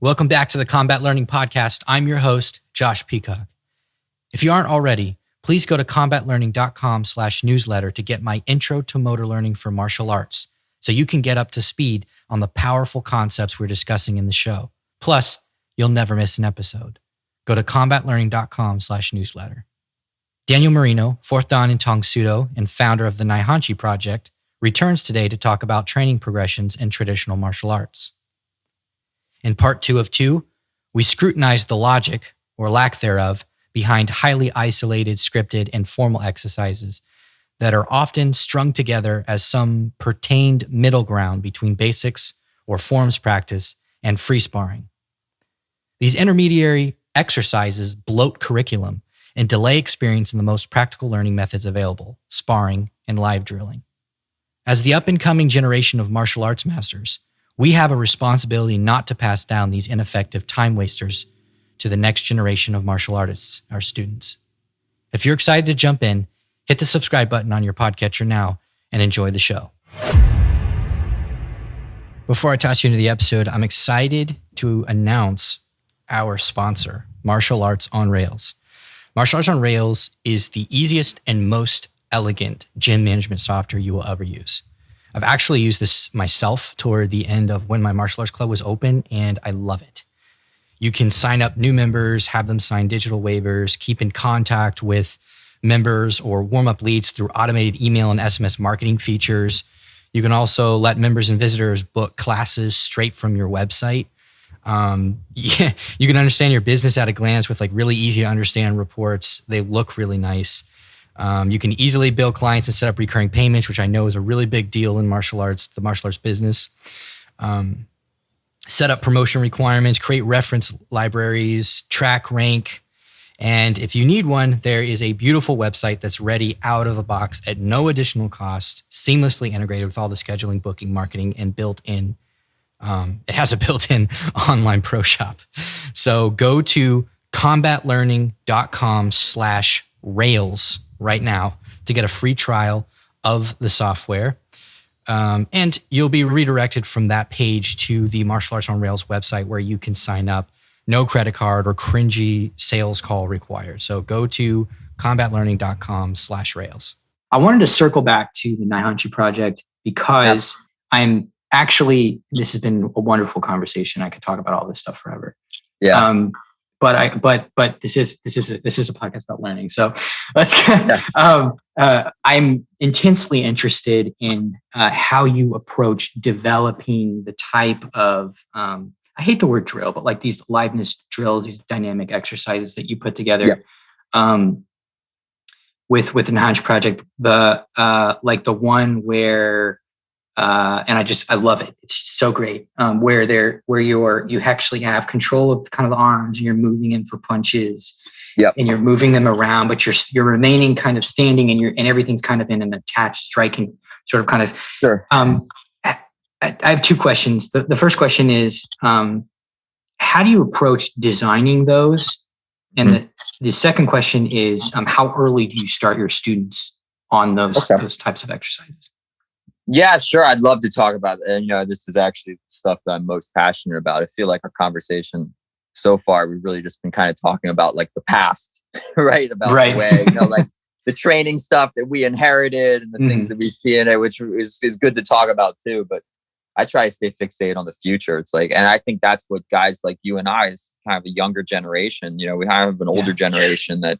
Welcome back to the Combat Learning Podcast. I'm your host, Josh Peacock. If you aren't already, please go to combatlearning.com/newsletter to get my intro to motor learning for martial arts so you can get up to speed on the powerful concepts we're discussing in the show. Plus, you'll never miss an episode. Go to combatlearning.com/newsletter. Daniel Marino, 4th Dan in Tang Sudo and founder of the Naihanchi Project, returns today to talk about training progressions in traditional martial arts. In part 2 of 2, we scrutinize the logic, or lack thereof, behind highly isolated, scripted, and formal exercises that are often strung together as some pertained middle ground between basics or forms practice and free sparring. These intermediary exercises bloat curriculum and delay experience in the most practical learning methods available, sparring and live drilling. As the up-and-coming generation of martial arts masters, we have a responsibility not to pass down these ineffective time wasters to the next generation of martial artists, our students. If you're excited to jump in, hit the subscribe button on your podcatcher now and enjoy the show. Before I toss you into the episode, I'm excited to announce our sponsor, Martial Arts on Rails. Martial Arts on Rails is the easiest and most elegant gym management software you will ever use. I've actually used this myself toward the end of when my martial arts club was open, and I love it. You can sign up new members, have them sign digital waivers, keep in contact with members or warm up leads through automated email and SMS marketing features. You can also let members and visitors book classes straight from your website. You can understand your business at a glance with like really easy to understand reports. They look really nice. You can easily bill clients and set up recurring payments, which I know is a really big deal in martial arts, the martial arts business. Set up promotion requirements, create reference libraries, track rank. And if you need one, there is a beautiful website that's ready out of the box at no additional cost, seamlessly integrated with all the scheduling, booking, marketing, and built in. It has a built-in online pro shop. So go to combatlearning.com/rails right now to get a free trial of the software. And you'll be redirected from that page to the Martial Arts on Rails website where you can sign up. No credit card or cringy sales call required. So go to combatlearning.com/rails. I wanted to circle back to the Naihanchi Project because I'm actually, this has been a wonderful conversation. I could talk about all this stuff forever. Yeah. But this is a podcast about learning. So let's get, I'm intensely interested in how you approach developing the type of, I hate the word drill, but like these liveness drills, these dynamic exercises that you put together with the Naihanchi Project, the one where, and I love it. It's so great. Where you actually have control of kind of the arms and you're moving in for punches. Yep. And you're moving them around, but you're remaining kind of standing and everything's kind of in an attached striking sort of kind of. Sure. I have two questions. The first question is, how do you approach designing those? And the second question is, how early do you start your students on those types of exercises? Yeah, sure. I'd love to talk about it. This is actually the stuff that I'm most passionate about. I feel like our conversation so far, we've really just been kind of talking about like the past, right? About the way, like the training stuff that we inherited and the things that we see in it, which is good to talk about too. But I try to stay fixated on the future. It's like, and I think that's what guys like you and I, is kind of a younger generation. We have an older generation that,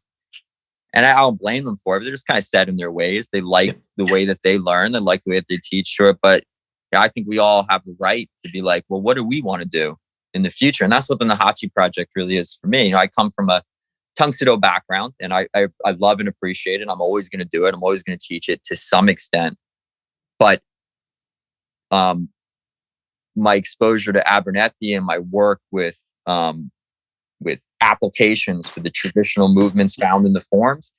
and I don't blame them for it, but they're just kind of set in their ways. They like the way that they learn. They like the way that they teach to it. But I think we all have the right to be like, well, what do we want to do in the future? And that's what the Naihanchi Project really is for me. I come from a Tang Sudo background and I love and appreciate it. I'm always going to do it. I'm always going to teach it to some extent. But my exposure to Abernethy and my work with applications for the traditional movements found in the forms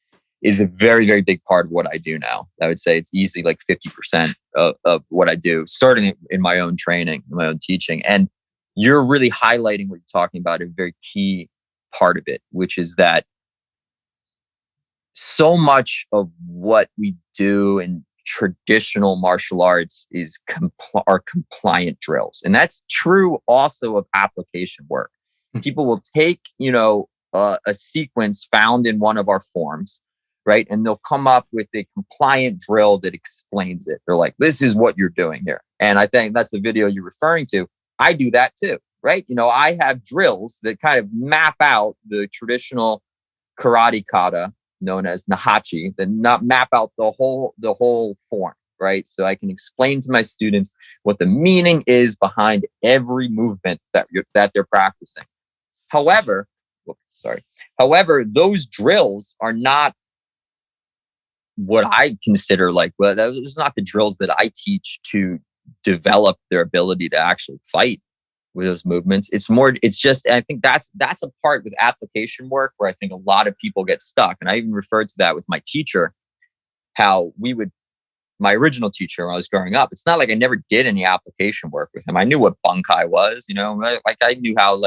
is a very, very big part of what I do now. I would say it's easily like 50% of what I do, starting in my own training, my own teaching. And you're really highlighting what you're talking about, a very key part of it, which is that so much of what we do in traditional martial arts are compliant drills. And that's true also of application work. People will take, a sequence found in one of our forms, right? And they'll come up with a compliant drill that explains it. They're like, this is what you're doing here. And I think that's the video you're referring to. I do that too, right? I have drills that kind of map out the traditional karate kata known as Naihanchi, that not map out the whole form, right? So I can explain to my students what the meaning is behind every movement that they're practicing. However, those drills are not what I consider those are not the drills that I teach to develop their ability to actually fight with those movements. I think that's a part with application work where I think a lot of people get stuck. And I even referred to that with my teacher, how my original teacher when I was growing up, it's not like I never did any application work with him. I knew what bunkai was, I knew how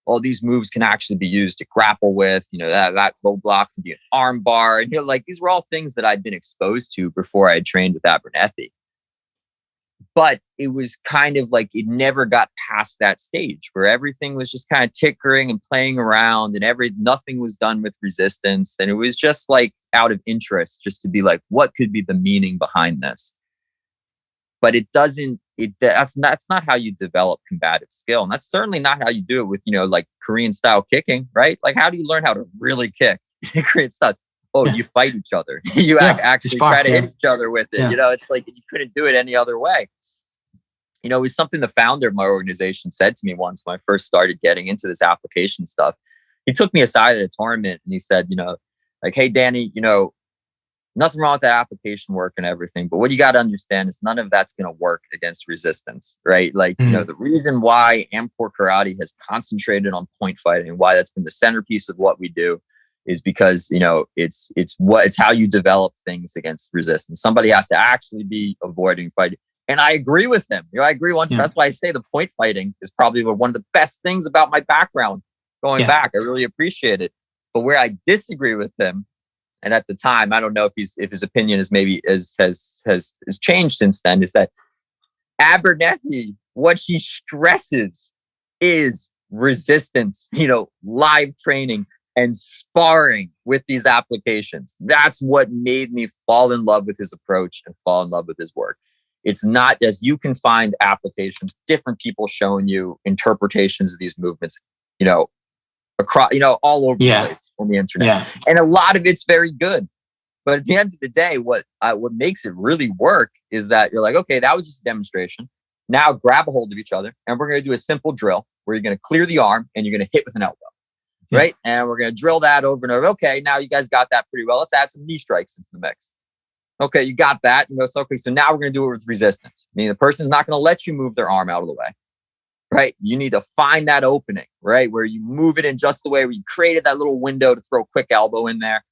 all these moves can actually be used to grapple with, that low block can be an arm bar. And these were all things that I'd been exposed to before I had trained with Abernethy. But it was kind of like it never got past that stage where everything was just kind of tinkering and playing around and nothing was done with resistance. And it was just out of interest just to be like, what could be the meaning behind this? But that's not how you develop combative skill. And that's certainly not how you do it with, Korean style kicking, right? How do you learn how to really kick Korean style? You fight each other. You actually try to hit each other with it. Yeah. It's like you couldn't do it any other way. It was something the founder of my organization said to me once when I first started getting into this application stuff. He took me aside at a tournament and he said, hey, Danny, nothing wrong with that application work and everything, but what you got to understand is none of that's going to work against resistance, right? The reason why Amcor Karate has concentrated on point fighting and why that's been the centerpiece of what we do is because, it's how you develop things against resistance. Somebody has to actually be avoiding fighting. And I agree with him. I agree once. That's why I say the point fighting is probably one of the best things about my background going back. I really appreciate it. But where I disagree with him, and at the time, I don't know if his opinion is maybe has changed since then, is that Abernethy, what he stresses is resistance, live training and sparring with these applications. That's what made me fall in love with his approach and fall in love with his work. It's not as you can find applications, different people showing you interpretations of these movements, across, all over the place on the internet. Yeah. And a lot of it's very good. But at the end of the day, what makes it really work is that you're like, okay, that was just a demonstration. Now grab a hold of each other and we're going to do a simple drill where you're going to clear the arm and you're going to hit with an elbow. Right. And we're going to drill that over and over. Okay. Now you guys got that pretty well. Let's add some knee strikes into the mix. Okay. You got that. So now we're going to do it with resistance. Meaning the person's not going to let you move their arm out of the way. Right. You need to find that opening, right? Where you move it in just the way where you created that little window to throw a quick elbow in there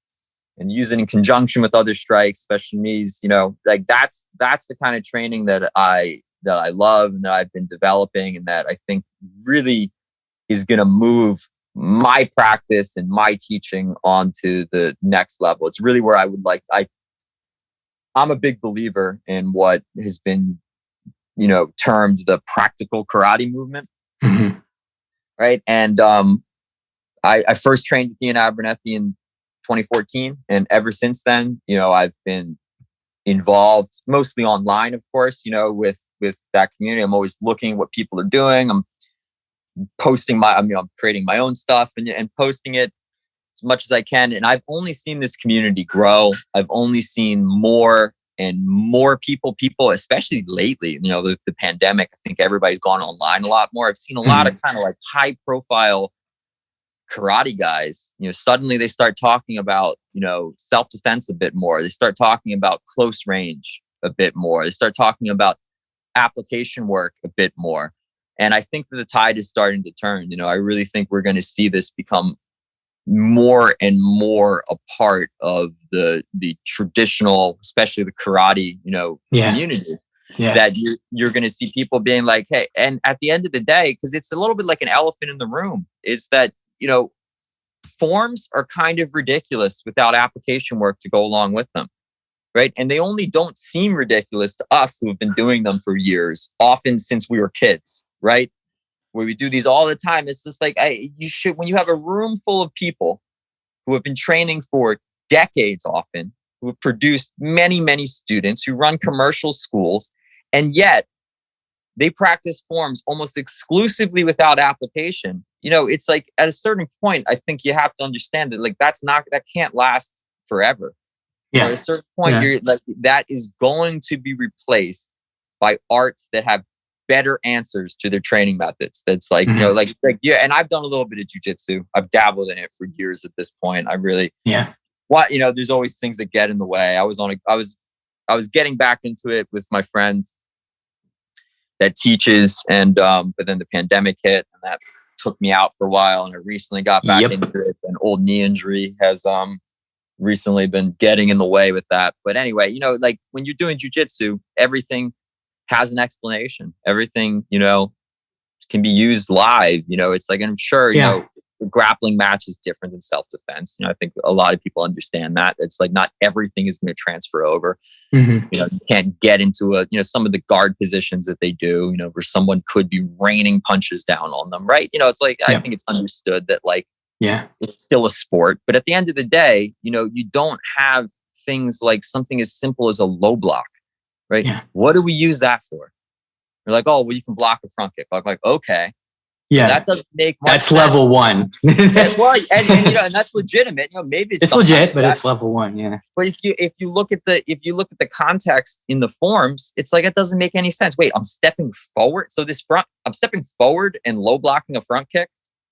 and use it in conjunction with other strikes, especially knees, that's the kind of training that I love and that I've been developing and that I think really is going to move my practice and my teaching onto the next level. It's really where I would I'm a big believer in what has been, termed the practical karate movement. Mm-hmm. Right. And I first trained with Ian Abernethy in 2014. And ever since then, I've been involved mostly online, of course, with that community. I'm always looking at what people are doing. I'm posting I'm creating my own stuff and posting it as much as I can. And I've only seen this community grow. I've only seen more and more people, especially lately, the pandemic, I think everybody's gone online a lot more. I've seen a lot of kind of high profile karate guys, suddenly they start talking about, self-defense a bit more. They start talking about close range a bit more. They start talking about application work a bit more. And I think that the tide is starting to turn. I really think we're going to see this become more and more a part of the traditional, especially the karate, community. Yeah. That you're going to see people being like, hey, and at the end of the day, because it's a little bit like an elephant in the room, is that, forms are kind of ridiculous without application work to go along with them. right? And they only don't seem ridiculous to us who have been doing them for years, often since we were kids, right? Where we do these all the time. It's just like, you should, when you have a room full of people who have been training for decades often, who have produced many, many students, who run commercial schools, and yet they practice forms almost exclusively without application. You know, it's like at a certain point, I think you have to understand that like that can't last forever. Yeah. At a certain point, you're like, that is going to be replaced by arts that have better answers to their training methods. That's like, you know, like, yeah. And I've done a little bit of jujitsu. I've dabbled in it for years at this point. I really, you know, there's always things that get in the way. I was getting back into it with my friend that teaches, and but then the pandemic hit and that took me out for a while, and I recently got back into it. An old knee injury has recently been getting in the way with that. But anyway, you know, like when you're doing jujitsu, everything has an explanation. Everything, you know, can be used live. You know, it's like, and I'm sure, you know, the grappling match is different than self-defense. You know, I think a lot of people understand that. It's like not everything is going to transfer over. You know, you can't get into you know, some of the guard positions that they do, you know, where someone could be raining punches down on them, right? You know, it's like, I think it's understood that like, it's still a sport. But at the end of the day, you know, you don't have things like something as simple as a low block, right? What do we use that for? You're like, oh, well, you can block a front kick. I'm like, okay. Yeah, that doesn't make much that's sense. level one. Well, and you know, and that's legitimate. You know, maybe it's legit, but it's level one. Yeah. But if you look at the context in the forms, it's like it doesn't make any sense. Wait, I'm stepping forward. So I'm stepping forward and low blocking a front kick,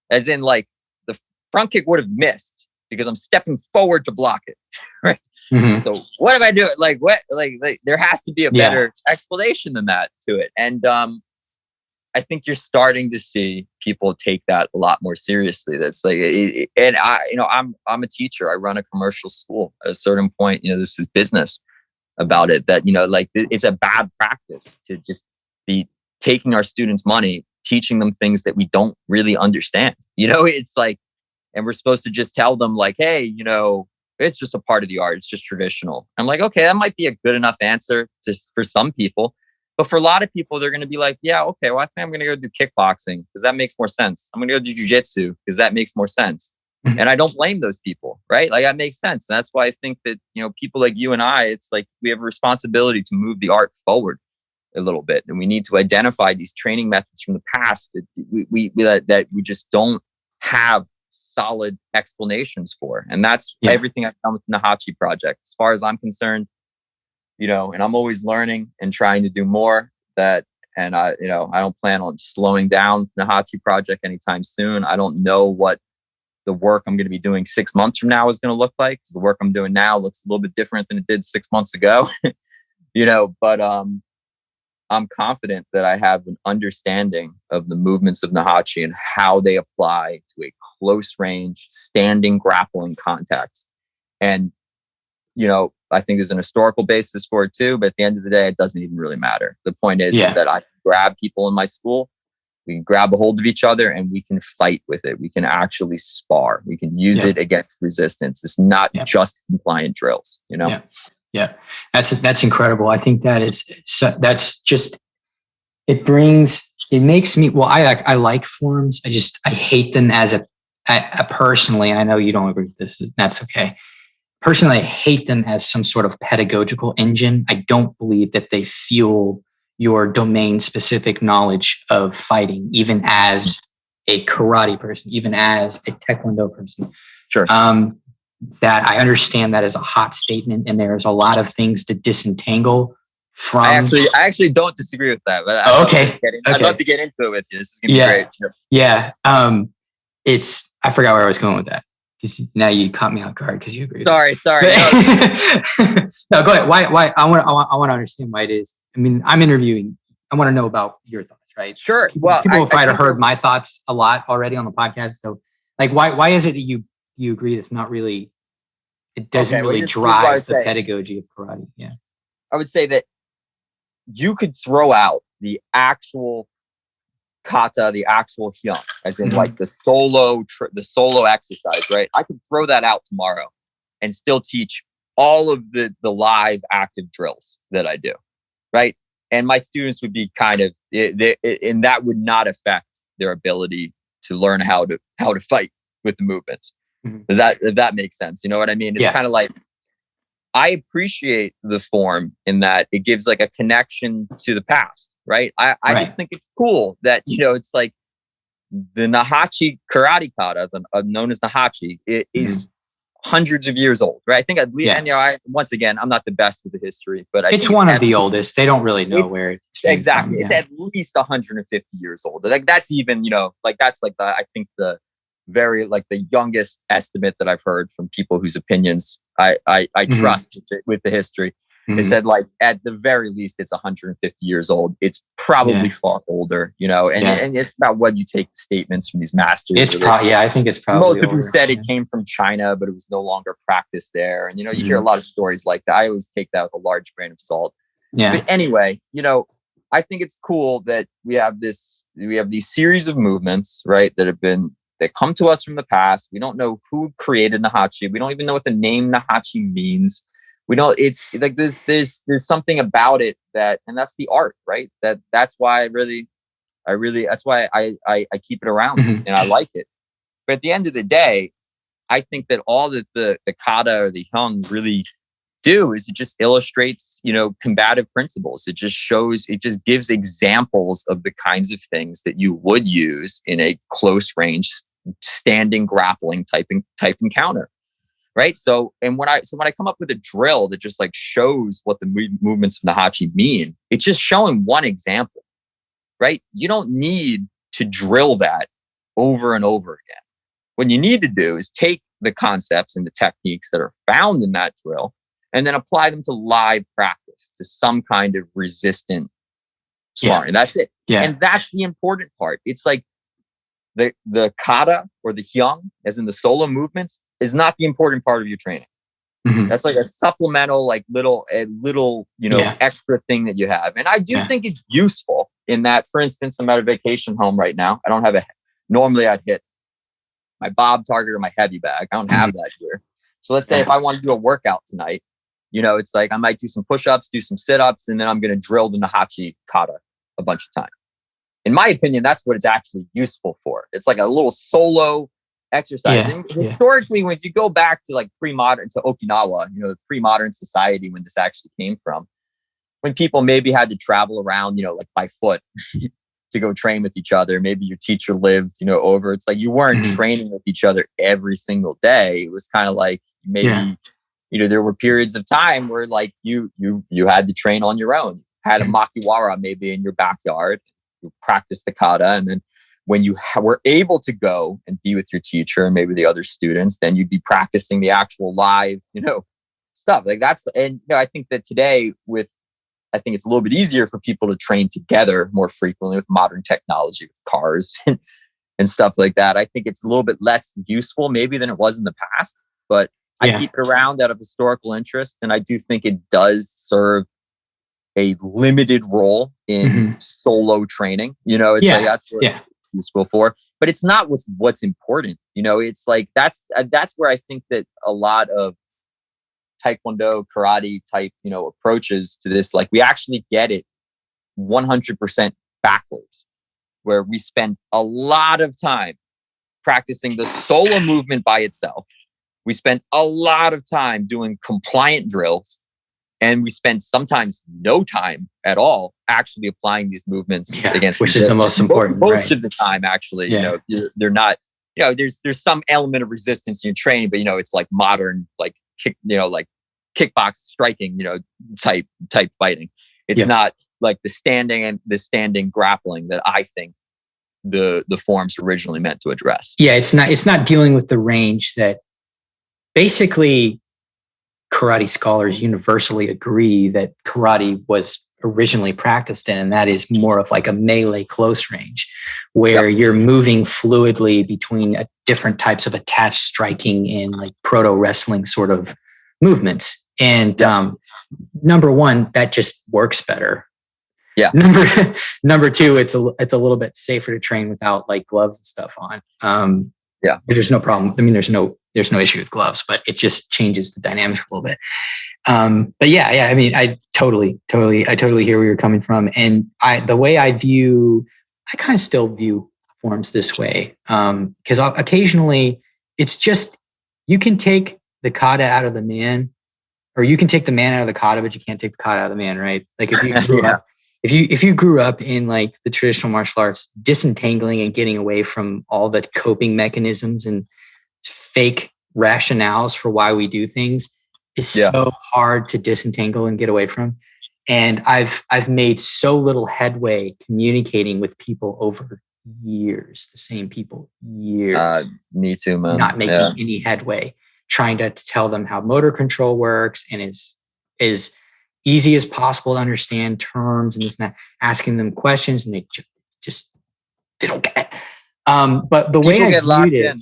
as in like the front kick would have missed because I'm stepping forward to block it, right? So what am I doing? Like what? Like there has to be a better explanation than that to it, and I think you're starting to see people take that a lot more seriously. That's like, and you know, I'm a teacher. I run a commercial school. At a certain point, you know, this is business about it. That, you know, like it's a bad practice to just be taking our students' money, teaching them things that we don't really understand. You know, it's like, and we're supposed to just tell them like, hey, you know, it's just a part of the art. It's just traditional. I'm like, okay, that might be a good enough answer just for some people. But for a lot of people, they're going to be like, yeah, okay, well, I think I'm going to go do kickboxing because that makes more sense. I'm going to go do jujitsu because that makes more sense. And I don't blame those people, right? Like that makes sense. And that's why I think that, you know, people like you and I, it's like we have a responsibility to move the art forward a little bit. And we need to identify these training methods from the past that we just don't have solid explanations for. And that's everything I've done with the Naihanchi Project. As far as I'm concerned, you know, and I'm always learning and trying to do more and I don't plan on slowing down the Naihanchi Project anytime soon. I don't know what the work I'm going to be doing 6 months from now is going to look like. The work I'm doing now looks a little bit different than it did 6 months ago, you know, but I'm confident that I have an understanding of the movements of Naihanchi and how they apply to a close range, standing grappling context. And, you know, I think there's an historical basis for it too, but at the end of the day, it doesn't even really matter. The point is that I grab people in my school, we can grab a hold of each other and we can fight with it. We can actually spar. We can use it against resistance. It's not just compliant drills, you know? Yeah. That's incredible. I think that's just, it makes me, well, I like forms. I hate them as personally, and I know you don't agree with this, that's okay. Personally, I hate them as some sort of pedagogical engine. I don't believe that they fuel your domain-specific knowledge of fighting, even as a karate person, even as a taekwondo person. Sure. That I understand that as a hot statement, and there's a lot of things to disentangle from. I actually don't disagree with that. But I'd love to get into it with you. This is gonna be great. Yeah. I forgot where I was going with that. Now you caught me off guard because you agree. Sorry. No, go ahead. Why? I want to understand why it is. I mean, I'm interviewing. I want to know about your thoughts, right? Sure. People have probably heard my thoughts a lot already on the podcast. So, like, why is it that you agree it's not really? It doesn't really drive the pedagogy of karate. Yeah. I would say that you could throw out the actual kata, the actual hyun, as in like the solo exercise, right? I could throw that out tomorrow and still teach all of the live active drills that I do, right? And my students would be kind of, and that would not affect their ability to learn how to fight with the movements. Does that make sense? You know what I mean? It's kind of like, I appreciate the form in that it gives like a connection to the past, right? I just think it's cool that, it's like the Naihanchi karate kata, known as Naihanchi, it is hundreds of years old, right? I think at least, and once again, I'm not the best with the history, but it's one of the oldest. They don't really know where it's exactly. From, It's at least 150 years old. Like that's even, that's like I think the very like the youngest estimate that I've heard from people whose opinions I trust with the history. They said like at the very least it's 150 years old. It's probably far older, and it's about what you take the statements from these masters. It's probably I think it's probably most people said it came from China, but it was no longer practiced there. And you hear a lot of stories like that. I always take that with a large grain of salt. Yeah. But anyway, I think it's cool that we have these series of movements, right, that come to us from the past. We don't know who created Naihanchi. We don't even know what the name Naihanchi means. We know it's like there's something about it and that's the art, right? That's why that's why I keep it around and I like it. But at the end of the day, I think that all that the kata or the hyung really do is it just illustrates, combative principles. It just gives examples of the kinds of things that you would use in a close range standing grappling type encounter. Right. So when I come up with a drill that just like shows what the movements of Naihanchi mean, it's just showing one example, right? You don't need to drill that over and over again. What you need to do is take the concepts and the techniques that are found in that drill and then apply them to live practice, to some kind of resistant sparring. That's it. Yeah. And that's the important part. It's like the kata or the hyung, as in the solo movements, is not the important part of your training. That's like a supplemental, like little extra thing that you have. And I do think it's useful in that, for instance, I'm at a vacation home right now. I don't have normally I'd hit my bob target or my heavy bag. I don't have that here. So let's say if I want to do a workout tonight, it's like I might do some push-ups, do some sit-ups, and then I'm going to drill the Naihanchi kata a bunch of times. In my opinion, that's what it's actually useful for. It's like a little solo exercise. And historically, when you go back to like pre-modern, to Okinawa, the pre-modern society when this actually came from, when people maybe had to travel around, like by foot to go train with each other. Maybe your teacher lived, over. It's like you weren't training with each other every single day. It was kind of like maybe, there were periods of time where like you had to train on your own. Had a makiwara maybe in your backyard. You practice the kata, and then when you were able to go and be with your teacher and maybe the other students, then you'd be practicing the actual live, stuff like that's. And I think that today I think it's a little bit easier for people to train together more frequently with modern technology, with cars and stuff like that. I think it's a little bit less useful maybe than it was in the past, but I keep it around out of historical interest, and I do think it does serve a limited role in solo training. It's like that's what it's useful for, but it's not what's important. It's like that's where I think that a lot of Taekwondo, karate type, approaches to this, like we actually get it 100% backwards, where we spend a lot of time practicing the solo movement by itself. We spend a lot of time doing compliant drills. And we spend sometimes no time at all actually applying these movements against which is the most important. Most of the time, actually, they're not. There's some element of resistance in your training, but it's like modern, like like kickbox striking, type fighting. It's not like the standing grappling that I think the forms originally meant to address. Yeah, it's not dealing with the range that basically. Karate scholars universally agree that karate was originally practiced in, and that is more of like a melee close range, where you're moving fluidly between different types of attached striking and like proto wrestling sort of movements. And number one, that just works better. Yeah. Number two, it's a little bit safer to train without like gloves and stuff on. There's no problem. I mean, there's no there's no issue with gloves, but it just changes the dynamic a little bit. But yeah. I mean, I totally hear where you're coming from. And the way I kind of still view forms this way. Because occasionally it's just, you can take the kata out of the man, or you can take the man out of the kata, but you can't take the kata out of the man, right? Like if you grew up, if you grew up in like the traditional martial arts, disentangling and getting away from all the coping mechanisms and fake rationales for why we do things is so hard to disentangle and get away from. And I've made so little headway communicating with people over years, the same people, years. Me too, man. Not making any headway, trying to tell them how motor control works and is easy as possible to understand terms and this and that, asking them questions, and they don't get it. But the way I viewed it,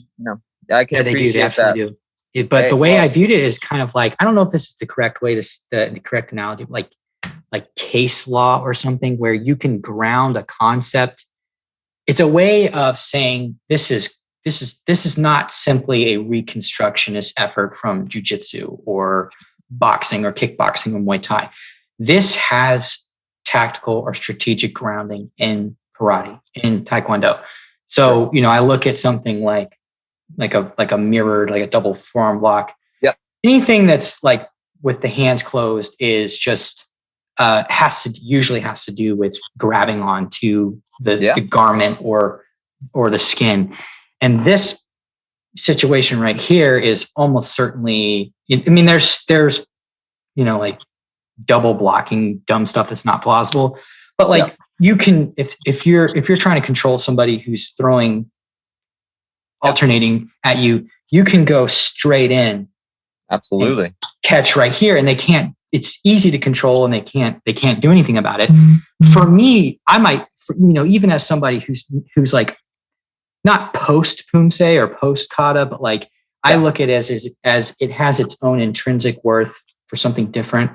I can appreciate they absolutely do. But the way I viewed it is kind of like, I don't know if this is the correct way the correct analogy, like case law or something, where you can ground a concept. It's a way of saying this is not simply a reconstructionist effort from jiu-jitsu or boxing or kickboxing or Muay Thai. This has tactical or strategic grounding in karate, in Taekwondo. So, I look at something like a mirrored, like a double forearm block. Yeah. Anything that's like with the hands closed is just usually has to do with grabbing onto the garment or the skin. And this situation right here is almost certainly, I mean, there's like double blocking dumb stuff that's not plausible, but you can, if you're trying to control somebody who's throwing, alternating at you, you can go straight in. Absolutely. Catch right here, and they can't. It's easy to control, and they can't do anything about it. For me, I might, even as somebody who's like not post Pumse or post kata, but like I look at it as it has its own intrinsic worth for something different.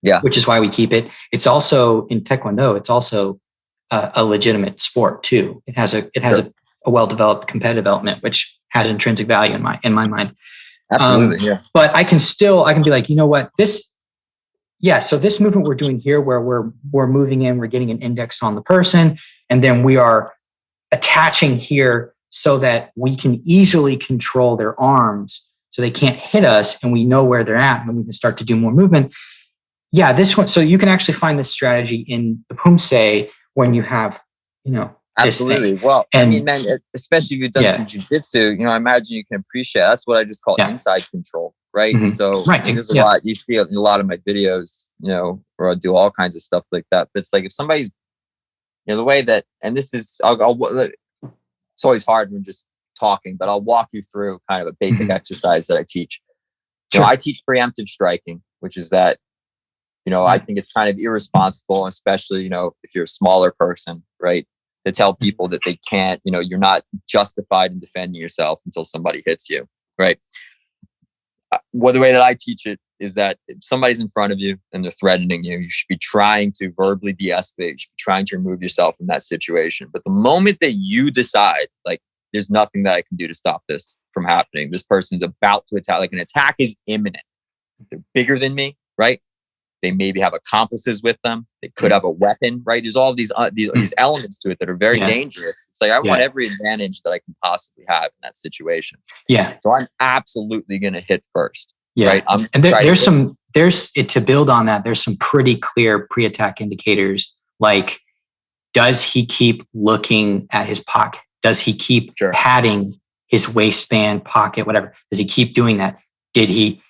Yeah, which is why we keep it. It's also in Taekwondo. It's also a legitimate sport too. It has a well-developed competitive element, which has intrinsic value in my mind. Absolutely. But I can be like, you know what, so this movement we're doing here, where we're moving in, we're getting an index on the person, and then we are attaching here so that we can easily control their arms so they can't hit us, and we know where they're at, and then we can start to do more movement. Yeah, this one. So you can actually find this strategy in the Pumse when you have, absolutely. Well, I mean, man, especially if you've done some jiu-jitsu, I imagine you can appreciate. That's what I just call inside control, right? Mm-hmm. So there's a lot you see in a lot of my videos, where I do all kinds of stuff like that. But it's like if somebody's, the way that, and this is, it's always hard when just talking, but I'll walk you through kind of a basic exercise that I teach. I teach preemptive striking, which is that, I think it's kind of irresponsible, especially, if you're a smaller person, right? To tell people that they can't, you're not justified in defending yourself until somebody hits you, right? Well, the way that I teach it is that if somebody's in front of you and they're threatening you, you should be trying to verbally de-escalate. You should be trying to remove yourself from that situation. But the moment that you decide, like, there's nothing that I can do to stop this from happening, this person's about to attack, like an attack is imminent. They're bigger than me, right? They maybe have accomplices with them. They could have a weapon, right? There's all these elements to it that are very dangerous. It's like, I want every advantage that I can possibly have in that situation. Yeah. So I'm absolutely going to hit first. Yeah. Right. To build on that, there's some pretty clear pre-attack indicators. Like, does he keep looking at his pocket? Does he keep patting his waistband, pocket, whatever? Does he keep doing that? Did he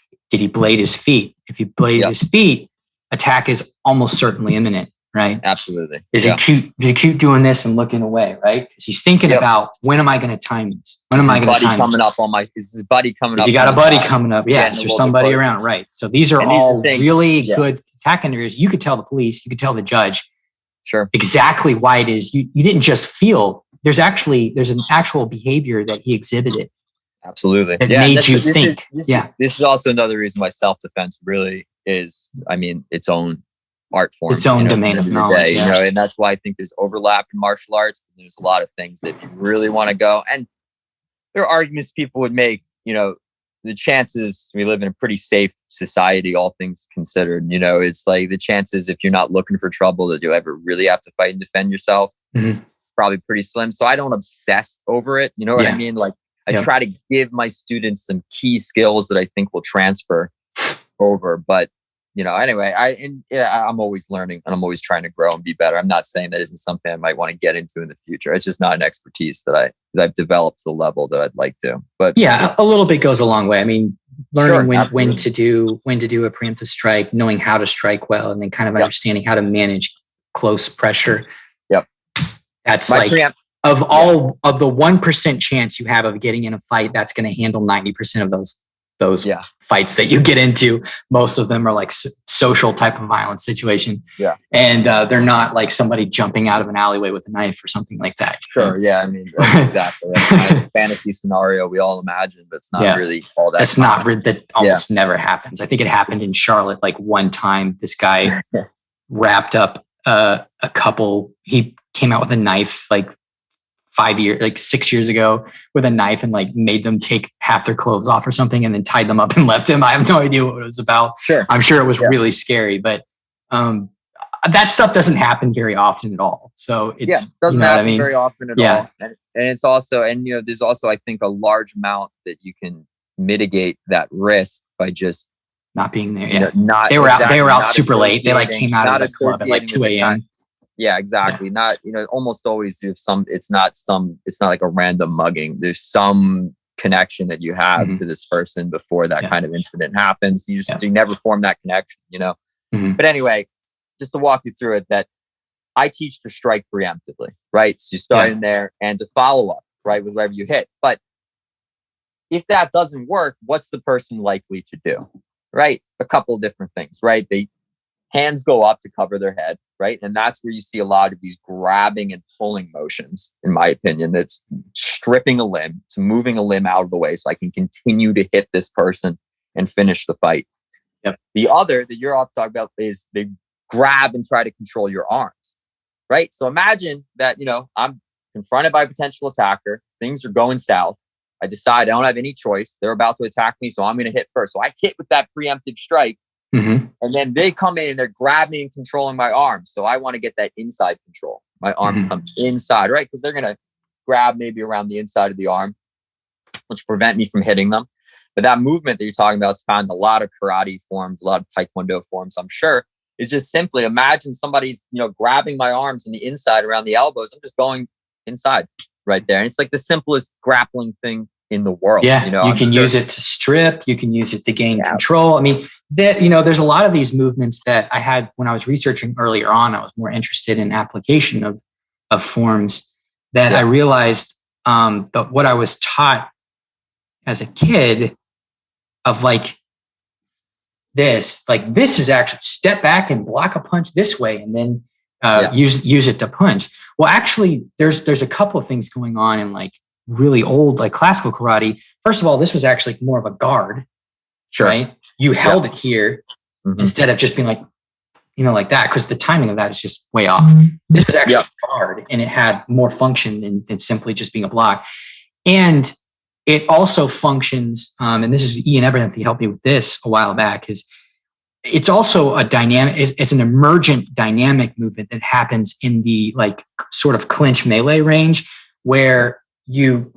blade his feet? If he bladed his feet, attack is almost certainly imminent, right? Absolutely. Does he keep doing this and looking away, right? Because he's thinking about, when am I going to time this? When am I going to time this? Is his buddy coming up? Has he got a buddy coming up? Yeah, is there somebody around? Right. So these are all really good attack indicators. You could tell the police, you could tell the judge exactly why it is. You didn't just feel, there's an actual behavior that he exhibited. Absolutely. That made you think. This is also another reason why self-defense really is, its own art form. Its own domain of knowledge. And that's why I think there's overlap in martial arts. There's a lot of things that you really want to go. And there are arguments people would make, the chances, we live in a pretty safe society, all things considered. You know, it's like the chances, if you're not looking for trouble, that you'll ever really have to fight and defend yourself, probably pretty slim. So I don't obsess over it. You know what I mean? Like I try to give my students some key skills that I think will transfer over. But you know, anyway, I'm always learning and I'm always trying to grow and be better. I'm not saying that isn't something I might want to get into in the future. It's just not an expertise that I've developed to the level that I'd like to. But yeah, a little bit goes a long way. I mean, learning when to do a preemptive strike, knowing how to strike well, and then kind of understanding how to manage close pressure. Yep. That's of the 1% chance you have of getting in a fight, that's going to handle 90% of those fights that you get into. Most of them are like social type of violence situation. Yeah. And they're not like somebody jumping out of an alleyway with a knife or something like that. Sure. Yeah. I mean, exactly. That's kind of a fantasy scenario we all imagine, but it's not really all that. That's not that almost never happens. I think it happened in Charlotte. Like one time this guy wrapped up a couple, he came out with a knife, like 6 years ago with a knife and like made them take half their clothes off or something and then tied them up and left them. I have no idea what it was about. Sure. I'm sure it was really scary, but that stuff doesn't happen very often at all. So it's, doesn't happen very often at all. And it's also, you know, there's also, I think, a large amount that you can mitigate that risk by just not being there. You know, they were out super late. They like came out of the club at like 2 a.m. Yeah, exactly. Yeah. Not, you know, almost always you have it's not like a random mugging. There's some connection that you have to this person before that kind of incident happens. You never form that connection, you know? But anyway, just to walk you through it, that I teach to strike preemptively, right? So you start in there and to follow up, right? With wherever you hit. But if that doesn't work, what's the person likely to do? Right? A couple of different things, right? Hands go up to cover their head, right? And that's where you see a lot of these grabbing and pulling motions, in my opinion. That's stripping a limb, it's moving a limb out of the way so I can continue to hit this person and finish the fight. Yep. The other that you're all talking about is they grab and try to control your arms, right? So imagine that, you know, I'm confronted by a potential attacker. Things are going south. I decide I don't have any choice. They're about to attack me, so I'm going to hit first. So I hit with that preemptive strike. And then they come in and they're grabbing and controlling my arms. So I want to get that inside control. My arms come inside, right? Because they're going to grab maybe around the inside of the arm, which prevent me from hitting them. But that movement that you're talking about is found in a lot of karate forms, a lot of taekwondo forms, I'm sure, is just simply imagine somebody's, you know, grabbing my arms on the inside around the elbows. I'm just going inside right there. And it's like the simplest grappling thing in the world. Yeah, you know, you can use it to strip. You can use it to gain control. I mean, there's a lot of these movements that I had when I was researching earlier on. I was more interested in application of forms that I realized that what I was taught as a kid of like this is actually step back and block a punch this way and then use it to punch. Well, actually, there's a couple of things going on in like really old, like classical karate. First of all, this was actually more of a guard, right? You held it here instead of just being like, you know, like that, because the timing of that is just way off. This was actually a guard and it had more function than simply just being a block. And it also functions, and this is Ian Abernathy helped me with this a while back, is it's also a dynamic, it's an emergent dynamic movement that happens in the like sort of clinch melee range where you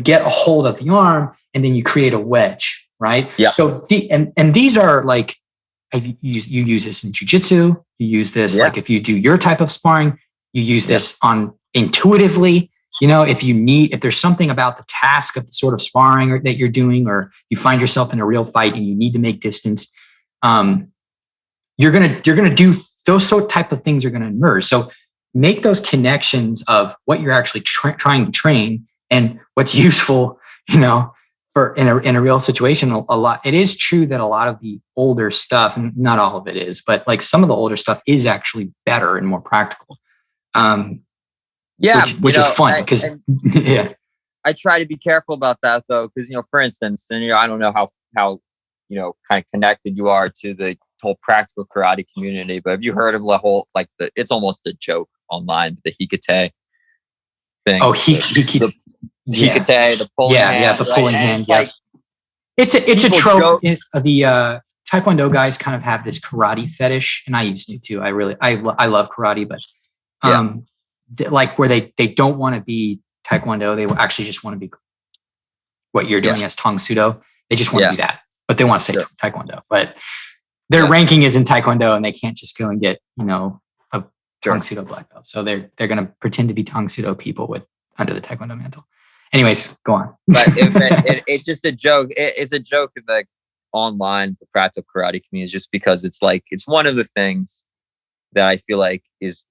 get a hold of the arm and then you create a wedge, right? Yeah. So and these are like, you use this in jiu-jitsu, you use this like if you do your type of sparring, you use this on intuitively, you know, if there's something about the task of the sort of sparring that you're doing, or you find yourself in a real fight and you need to make distance, you're gonna do those sort of type of things are gonna emerge. So make those connections of what you're actually trying to train and what's useful, you know, for in a real situation. A lot. It is true that a lot of the older stuff, and not all of it is, but like some of the older stuff is actually better and more practical. Which is fun because I try to be careful about that though, because you know, for instance, and you know, I don't know how you know kind of connected you are to the whole practical karate community, but have you heard of the whole it's almost a joke online, the hikate thing? Oh, hikate, the pulling hand. The pulling hand. It's a trope. The Taekwondo guys kind of have this karate fetish, and I used to too. I love karate, but like where they don't want to be Taekwondo, they actually just want to be what you're doing as Tang Sudo. They just want to be that, but they want to say Taekwondo. But their ranking is in Taekwondo, and they can't just go and get a Tang Sudo black belt. So they're going to pretend to be Tang Sudo people under the Taekwondo mantle. Anyways, go on. But it's just a joke. It's a joke of like online, the practical karate community, just because it's one of the things that I feel like it's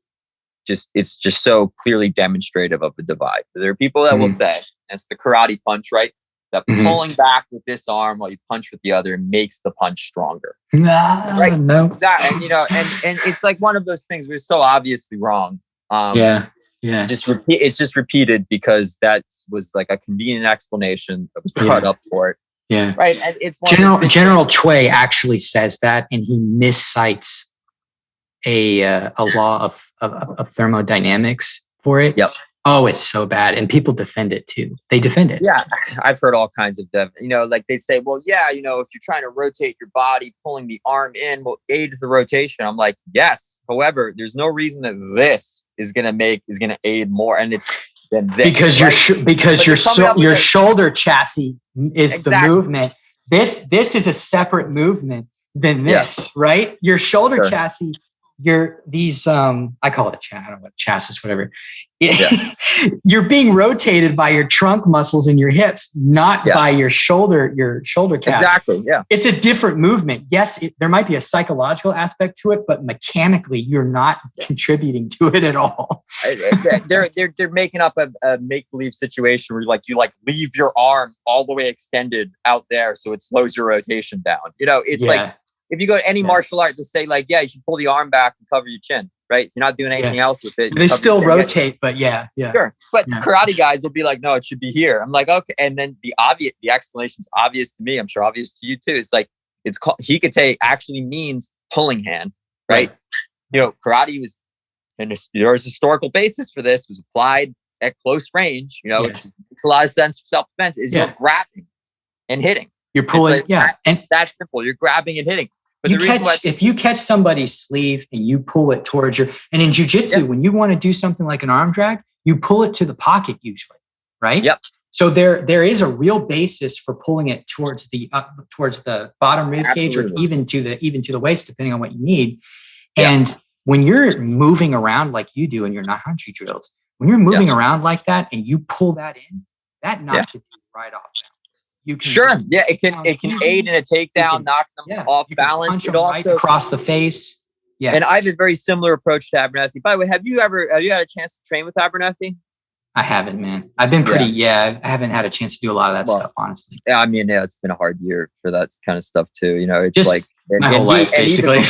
just so clearly demonstrative of the divide. There are people that will say it's the karate punch, right? That pulling back with this arm while you punch with the other makes the punch stronger. Right? No. Exactly. And it's like one of those things we're so obviously wrong. It's just repeated because that was like a convenient explanation that was brought up for it. Yeah. Right. And it's General Choi actually says that, and he miscites a law of thermodynamics for it. Yep. Oh, it's so bad. And people defend it too. They defend it. Yeah. I've heard all kinds of like they say, well, yeah, if you're trying to rotate your body, pulling the arm in will aid the rotation. I'm like, yes. However, there's no reason that this is going to aid more. And it's than this. Because your shoulder chassis is the movement. This is a separate movement than this, right? Your shoulder chassis, I call it I don't know what chassis, whatever. You're being rotated by your trunk muscles and your hips, not by your shoulder cap. Exactly. Yeah. It's a different movement. Yes, there might be a psychological aspect to it, but mechanically you're not contributing to it at all. They're making up a make-believe situation where you leave your arm all the way extended out there so it slows your rotation down. It's like if you go to any martial art, to say you should pull the arm back and cover your chin, right? You're not doing anything else with it. They still rotate, but sure. But karate guys will be like, no, it should be here. I'm like, okay. And then the explanation's obvious to me. I'm sure obvious to you too. It's like it's called hikate actually means pulling hand, right? Karate was, and there's historical basis for this, was applied at close range. Which makes a lot of sense for self-defense. Is grabbing and hitting. You're pulling, and that's simple. You're grabbing and hitting. But if you catch somebody's sleeve and you pull it towards and in jiu-jitsu, when you want to do something like an arm drag, you pull it to the pocket usually, right? Yep. So there is a real basis for pulling it towards the bottom rib cage, or even to the waist, depending on what you need. And when you're moving around like you do in your Naihanchi drills, when you're moving around like that and you pull that in, that knocks it right off balance. It can aid in a takedown, knock them off balance. It also across the face. Yeah. And I have a very similar approach to Abernethy. By the way, have you had a chance to train with Abernethy? I haven't, man. I've been I haven't had a chance to do a lot of that stuff, honestly. Yeah, I mean, it's been a hard year for that kind of stuff too. It's just like my whole life, basically.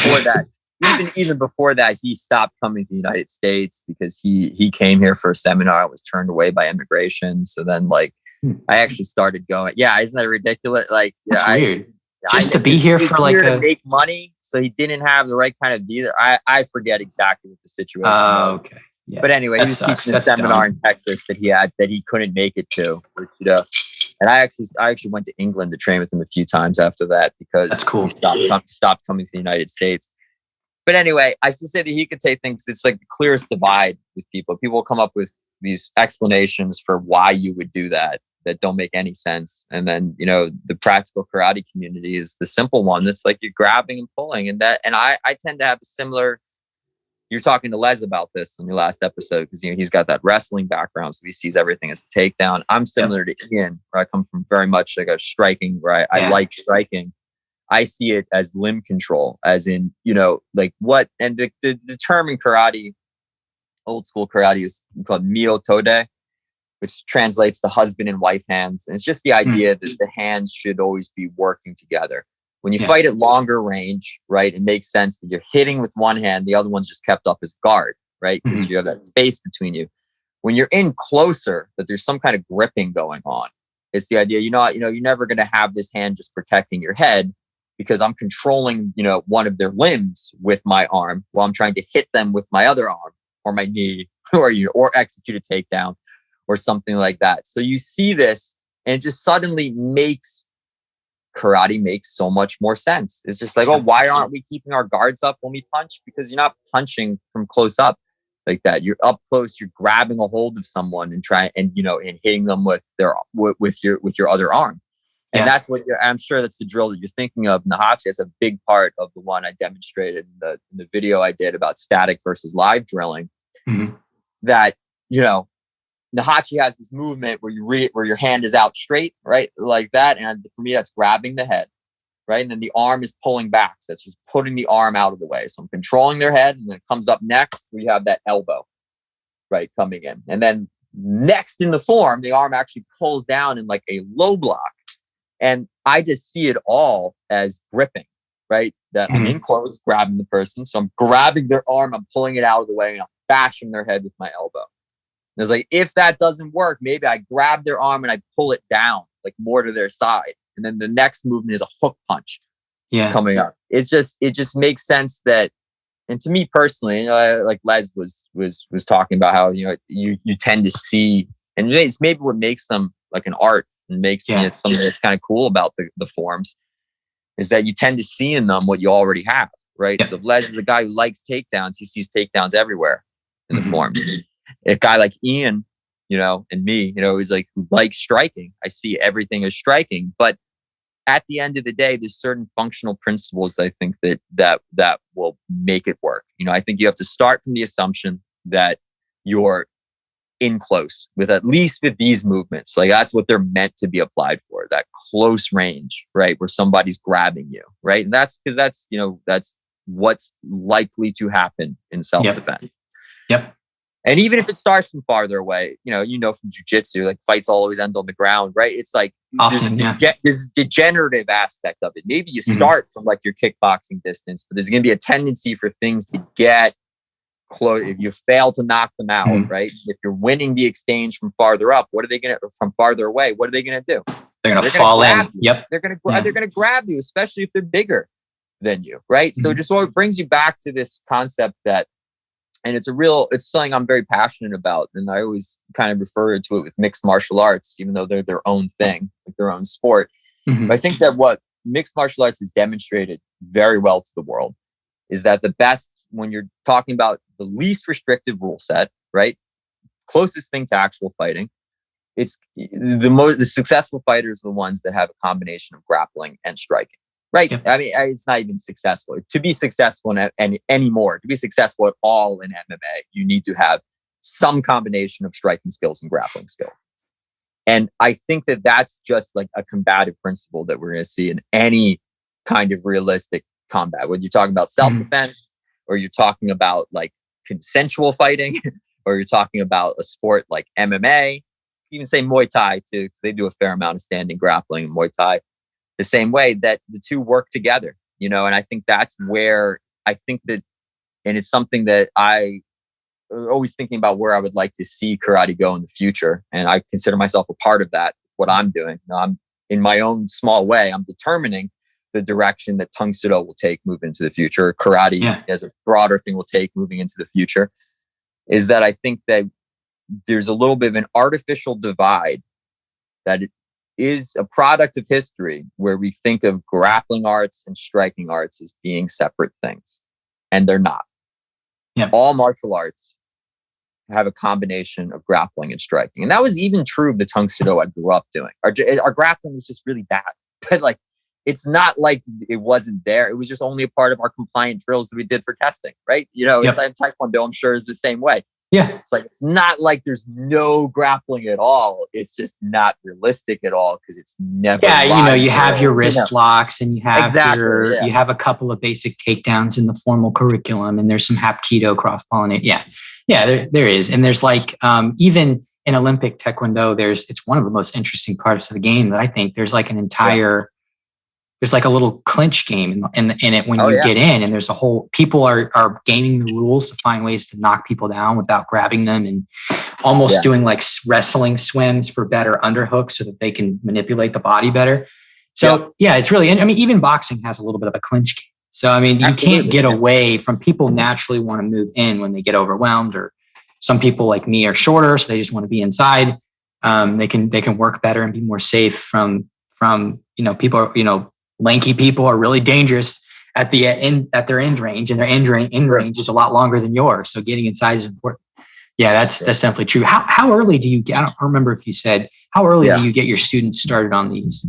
Even before that, he stopped coming to the United States because he came here for a seminar and was turned away by immigration. So then I actually started going. Yeah, isn't that ridiculous? That's weird. Just to be here for to make money, so he didn't have the right kind of visa. I forget exactly what the situation was. Okay. Yeah. But anyway, he was teaching a seminar in Texas that he couldn't make it to. And I actually went to England to train with him a few times after that because that's cool. He stopped coming to the United States. But anyway, I still say that Hikate thinks it's like the clearest divide with people. People come up with these explanations for why you would do that don't make any sense. And then, the practical karate community is the simple one. That's like you're grabbing and pulling. And I tend to have a similar, you're talking to Les about this in your last episode, because he's got that wrestling background. So he sees everything as a takedown. I'm similar to Ian, where I come from very much like a striking, where I like striking. I see it as limb control, as in, what, and the term in karate, old school karate, is called mio tode, which translates to husband and wife hands. And it's just the idea that the hands should always be working together. When you fight at longer range, right, it makes sense that you're hitting with one hand, the other one's just kept up as guard, right? Because you have that space between you. When you're in closer, that there's some kind of gripping going on. It's the idea, you're never going to have this hand just protecting your head, because I'm controlling, one of their limbs with my arm while I'm trying to hit them with my other arm or my knee or execute a takedown or something like that. So you see this, and it just suddenly makes karate makes so much more sense. It's just like, oh, why aren't we keeping our guards up when we punch? Because you're not punching from close up like that. You're up close, you're grabbing a hold of someone and and hitting them with your other arm. And that's what I'm sure that's the drill that you're thinking of. Naihanchi is a big part of the one I demonstrated in the video I did about static versus live drilling. Mm-hmm. That, Naihanchi has this movement where where your hand is out straight, right? Like that. And for me, that's grabbing the head, right? And then the arm is pulling back. So it's just putting the arm out of the way. So I'm controlling their head, and then it comes up next. We have that elbow, right, coming in. And then next in the form, the arm actually pulls down in like a low block. And I just see it all as gripping, right? That I'm in close, grabbing the person. So I'm grabbing their arm, I'm pulling it out of the way, and I'm bashing their head with my elbow. And it's like, if that doesn't work, maybe I grab their arm and I pull it down, like more to their side. And then the next movement is a hook punch coming up. It just makes sense that, and to me personally, like Les was talking about how, you tend to see, and it's maybe what makes them like an art and makes it something that's kind of cool about the forms, is that you tend to see in them what you already have, right? So Les is a guy who likes takedowns. He sees takedowns everywhere in the forms. A guy like Ian, and me, is like, who likes striking. I see everything as striking, but at the end of the day, there's certain functional principles I think that will make it work. I think you have to start from the assumption that you're in close with, at least with these movements. Like, that's what they're meant to be applied for, that close range, right? Where somebody's grabbing you, right? And that's because that's what's likely to happen in self-defense. Yep. And even if it starts from farther away, from jiu-jitsu, like fights always end on the ground, right? It's like often, there's a degenerative aspect of it. Maybe you start from like your kickboxing distance, but there's going to be a tendency for things to get close. If you fail to knock them out, right? If you're winning the exchange from farther up, from farther away, what are they going to do? They're going to fall in. Yep. They're going to grab you, especially if they're bigger than you, right? So just what brings you back to this concept that, and it's something I'm very passionate about. And I always kind of refer to it with mixed martial arts, even though they're their own thing, like their own sport. But I think that what mixed martial arts has demonstrated very well to the world is that the best, when you're talking about the least restrictive rule set, right? Closest thing to actual fighting, it's the successful fighters are the ones that have a combination of grappling and striking. Right. Yep. I mean, it's not even successful. To be successful anymore, to be successful at all in MMA, you need to have some combination of striking skills and grappling skill. And I think that that's just like a combative principle that we're going to see in any kind of realistic combat. Whether you're talking about self-defense, or you're talking about like consensual fighting, or you're talking about a sport like MMA, you can say Muay Thai too, because they do a fair amount of standing grappling in Muay Thai. The same way that the two work together, and I think that's where I think that, and it's something that I always thinking about where I would like to see karate go in the future. And I consider myself a part of that, what I'm doing. I'm in my own small way, I'm determining the direction that Tang Soo Do will take moving into the future. Karate as a broader thing will take moving into the future, is that I think that there's a little bit of an artificial divide that is a product of history, where we think of grappling arts and striking arts as being separate things, and they're not. All martial arts have a combination of grappling and striking, and that was even true of the Tang Soo Do I grew up doing. Our grappling was just really bad, but like, it's not like it wasn't there. It was just only a part of our compliant drills that we did for testing, right? It's like Taekwondo, I'm sure, is the same way. It's like, it's not like there's no grappling at all. It's just not realistic at all, because it's never. You have your wrist locks, and you have you have a couple of basic takedowns in the formal curriculum, and there's some Hapkido cross-pollinate. There is. And there's like, even in Olympic Taekwondo, it's one of the most interesting parts of the game that I think there's like an entire, there's like a little clinch game in it when you get in, and there's a whole, people are gaming the rules to find ways to knock people down without grabbing them, and almost doing like wrestling swims for better underhooks so that they can manipulate the body better. So it's really, I mean, even boxing has a little bit of a clinch game. So, I mean, you can't get away from, people naturally want to move in when they get overwhelmed, or some people like me are shorter, so they just want to be inside. They can work better and be more safe from from, people are, lanky people are really dangerous at their end range, and their end range is a lot longer than yours. So getting inside is important. Yeah, that's definitely true. How early do you get? I don't remember if you said, how early do you get your students started on these?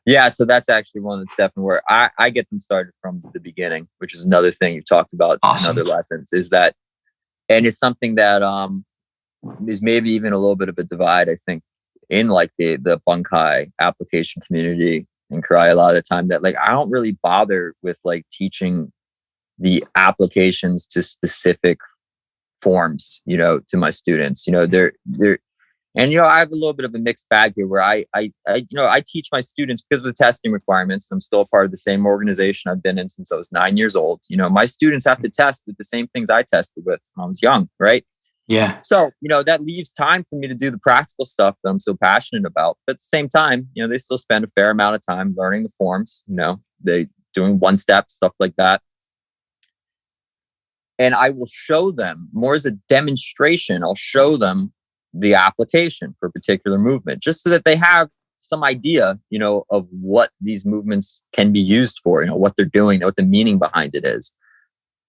Yeah, so that's actually one that's definitely where I get them started from the beginning, which is another thing you've talked about in other lessons, is that, and it's something that is maybe even a little bit of a divide, I think, in like the Bunkai application community in Karate a lot of the time, that like I don't really bother with like teaching the applications to specific forms, to my students. They're and I have a little bit of a mixed bag here, where I teach my students, because of the testing requirements. I'm still a part of the same organization I've been in since I was 9 years old. My students have to test with the same things I tested with when I was young, right? Yeah. So, that leaves time for me to do the practical stuff that I'm so passionate about. But at the same time, they still spend a fair amount of time learning the forms, they doing one step, stuff like that. And I will show them more as a demonstration. I'll show them the application for a particular movement, just so that they have some idea, of what these movements can be used for, what they're doing, what the meaning behind it is.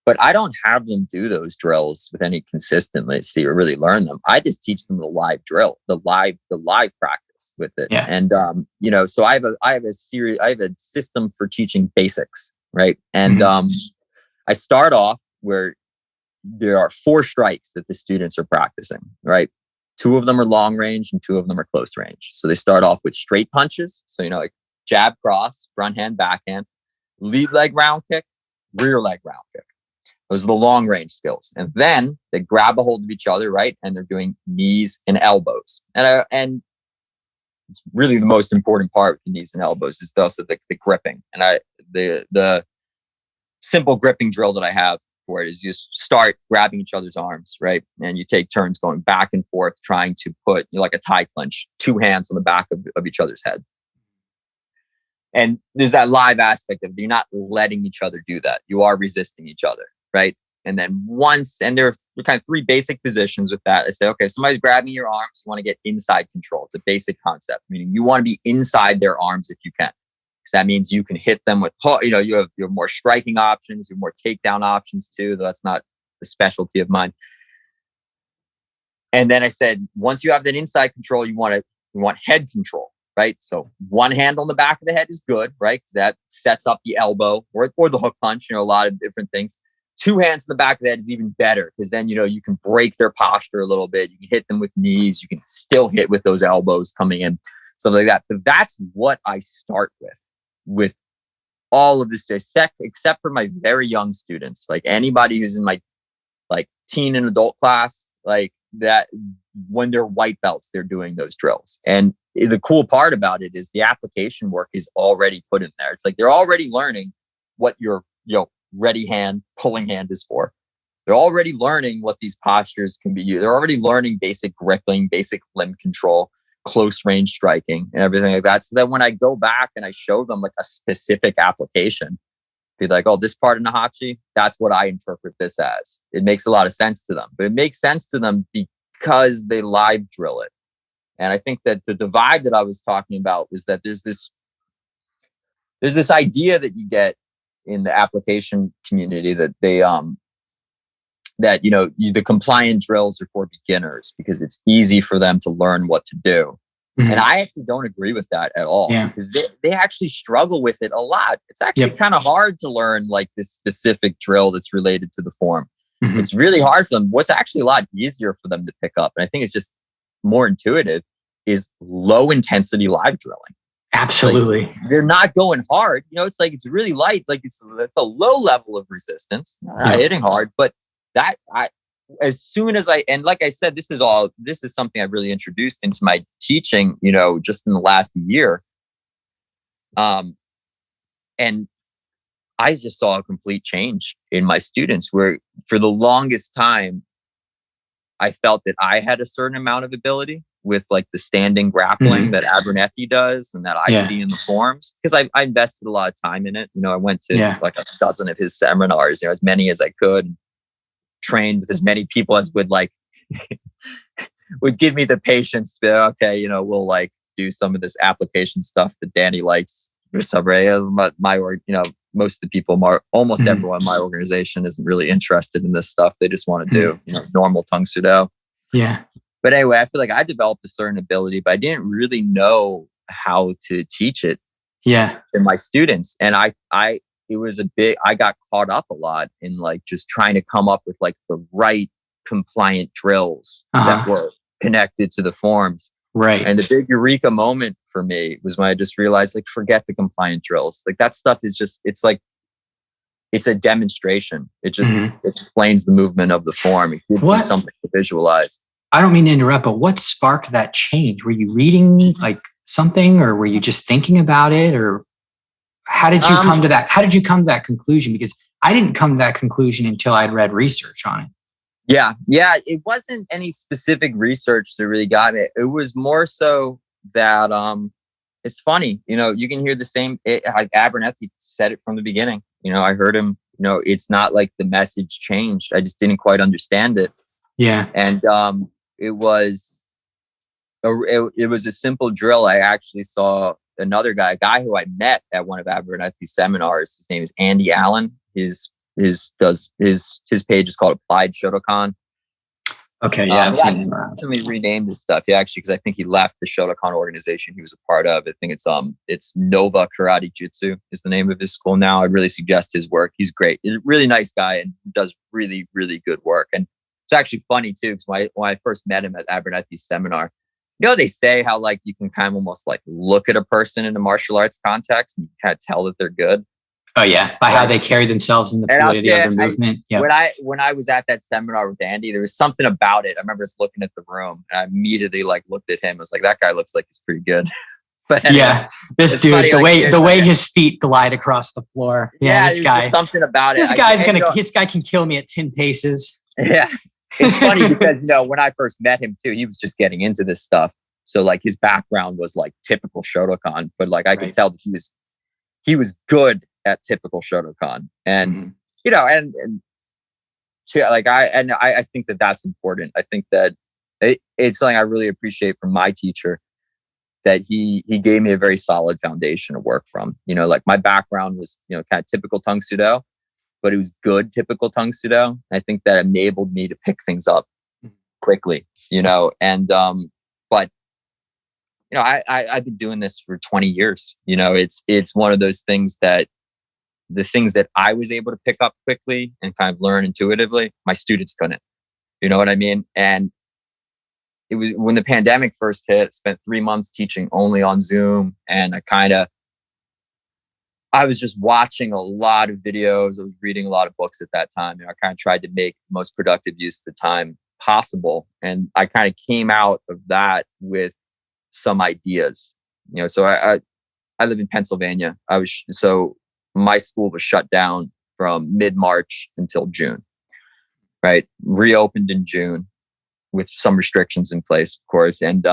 But I don't have them do those drills with any consistency or really learn them. I just teach them the live drill, the live practice with it. Yeah. And so I have a system for teaching basics, right? And I start off where there are 4 strikes that the students are practicing, right? 2 of them are long range and 2 of them are close range. So they start off with straight punches. So, like jab, cross, front hand, backhand, lead leg round kick, rear leg round kick. Those are the long range skills. And then they grab a hold of each other, right? And they're doing knees and elbows. And it's really the most important part with the knees and elbows is also the gripping. And the simple gripping drill that I have for it is you start grabbing each other's arms, right? And you take turns going back and forth, trying to put, like a tie clinch, 2 hands on the back of each other's head. And there's that live aspect of you're not letting each other do that. You are resisting each other, right? And then there are kind of 3 basic positions with that. I say, okay, somebody's grabbing your arms. You want to get inside control. It's a basic concept, meaning you want to be inside their arms if you can. That means you can hit them with, you have more striking options, you have more takedown options too, though that's not the specialty of mine. And then I said, once you have that inside control, you want head control, right? So 1 hand on the back of the head is good, right? Because that sets up the elbow or the hook punch, a lot of different things. 2 hands on the back of the head is even better, because then, you can break their posture a little bit. You can hit them with knees. You can still hit with those elbows coming in, something like that. But that's what I start with all of this, except for my very young students, like anybody who's in my teen and adult class, like that, when they're white belts, they're doing those drills. And the cool part about it is the application work is already put in there. It's like they're already learning what your ready hand, pulling hand is for. They're already learning what these postures can be used. They're already learning basic gripping, basic limb control, close range striking, and everything like that. So that when I go back and I show them like a specific application, be like, oh, this part of Naihanchi, that's what I interpret this as. It makes a lot of sense to them, but it makes sense to them because they live drill it. And I think that the divide that I was talking about was that there's this idea that you get in the application community that the compliant drills are for beginners because it's easy for them to learn what to do. Mm-hmm. And I actually don't agree with that at all, because they actually struggle with it a lot. It's actually kind of hard to learn like this specific drill that's related to the form. Mm-hmm. It's really hard for them. What's actually a lot easier for them to pick up, and I think it's just more intuitive, is low intensity live drilling. Absolutely. Like, they're not going hard. It's like, it's really light. Like it's a low level of resistance, not hitting hard, but as soon as and like I said, this is something I've really introduced into my teaching, just in the last year. And I just saw a complete change in my students, where for the longest time, I felt that I had a certain amount of ability with like the standing grappling that Abernethy does and that I see in the forms, because I invested a lot of time in it. I went to like a dozen of his seminars, as many as I could, trained with as many people as would give me the patience. Okay, we'll do some of this application stuff that Danny likes or something. Most of the people, almost everyone in my organization isn't really interested in this stuff. They just want to do, normal tongue sudo. Yeah. But anyway, I feel like I developed a certain ability, but I didn't really know how to teach it to my students. And I got caught up a lot in like just trying to come up with like the right compliant drills that were connected to the forms. Right. And the big eureka moment for me was when I just realized, like, forget the compliant drills. Like that stuff is just, it's a demonstration. It just explains the movement of the form. It gives you something to visualize. I don't mean to interrupt, but what sparked that change? Were you reading like something, or were you just thinking about it, or how did you come to that? How did you come to that conclusion? Because I didn't come to that conclusion until I'd read research on it. Yeah. It wasn't any specific research that really got it. It was more so that it's funny, you can hear the same. Like Abernethy said it from the beginning. I heard him. It's not like the message changed. I just didn't quite understand it. Yeah, and it was a simple drill. I actually saw another guy, a guy who I met at one of Abernethy's seminars. His name is Andy Allen. His page is called Applied Shotokan. Okay, yeah. Somebody renamed his stuff. Yeah, actually, because I think he left the Shotokan organization he was a part of. I think it's Nova Karate Jutsu is the name of his school now. I really suggest his work. He's great. He's a really nice guy and does really, really good work. And it's actually funny too, because when I first met him at Abernethy's seminar, they say how like you can kind of almost like look at a person in a martial arts context and you kind of tell that they're good. Oh yeah, by how they carry themselves in the fluidity of their movement. Yeah. When I was at that seminar with Andy, there was something about it. I remember just looking at the room, and I immediately like looked at him. I was like, that guy looks like he's pretty good. But anyway, yeah, this dude, funny, the way his feet glide across the floor. Yeah, this guy. Something about it. This guy can kill me at 10 paces. Yeah, it's funny because when I first met him too, he was just getting into this stuff. So like his background was like typical Shotokan, but like I could tell that he was good at typical Shotokan, and I think that that's important. I think that it's something I really appreciate from my teacher, that he gave me a very solid foundation to work from. Like my background was kind of typical tongue sudo, but it was good typical tongue sudo. I think that enabled me to pick things up quickly. But I've been doing this for 20 years. It's one of those things that the things that I was able to pick up quickly and kind of learn intuitively, my students couldn't. You know what I mean? And it was when the pandemic first hit, spent 3 months teaching only on Zoom. And I was just watching a lot of videos. I was reading a lot of books at that time. I kind of tried to make the most productive use of the time possible. And I kind of came out of that with some ideas. So I live in Pennsylvania. My school was shut down from mid-March until June, right? Reopened in June with some restrictions in place, of course. And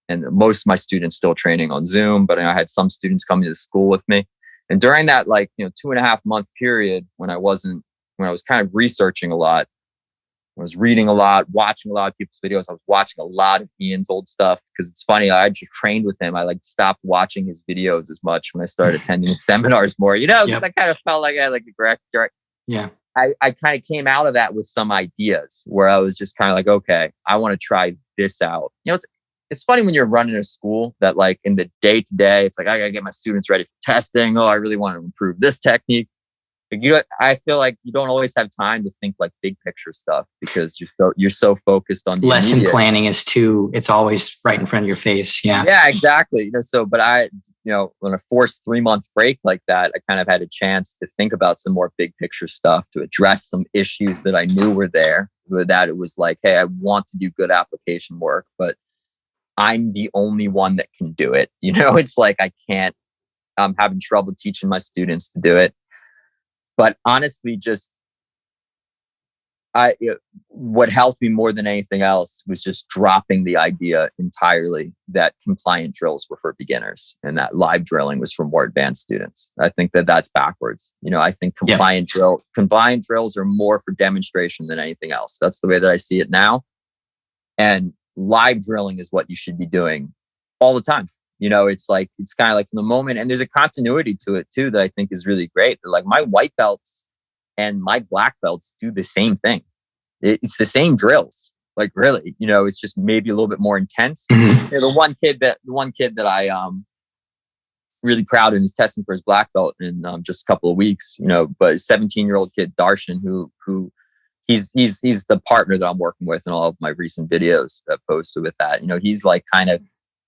most of my students still training on Zoom, but I had some students coming to school with me. And during that 2.5 month period when I was kind of researching a lot, I was reading a lot, watching a lot of people's videos. I was watching a lot of Ian's old stuff because it's funny. I just trained with him. I stopped watching his videos as much when I started attending his seminars more, because I kind of felt like I had a direct. Yeah. I kind of came out of that with some ideas where I was just kind of like, okay, I want to try this out. It's funny when you're running a school that in the day to day, it's like, I got to get my students ready for testing. Oh, I really want to improve this technique. I feel like you don't always have time to think big picture stuff because you're so focused on the lesson immediate. Planning is it's always right in front of your face. Yeah. Yeah, exactly. But I, when a forced 3 month break like that, I kind of had a chance to think about some more big picture stuff, to address some issues that I knew were there. That it was like, hey, I want to do good application work, but I'm the only one that can do it. It's like I can't. I'm having trouble teaching my students to do it. But honestly, what helped me more than anything else was just dropping the idea entirely that compliant drills were for beginners and that live drilling was for more advanced students. I think that that's backwards. I think compliant drills are more for demonstration than anything else. That's the way that I see it now. And live drilling is what you should be doing all the time. You know, it's kind of like from the moment, and there's a continuity to it too that I think is really great. Like my white belts and my black belts do the same thing. It's the same drills. Like really, you know, it's just maybe a little bit more intense. Mm-hmm. You know, the one kid that I really proud of is testing for his black belt in just a couple of weeks. You know, but 17-year-old kid Darshan, who he's the partner that I'm working with in all of my recent videos that I posted with that. You know, he's like kind of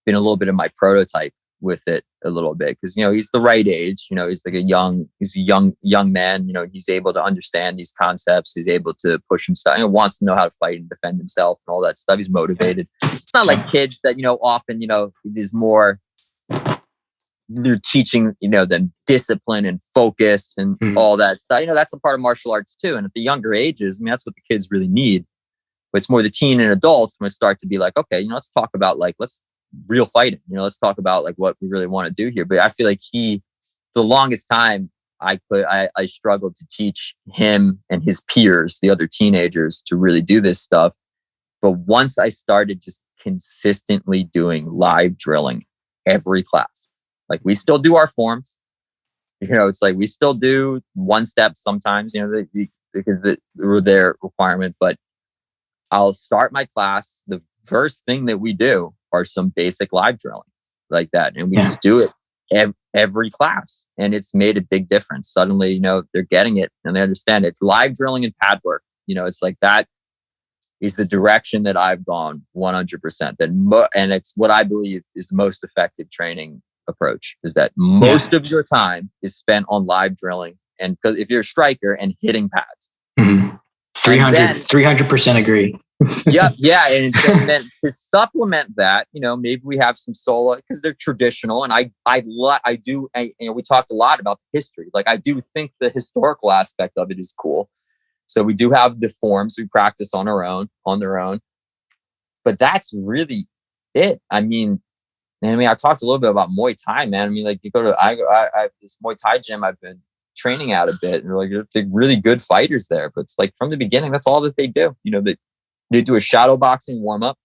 been a little bit of my prototype with it a little bit, because, you know, he's the right age. You know, he's a young man. You know, he's able to understand these concepts. He's able to push himself. You know, wants to know how to fight and defend himself and all that stuff. He's motivated. It's not like kids that, you know, often, you know, there's more. They're teaching, you know, them discipline and focus and all that stuff. You know, that's a part of martial arts too. And at the younger ages, I mean, that's what the kids really need. But it's more the teen and adults when it start to be like, okay, you know, let's talk about let's real fighting. You know, let's talk about like what we really want to do here. But I feel like the longest time I struggled to teach him and his peers, the other teenagers, to really do this stuff. But once I started just consistently doing live drilling every class, like we still do our forms, you know, it's like we still do one step sometimes, you know, because they're their requirement. But I'll start my class. The first thing that we do are some basic live drilling like that. And we just do it every class. And it's made a big difference. Suddenly, you know, they're getting it and they understand it. It's live drilling and pad work. You know, it's like that is the direction that I've gone 100%. And it's what I believe is the most effective training approach, is that most of your time is spent on live drilling. And because if you're a striker and hitting pads, 300% agree. Yeah. And then to supplement that, you know, maybe we have some solo, because they're traditional. And you know, we talked a lot about the history. Like I do think the historical aspect of it is cool. So we do have the forms we practice on their own. But that's really it. I talked a little bit about Muay Thai, man. I mean, like you go to, I have this Muay Thai gym I've been training at a bit, and they're like, they're really good fighters there. But it's like from the beginning, that's all that they do. You know, they do a shadow boxing warm up,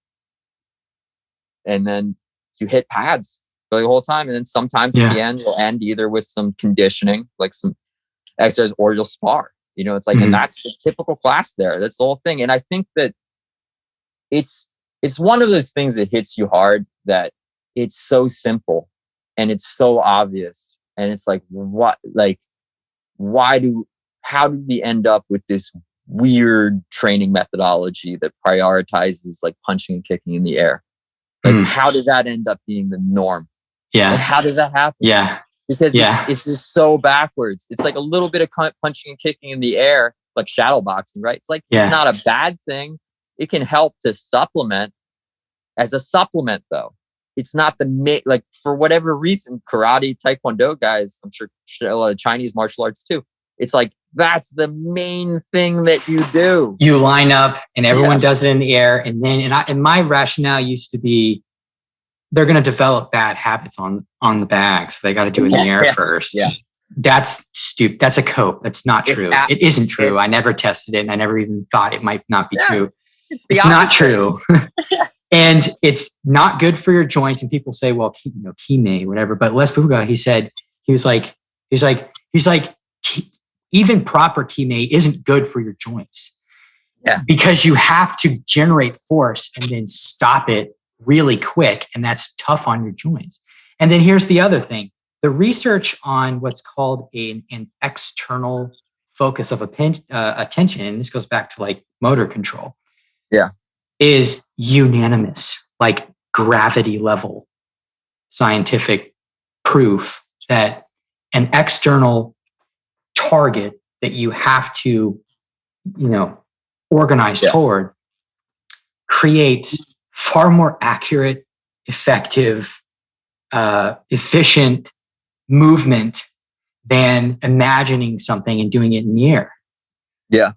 and then you hit pads for the whole time. And then sometimes at the end, you'll end either with some conditioning, like some exercise, or you'll spar. You know, it's like, and that's the typical class there. That's the whole thing. And I think that it's one of those things that hits you hard, that it's so simple and it's so obvious. And it's like, how did we end up with this weird training methodology that prioritizes like punching and kicking in the air? Like, how did that end up being the norm? Yeah. Like, how did that happen? Yeah. Because it's just so backwards. It's like a little bit of punching and kicking in the air, like shadow boxing, right? It's like, it's not a bad thing. It can help to supplement as a supplement, though. It's not like for whatever reason, karate, taekwondo guys, I'm sure a lot of Chinese martial arts too. It's like, that's the main thing that you do. You line up and everyone does it in the air. And then, and my rationale used to be, they're going to develop bad habits on the bag. So they got to do it in the air first. Yeah. That's stupid. That's a cope. That's not true. It isn't true. I never tested it. And I never even thought it might not be true. It's not true. And it's not good for your joints. And people say, well, you know, Kime, whatever. But Les Puga, he was like, even proper Kime isn't good for your joints. Yeah. Because you have to generate force and then stop it really quick. And that's tough on your joints. And then here's the other thing. The research on what's called an external focus of attention, and this goes back to like motor control, is unanimous, like gravity level scientific proof that an external target that you have to, you know, organize toward creates far more accurate, effective, efficient movement than imagining something and doing it in the air. Yeah.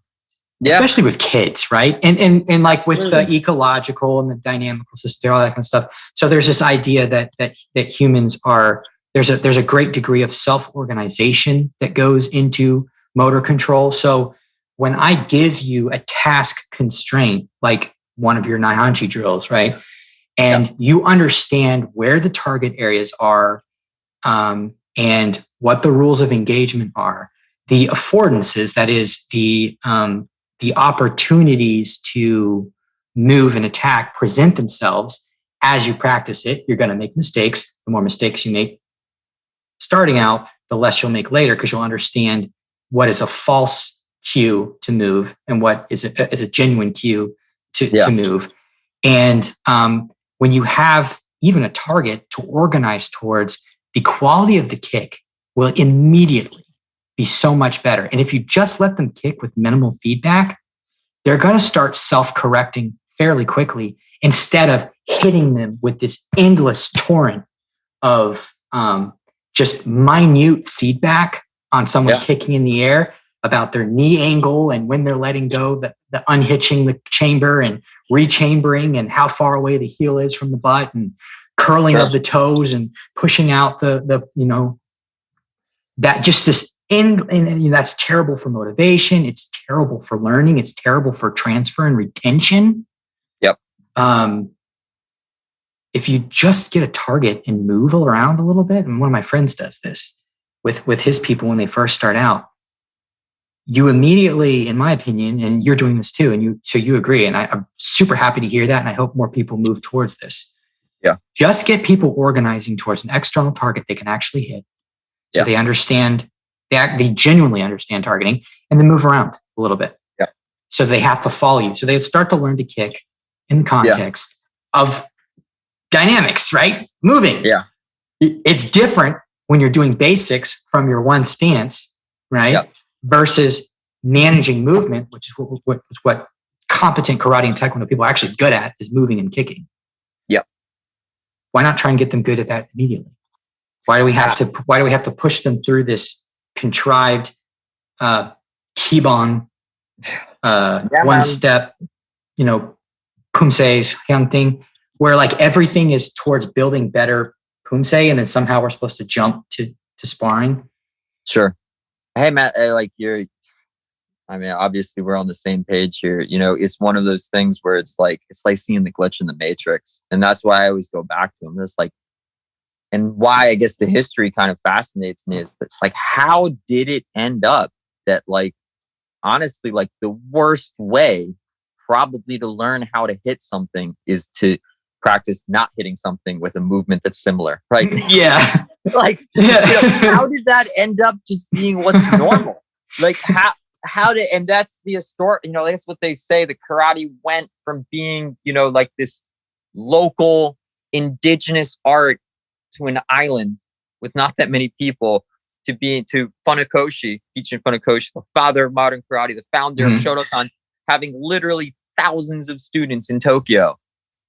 Especially with kids, right? And like with the ecological and the dynamical system, all that kind of stuff. So there's this idea that humans are, there's a great degree of self-organization that goes into motor control. So when I give you a task constraint, like one of your Naihanchi drills, right? and you understand where the target areas are, and what the rules of engagement are, the affordances, that is the opportunities to move and attack present themselves as you practice it. You're going to make mistakes. The more mistakes you make starting out, the less you'll make later, because you'll understand what is a false cue to move and what is a genuine cue to move. And when you have even a target to organize towards, the quality of the kick will immediately be so much better. And if you just let them kick with minimal feedback, they're going to start self-correcting fairly quickly, instead of hitting them with this endless torrent of just minute feedback on someone kicking in the air about their knee angle and when they're letting go, the unhitching the chamber and rechambering and how far away the heel is from the butt and curling of the toes and pushing out the that just this end. And that's terrible for motivation. It's terrible for learning. It's terrible for transfer and retention. Yep. If you just get a target and move around a little bit, and one of my friends does this with his people when they first start out, you immediately, in my opinion, and you're doing this too, and you agree, and I'm super happy to hear that, and I hope more people move towards this. Yeah. Just get people organizing towards an external target they can actually hit, so they understand, they genuinely understand targeting, and then move around a little bit. Yeah. So they have to follow you. So they start to learn to kick in the context of dynamics, right? Moving. Yeah. It's different when you're doing basics from your one stance, right? Yep. Versus managing movement, which is what competent karate and taekwondo people are actually good at, is moving and kicking. Yep. Why not try and get them good at that immediately? Why do we have to push them through this contrived kibon one step, pumse hyung thing, where like everything is towards building better pumse, and then somehow we're supposed to jump to sparring? Sure. Hey, Matt, obviously we're on the same page here. It's one of those things where it's like seeing the glitch in the matrix. And that's why I always go back to them. It's like, and why I guess the history kind of fascinates me is it's like, how did it end up that, like, honestly, like the worst way probably to learn how to hit something is to practice not hitting something with a movement that's similar, right? Yeah. How did that end up just being what's normal? Like how did, and that's the historic, that's what they say. The karate went from being, like this local indigenous art to an island with not that many people to Funakoshi, Gichin Funakoshi, the father of modern karate, the founder of Shotokan, having literally thousands of students in Tokyo.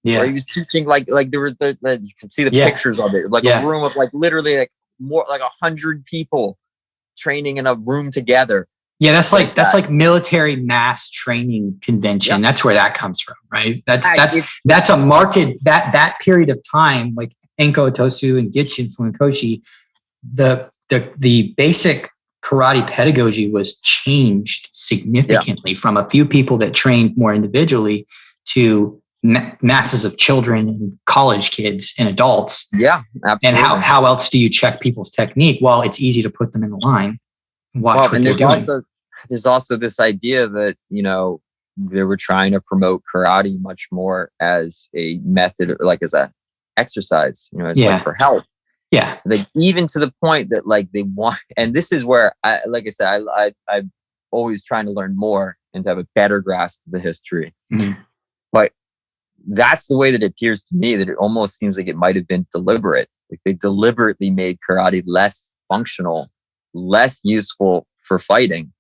Yeah, where he was teaching like there were you can see the pictures of it, like a room of like literally like more like 100 people training in a room together. Yeah, that's like military mass training convention. Yeah. That's where that comes from, right? That's a market that period of time, like Enko Tosu and Gichin Funakoshi, the basic karate pedagogy was changed significantly from a few people that trained more individually to masses of children and college kids and adults. Yeah, absolutely. And how else do you check people's technique? Well, it's easy to put them in the line and watch what they're doing. There's also this idea that, they were trying to promote karate much more as a method, or like as a exercise, as like for health. Yeah. Like even to the point that like they want, and this is where I'm always trying to learn more and to have a better grasp of the history. Mm-hmm. But that's the way that it appears to me, that it almost seems like it might have been deliberate. Like they deliberately made karate less functional, less useful for fighting,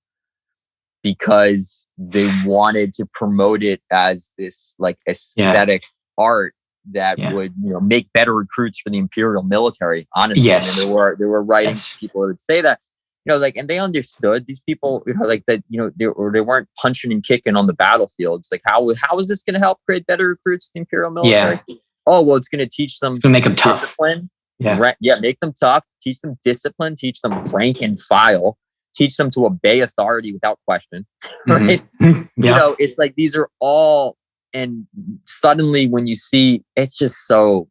because they wanted to promote it as this like aesthetic art that would make better recruits for the imperial military. Honestly, yes. I mean, there were writing people that would say that. And they understood these people, like that, they weren't punching and kicking on the battlefield. It's like, how is this going to help create better recruits to the imperial military? Yeah. Oh, well, it's going to teach them, make them discipline. Tough. Yeah. Make them tough, teach them discipline, teach them rank and file, teach them to obey authority without question. Right. Mm-hmm. Yeah. It's like, these are all and suddenly when you see, it's just so,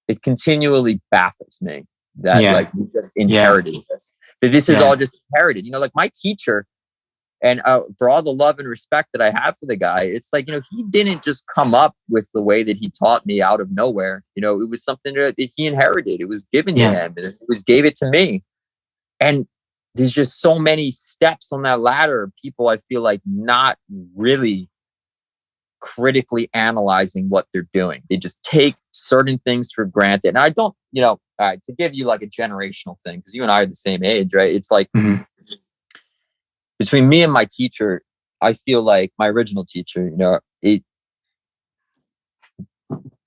it continually baffles me that like we just inherited this. That this is all just inherited. You know, like my teacher, and for all the love and respect that I have for the guy, it's like, you know, he didn't just come up with the way that he taught me out of nowhere. You know, it was something that he inherited. It was given to him, and gave it to me. And there's just so many steps on that ladder of people, I feel like, not really critically analyzing what they're doing. They just take certain things for granted. And I don't, you know, to give you like a generational thing, because you and I are the same age, right? It's like between me and my teacher, I feel like my original teacher, you know,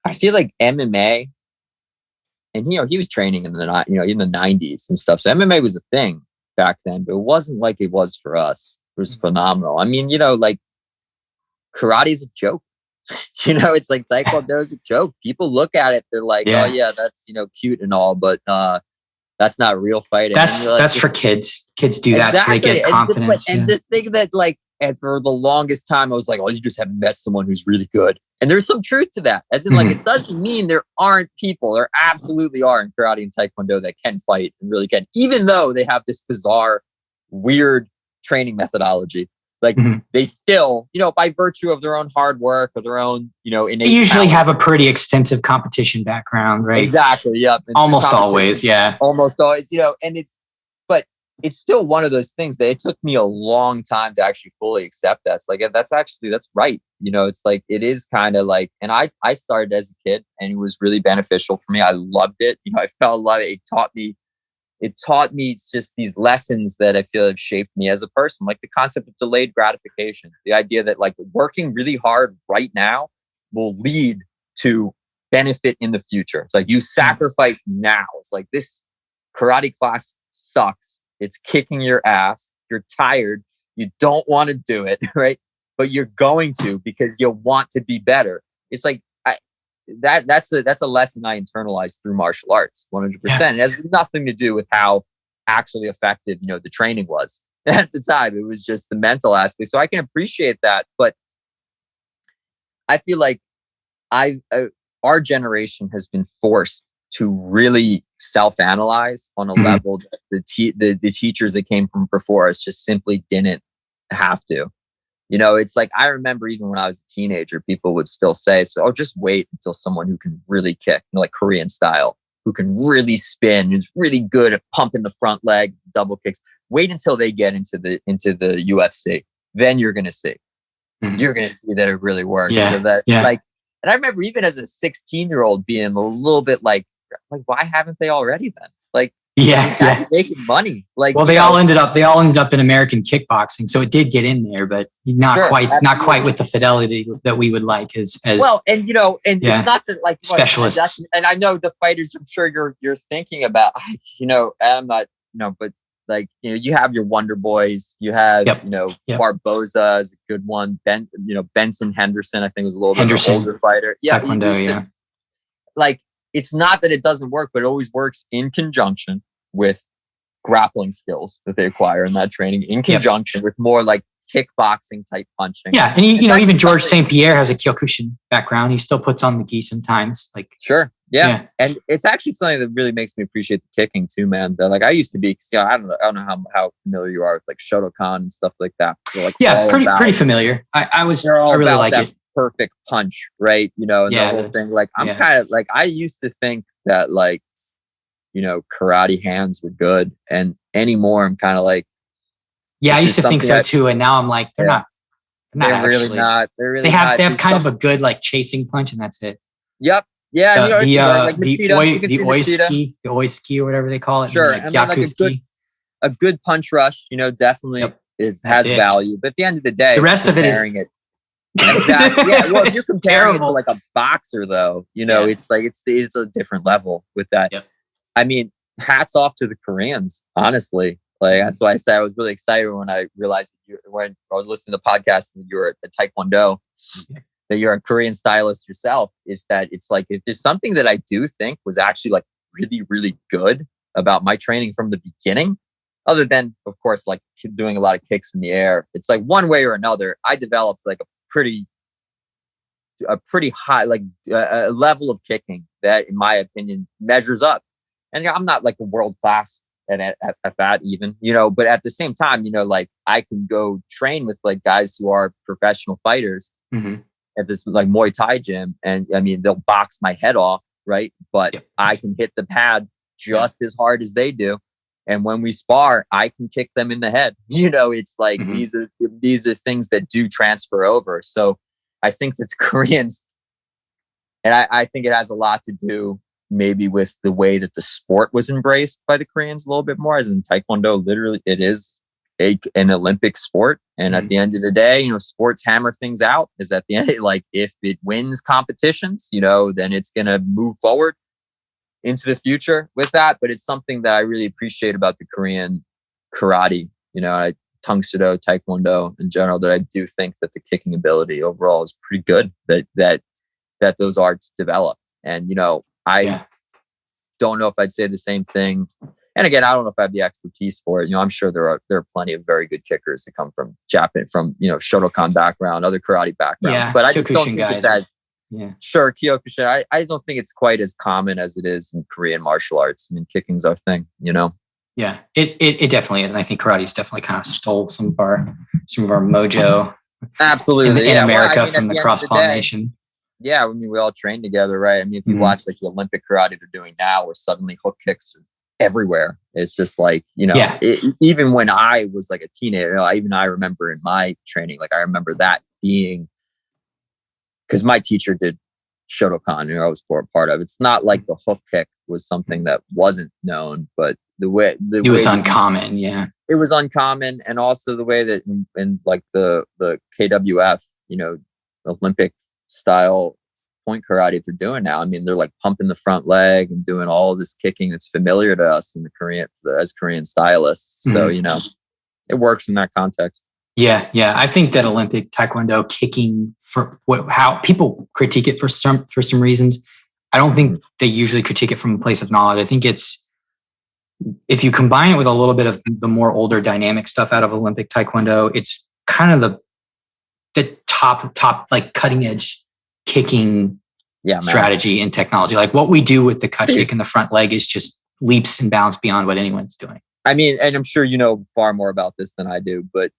I feel like MMA, and you know, he was training in the 90s and stuff. So MMA was a thing back then, but it wasn't like it was for us. It was phenomenal. I mean, you know, like karate is a joke. You know, it's like Taekwondo is a joke. People look at it, they're like, oh yeah, that's, you know, cute and all, but that's not real fighting. That's for kids. Kids do that so they get confidence. And the thing that, like, and for the longest time, I was like, oh, you just haven't met someone who's really good. And there's some truth to that. As in, like, it doesn't mean there aren't people. There absolutely are in karate and Taekwondo that can fight and really can, even though they have this bizarre, weird training methodology. Like they still, you know, by virtue of their own hard work or their own, you know, innate they usually talent, have a pretty extensive competition background, right? Exactly. Yep. Almost always. Yeah. Almost always, you know, and but it's still one of those things that it took me a long time to actually fully accept that. It's like, that's right. You know, it's like, it is kind of like, and I started as a kid and it was really beneficial for me. I loved it. You know, I fell in love. It taught me just these lessons that I feel have shaped me as a person, like the concept of delayed gratification, the idea that like working really hard right now will lead to benefit in the future. It's like you sacrifice now. It's like, this karate class sucks. It's kicking your ass. You're tired. You don't want to do it, right? But you're going to because you want to be better. It's like, that's a lesson I internalized through martial arts, 100%. It has nothing to do with how actually effective, you know, the training was at the time. It was just the mental aspect. So I can appreciate that, but I feel like our generation has been forced to really self-analyze on a level that the teachers that came from before us just simply didn't have to. You know, it's like, I remember even when I was a teenager, people would still say, so, just wait until someone who can really kick, you know, like Korean style, who can really spin, who's really good at pumping the front leg, double kicks. Wait until they get into the UFC. Then you're going to see. You're going to see that it really works. So that, like, and I remember even as a 16-year-old being a little bit like, why haven't they already then? Like, these guys are making money. Like, well, they all ended up in American kickboxing, so it did get in there, but not quite with the fidelity that we would like as well. And you know, and it's not that like specialists. And I know the fighters, I'm sure you're thinking about, you know, I'm not, you know, but like, you know, you have your Wonder Boys, you have, you know, Barboza is a good one. Benson Henderson, I think, was a little bit of an older fighter. Taekwondo, like, it's not that it doesn't work, but it always works in conjunction with grappling skills that they acquire in that training, in conjunction with more like kickboxing type punching. Yeah, and you know, even George St. Pierre has a Kyokushin background. He still puts on the gi sometimes. Like, sure, yeah. And it's actually something that really makes me appreciate the kicking too, man. That, like, I used to be, I don't know how familiar you are with like Shotokan and stuff like that. Like, pretty familiar. I really like it. Perfect punch, right? You know, and the whole thing. Like, I'm kind of like, I used to think that, like, you know, karate hands were good, and anymore I'm kind of like, I used to think so too, and now I'm like, they're not. They're really not. They have kind of a good like chasing punch, and that's it. Yep. Yeah. The oiski or whatever they call it. Sure. Like, and then, like, a good punch rush, you know, definitely has value. But at the end of the day, the rest of it is. Exactly. Yeah. Well, if you're comparing it to like a boxer, though, you know, it's like it's a different level with that. Yep. I mean, hats off to the Koreans, honestly. Like, that's why I said I was really excited when I realized when I was listening to the podcast that you were a Taekwondo, that you're a Korean stylist yourself. Is that it's like, if there's something that I do think was actually like really, really good about my training from the beginning, other than, of course, like doing a lot of kicks in the air, it's like one way or another, I developed like a pretty a pretty high, like a level of kicking that, in my opinion, measures up. And I'm not like a world class at that even, but at the same time, like I can go train with like guys who are professional fighters at this like Muay Thai gym. And I mean, they'll box my head off. Right. But I can hit the pad just as hard as they do. And when we spar, I can kick them in the head. It's like these are things that do transfer over. So I think that the Koreans, and I think it has a lot to do maybe with the way that the sport was embraced by the Koreans a little bit more, as in Taekwondo, literally it is an Olympic sport. And at the end of the day, sports hammer things out. Is at the end, like if it wins competitions, then it's going to move forward into the future with that. But it's something that I really appreciate about the Korean karate, Tang Soo-do, Taekwondo in general, that I do think that the kicking ability overall is pretty good, that those arts develop. And, I don't know if I'd say the same thing. And again, I don't know if I have the expertise for it. I'm sure there are plenty of very good kickers that come from Japan, from, Shotokan background, other karate backgrounds. But I just don't think that. Yeah. Sure, Kyokushin. I don't think it's quite as common as it is in Korean martial arts. I mean, kicking's our thing, Yeah, it definitely is. And I think karate's definitely kind of stole some of our mojo. Absolutely. In America from the cross-pollination. Yeah, I mean, we all train together, right? I mean, if you watch like the Olympic karate they're doing now, where suddenly hook kicks are everywhere. It's just like, even when I was like a teenager, I remember in my training, like I remember that being, because my teacher did Shotokan, I was part of. It's not like the hook kick was something that wasn't known, but it was uncommon. Yeah, it was uncommon, and also the way that in like the KWF, Olympic style point karate they're doing now. I mean, they're like pumping the front leg and doing all this kicking that's familiar to us in the Korean stylists. So it works in that context. Yeah. I think that Olympic Taekwondo kicking, for how people critique it for some reasons, I don't think they usually critique it from a place of knowledge. I think it's, if you combine it with a little bit of the more older dynamic stuff out of Olympic Taekwondo, it's kind of the top like cutting edge kicking strategy and technology. Like what we do with the cut kick in the front leg is just leaps and bounds beyond what anyone's doing. I mean, and I'm sure you know far more about this than I do, but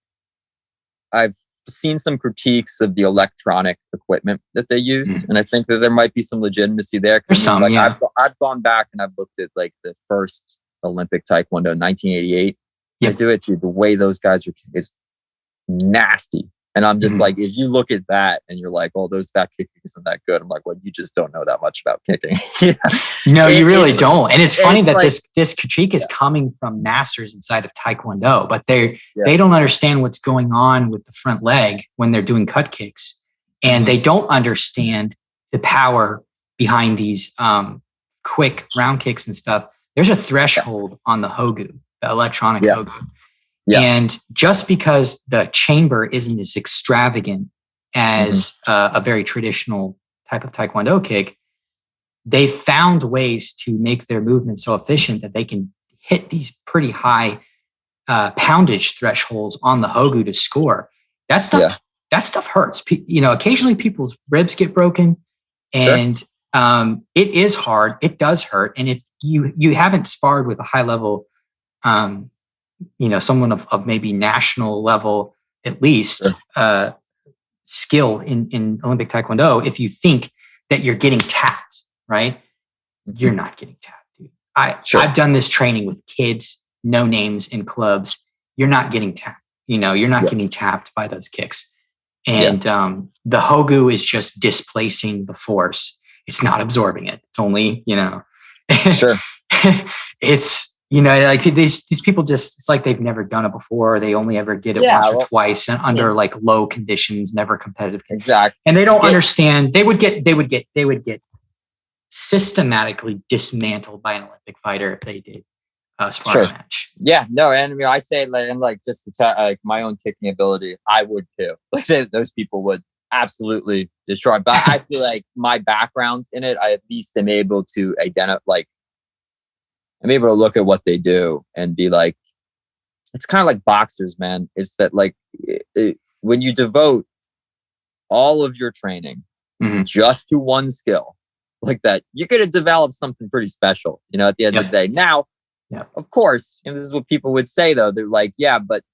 I've seen some critiques of the electronic equipment that they use. And I think that there might be some legitimacy there. I've gone back and I've looked at like the first Olympic Taekwondo, 1988. I do it, dude. The way those guys is nasty. And I'm just like, if you look at that and you're like, oh, that kicking isn't that good. I'm like, well, you just don't know that much about kicking. No, you really don't. And it's funny that like, this critique is coming from masters inside of Taekwondo, but they don't understand what's going on with the front leg when they're doing cut kicks. And they don't understand the power behind these quick round kicks and stuff. There's a threshold on the Hogu, the electronic Hogu. Yeah. And just because the chamber isn't as extravagant as a very traditional type of Taekwondo kick, they found ways to make their movement so efficient that they can hit these pretty high poundage thresholds on the Hogu to score. That stuff hurts. Occasionally people's ribs get broken, and it is hard. It does hurt. And if you haven't sparred with a high level someone of maybe national level, at least, skill in Olympic Taekwondo, if you think that you're getting tapped, right? You're not getting tapped, dude. I've done this training with kids, no names in clubs. You're not getting tapped. You're not getting tapped by those kicks. And the Hogu is just displacing the force. It's not absorbing it. It's only, it's, like these people just, it's like they've never done it before. They only ever did it once or twice and under like low conditions, never competitive conditions. Exactly. And they don't understand. They would get systematically dismantled by an Olympic fighter if they did a sparring match. Yeah, no. And I mean, I say like just to like my own kicking ability, I would too. Like those people would absolutely destroy. But I feel like my background in it, I at least am able to identify, like, I'm able to look at what they do and be like, it's kind of like boxers, man. It's that like when you devote all of your training just to one skill like that, you're going to develop something pretty special, at the end of the day. Now, of course, and this is what people would say though, they're like, yeah, but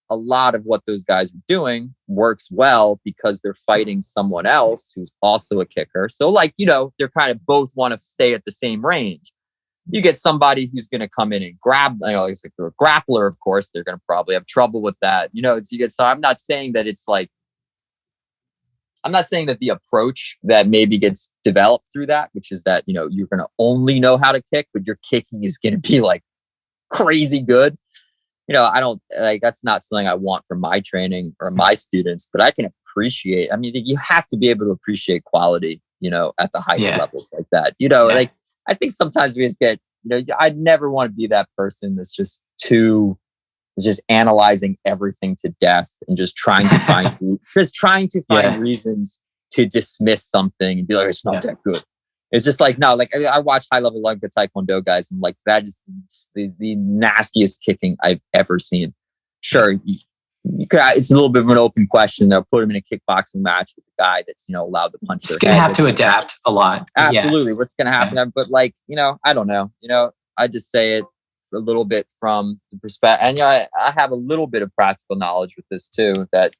a lot of what those guys are doing works well because they're fighting someone else who's also a kicker. So like, they're kind of both want to stay at the same range. You get somebody who's going to come in and grab, it's like they're a grappler, of course, they're going to probably have trouble with that. So I'm not saying that it's like, I'm not saying that the approach that maybe gets developed through that, which is that, you're going to only know how to kick, but your kicking is going to be like crazy good. I don't like, that's not something I want from my training or my students, but I can appreciate, you have to be able to appreciate quality, at the highest levels like that, like I think sometimes we just get, I'd never want to be that person that's just analyzing everything to death and just trying to find reasons to dismiss something and be like, it's not that good. It's just like, no, like I watch high level Olympic Taekwondo guys and like that is the nastiest kicking I've ever seen. Sure, you could. It's a little bit of an open question. They'll put him in a kickboxing match with a guy that's allowed to punch. It's going to have to adapt a lot. Absolutely, what's going to happen? But like I don't know. I just say it a little bit from the perspective, and I have a little bit of practical knowledge with this too. That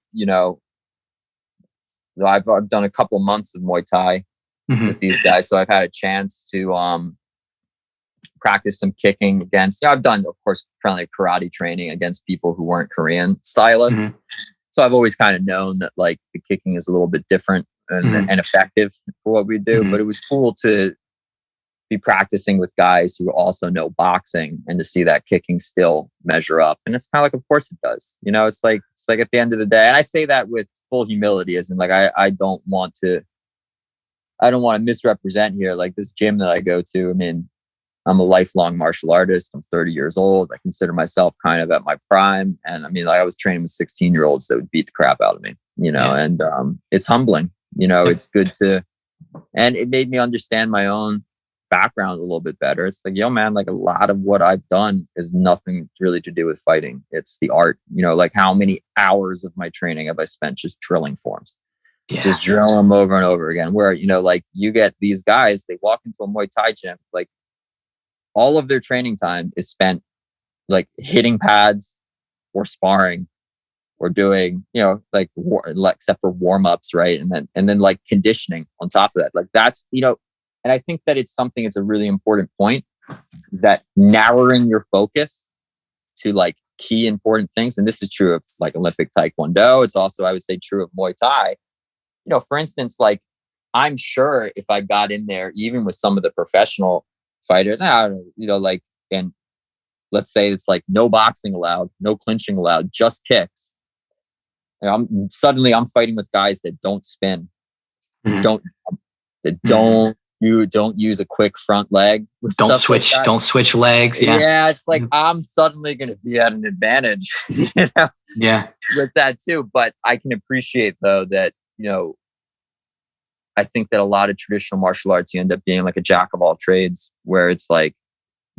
I've done a couple months of Muay Thai with these guys, so I've had a chance to practice some kicking against. I've done, of course, currently karate training against people who weren't Korean stylists. So I've always kind of known that like the kicking is a little bit different and effective for what we do. But it was cool to be practicing with guys who also know boxing and to see that kicking still measure up. And it's kind of like, of course it does. It's like at the end of the day, and I say that with full humility, as in like I don't want to misrepresent here. Like this gym that I go to, I'm a lifelong martial artist. I'm 30 years old. I consider myself kind of at my prime. And I was training with 16-year-olds that would beat the crap out of me, and it's humbling, it's good and it made me understand my own background a little bit better. It's like, man, like a lot of what I've done is nothing really to do with fighting. It's the art, like how many hours of my training have I spent just drilling forms? Just drill them over and over again. Where, like you get these guys, they walk into a Muay Thai gym, like all of their training time is spent like hitting pads or sparring or doing, except for warm-ups, right? And then like conditioning on top of that. Like that's, and I think that it's a really important point is that narrowing your focus to like key important things. And this is true of like Olympic Taekwondo. It's also, I would say, true of Muay Thai. For instance, like I'm sure if I got in there, even with some of the professional fighters, and let's say it's like no boxing allowed, no clinching allowed, just kicks. I'm fighting with guys that don't spin, don't use a quick front leg, don't switch legs. It's like I'm suddenly going to be at an advantage, with that too. But I can appreciate though that I think that a lot of traditional martial arts, you end up being like a jack of all trades, where it's like,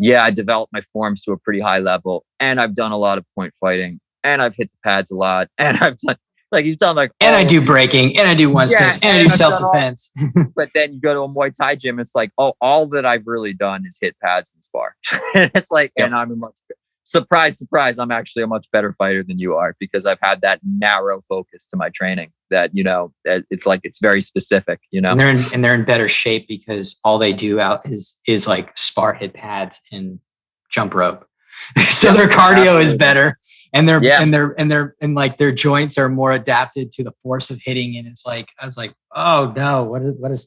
I developed my forms to a pretty high level, and I've done a lot of point fighting, and I've hit the pads a lot, and I've done like you've done like, and I do breaking, and I do one steps, and I do self-defense. But then you go to a Muay Thai gym, it's like, all that I've really done is hit pads and spar. It's like, and I'm surprise, I'm actually a much better fighter than you are, because I've had that narrow focus to my training that, that it's like, it's very specific, And they're in better shape because all they do out is like spar, hit pads, and jump rope. So their cardio is better, and their joints are more adapted to the force of hitting. And it's like, I was like, oh no, what is,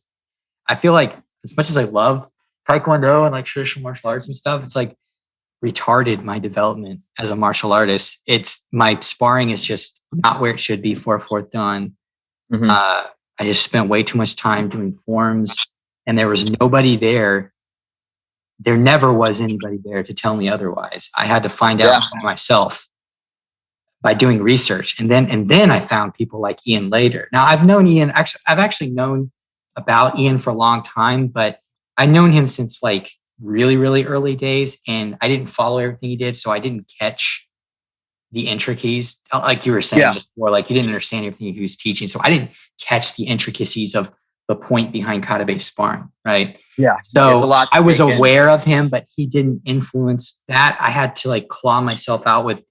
I feel like as much as I love Taekwondo and like traditional martial arts and stuff, it's like retarded my development as a martial artist. It's my sparring is just not where it should be for a fourth dan. I just spent way too much time doing forms, and there was nobody there. There never was anybody there to tell me otherwise. I had to find out for myself by doing research. And then I found people like Ian later. Now I've known Ian, I've actually known about Ian for a long time, but I've known him since like really, really early days, and I didn't follow everything he did. So I didn't catch the intricacies, like you were saying before, like you didn't understand everything he was teaching. So I didn't catch the intricacies of the point behind kata-based sparring, right? Yeah. So I was aware of him, but he didn't influence that. I had to like claw myself out with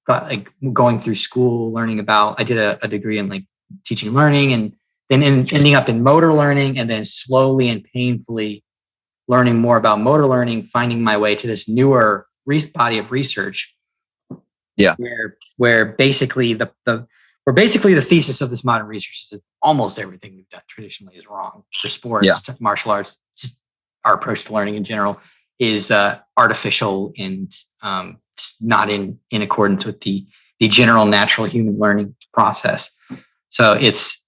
like going through school, learning about, I did a degree in like teaching and learning, and then ending up in motor learning, and then slowly and painfully learning more about motor learning, finding my way to this newer body of research. Yeah. Where basically the thesis of this modern research is that almost everything we've done traditionally is wrong for sports, martial arts, just our approach to learning in general is artificial and not in accordance with the general natural human learning process. So it's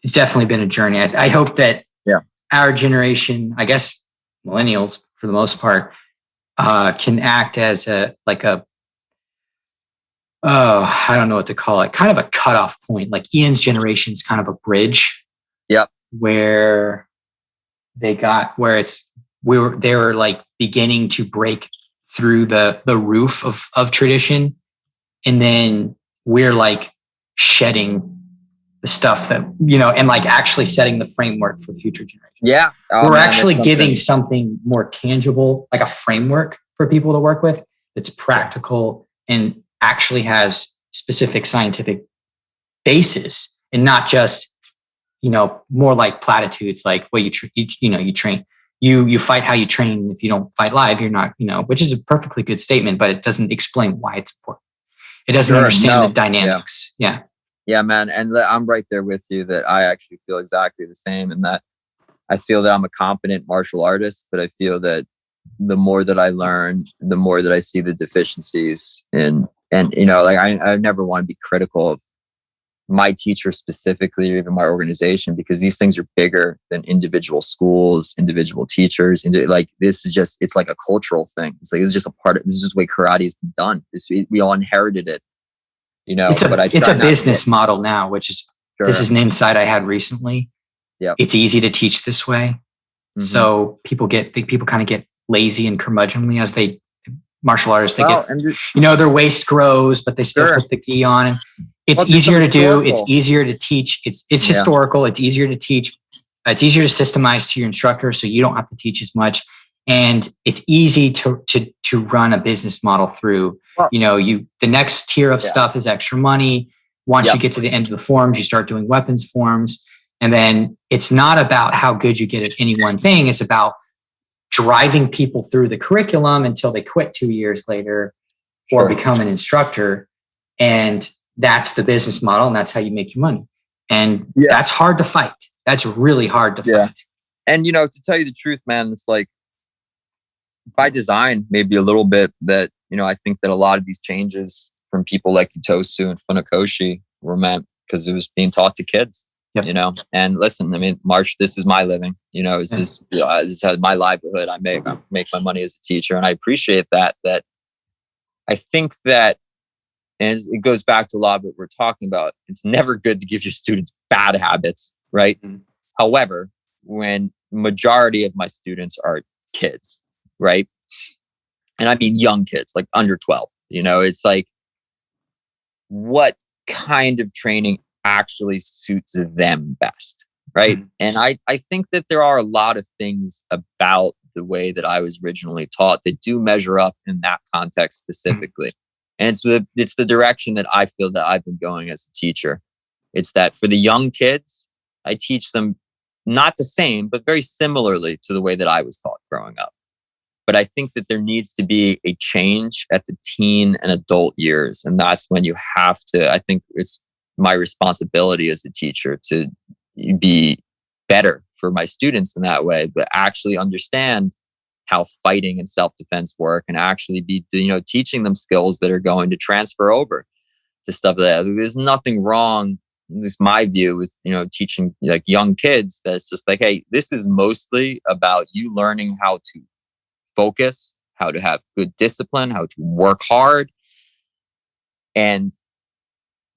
definitely been a journey. I hope that our generation, I guess millennials for the most part, can act as I don't know what to call it, kind of a cutoff point. Like Ian's generation is kind of a bridge. Yep. Where they were like beginning to break through the roof of tradition. And then we're like shedding the stuff that, and like actually setting the framework for future generations. Yeah. We're actually giving something more tangible, like a framework for people to work with that's practical and actually has specific scientific basis, and not just, more like platitudes, like, well, you train, you fight how you train. If you don't fight live, you're not, which is a perfectly good statement, but it doesn't explain why it's important. It doesn't understand the dynamics. Yeah. Yeah, man. And I'm right there with you that I actually feel exactly the same, and that I feel that I'm a competent martial artist, but I feel that the more that I learn, the more that I see the deficiencies and like I never want to be critical of my teacher specifically, or even my organization, because these things are bigger than individual schools, individual teachers. And like, this is just, it's like a cultural thing. It's like, it's just this is just the way karate has been done. We all inherited it, it's a business model now, which is, this is an insight I had recently. Yeah. It's easy to teach this way. Mm-hmm. So people kind of get lazy and curmudgeonly as martial artists, their waist grows, but they still put the gi on. And it's easier to do. It's easier to teach. It's historical. It's easier to teach. It's easier to systemize to your instructor, so you don't have to teach as much. And it's easy to run a business model through. The next tier of stuff is extra money. Once you get to the end of the forms, you start doing weapons forms. And then it's not about how good you get at any one thing. It's about driving people through the curriculum until they quit 2 years later or become an instructor. And that's the business model, and that's how you make your money. And that's hard to fight. That's really hard to fight. And, to tell you the truth, man, it's like by design, maybe a little bit that, I think that a lot of these changes from people like Itosu and Funakoshi were meant because it was being taught to kids. Yep. And listen, I mean, this is my living, this is my livelihood. I make my money as a teacher, and I appreciate that I think that, and it goes back to a lot of what we're talking about. It's never good to give your students bad habits, right? Mm-hmm. However, when majority of my students are kids, right? And I mean, young kids, like under 12, it's like, what kind of training actually suits them best, right? Mm-hmm. And I think that there are a lot of things about the way that I was originally taught that do measure up in that context specifically. Mm-hmm. And it's the direction that I feel that I've been going as a teacher. It's that for the young kids, I teach them not the same, but very similarly to the way that I was taught growing up. But I think that there needs to be a change at the teen and adult years. And that's when you have to, I think it's my responsibility as a teacher to be better for my students in that way, but actually understand how fighting and self-defense work, and actually be, teaching them skills that are going to transfer over to stuff like that. There's nothing wrong, at least my view, with, teaching like young kids. That's just like, hey, this is mostly about you learning how to focus, how to have good discipline, how to work hard. And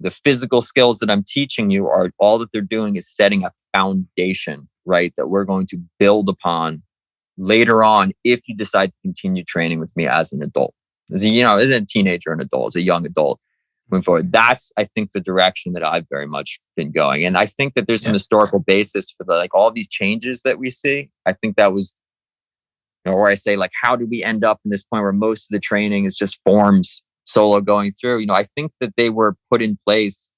the physical skills that I'm teaching you are all that they're doing is setting a foundation, right? That we're going to build upon later on if you decide to continue training with me as an adult. As a teenager, an adult, as a young adult. moving forward. That's, I think, the direction that I've very much been going. And I think that there's some historical basis for like all these changes that we see. I think that was, where I say, like, how did we end up in this point where most of the training is just forms solo going through? I think that they were put in place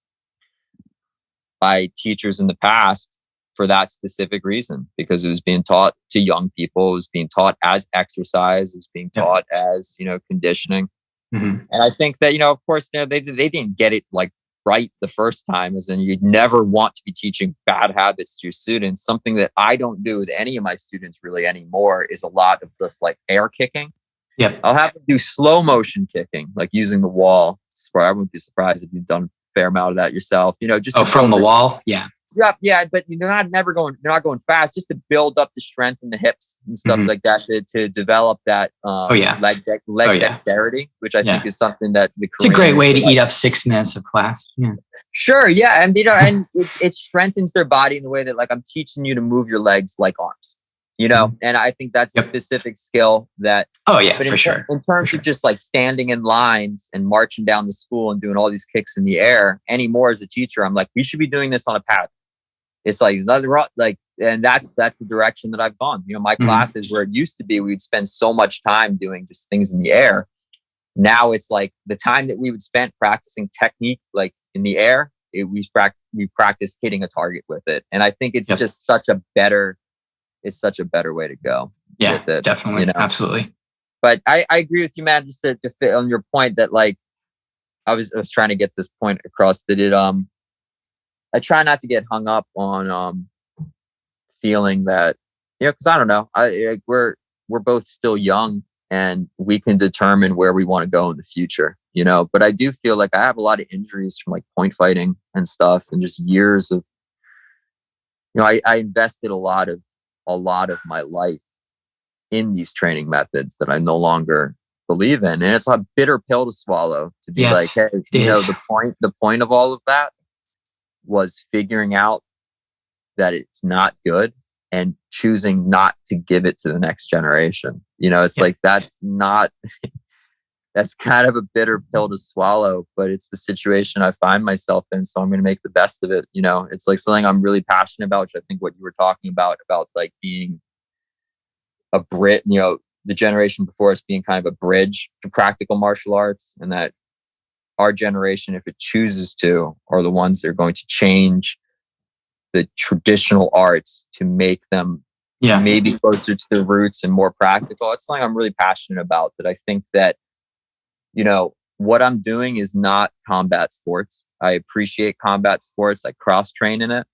by teachers in the past for that specific reason, because it was being taught to young people. It was being taught as exercise. It was being taught as, conditioning. Mm-hmm. And I think that, of course, they didn't get it like right the first time, as in you'd never want to be teaching bad habits to your students. Something that I don't do with any of my students really anymore is a lot of this like air kicking. Yep. I'll have them do slow motion kicking, like using the wall. I wouldn't be surprised if you've done a fair amount of that yourself. Just from the wall. Yeah. Yeah, but they're not going fast, just to build up the strength in the hips and stuff like that, to develop that leg dexterity, which I think is something that it's a great way to eat up 6 minutes of class. Yeah. Sure, yeah, and and it strengthens their body in the way that, like, I'm teaching you to move your legs like arms, and I think that's a specific skill that. Oh yeah, for sure. In terms of just like standing in lines and marching down the school and doing all these kicks in the air anymore, as a teacher, I'm like, we should be doing this on a pad. It's like and that's the direction that I've gone. My classes, where it used to be, we would spend so much time doing just things in the air. Now it's like the time that we would spend practicing technique, like in the air, we practice hitting a target with it. And I think it's just such a better way to go. Yeah, with it, definitely. Absolutely. But I agree with you, man, just to fit on your point that, like, I was trying to get this point across, that I try not to get hung up on feeling that, because I don't know, we're both still young and we can determine where we want to go in the future, but I do feel like I have a lot of injuries from like point fighting and stuff, and just years of, I invested a lot of my life in these training methods that I no longer believe in. And it's a bitter pill to swallow, to be like, hey, the point of all of that was figuring out that it's not good and choosing not to give it to the next generation. It's like, that's kind of a bitter pill to swallow, but it's the situation I find myself in. So I'm going to make the best of it. It's like something I'm really passionate about, which I think what you were talking about like being a Brit, the generation before us being kind of a bridge to practical martial arts, and that our generation, if it chooses to, are the ones that are going to change the traditional arts to make them maybe closer to their roots and more practical. It's something I'm really passionate about, that I think that, what I'm doing is not combat sports. I appreciate combat sports. I cross train in it.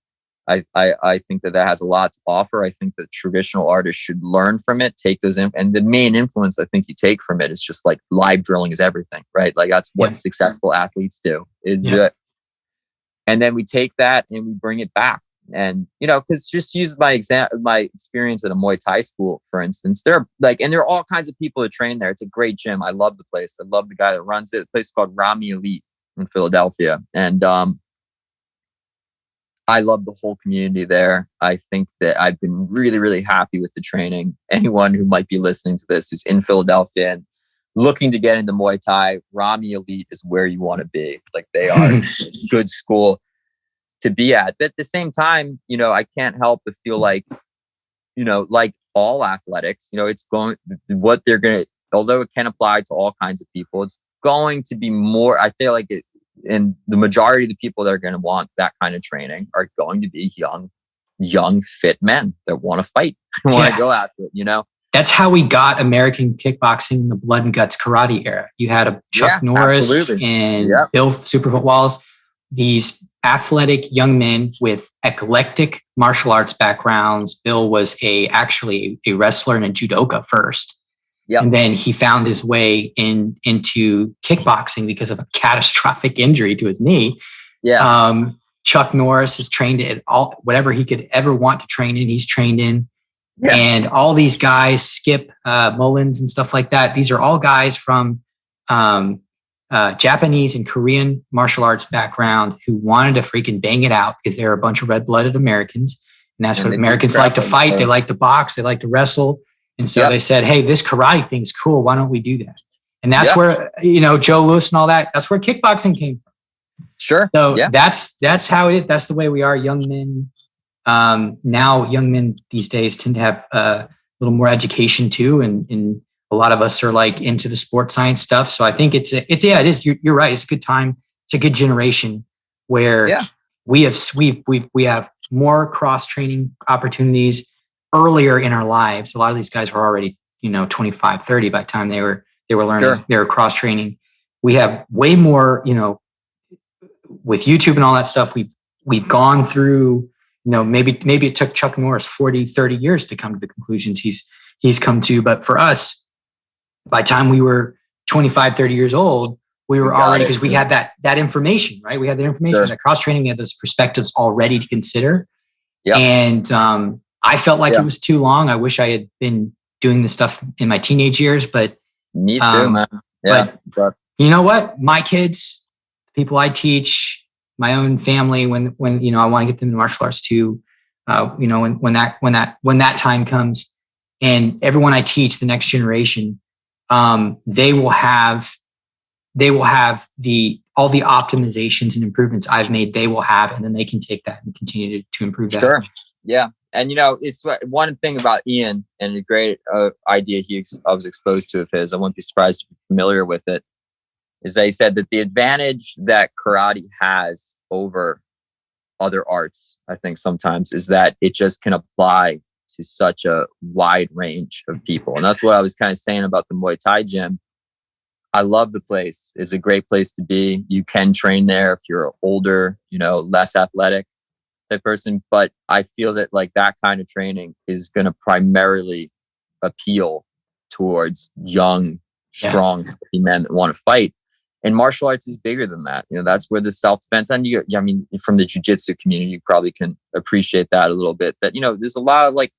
I think that has a lot to offer. I think that traditional artists should learn from it, take those and the main influence I think you take from it is just like live drilling is everything, right? Like that's what successful athletes do. And then we take that and we bring it back. And because just use my experience at a Muay Thai school, for instance, there are all kinds of people that train there. It's a great gym. I love the place. I love the guy that runs it. The place is called Rami Elite in Philadelphia, and I love the whole community there. I think that I've been really, really happy with the training. Anyone who might be listening to this who's in Philadelphia and looking to get into Muay Thai, Rami Elite is where you want to be. Like, they are a good school to be at. But at the same time, I can't help but feel like, like all athletics, although it can apply to all kinds of people, it's going to be more, I feel like and the majority of the people that are going to want that kind of training are going to be young, fit men that want to fight, want to go after it, That's how we got American kickboxing in the blood and guts karate era. You had a Chuck Norris and Bill Superfoot Wallace, these athletic young men with eclectic martial arts backgrounds. Bill was actually a wrestler and a judoka first. Yep. And then he found his way into kickboxing because of a catastrophic injury to his knee. Yeah. Chuck Norris is trained at whatever he could ever want to train in, he's trained in. Yeah. And all these guys, Skip Mullins and stuff like that, these are all guys from Japanese and Korean martial arts background who wanted to freaking bang it out because they're a bunch of red-blooded Americans. And that's what Americans like to fight. They like to box. They like to wrestle. And so they said, hey, this karate thing's cool. Why don't we do that? And that's where, Joe Louis and all that, that's where kickboxing came from. Sure. So that's how it is. That's the way we are, young men. Now young men these days tend to have a little more education too. And a lot of us are like into the sports science stuff. So I think it is. You're right. It's a good time. It's a good generation where we have more cross training opportunities earlier in our lives. A lot of these guys were already, 25, 30 by the time they were learning, they were cross training. We have way more, with YouTube and all that stuff. We've gone through, maybe it took Chuck Norris 40, 30 years to come to the conclusions he's come to. But for us, by the time we were 25, 30 years old, we were already, because we had that information, right? We had the information, that cross training, we had those perspectives already to consider. Yep. And I felt like it was too long. I wish I had been doing this stuff in my teenage years, but me too, man. Yeah. But you know what? My kids, people I teach, my own family, when I want to get them into martial arts too, when that time comes, and everyone I teach, the next generation, they will have all the optimizations and improvements I've made. They will have, and then they can take that and continue to improve that. Sure. Yeah. And, it's one thing about Ian, and a great idea I was exposed to of his, I wouldn't be surprised if you're familiar with it, is that he said that the advantage that karate has over other arts, I think sometimes, is that it just can apply to such a wide range of people. And that's what I was kind of saying about the Muay Thai gym. I love the place. It's a great place to be. You can train there if you're older, less athletic type person. But I feel that like that kind of training is going to primarily appeal towards young, strong men that want to fight. And martial arts is bigger than that. That's where the self-defense, and from the jiu-jitsu community, you probably can appreciate that a little bit. That, there's a lot of like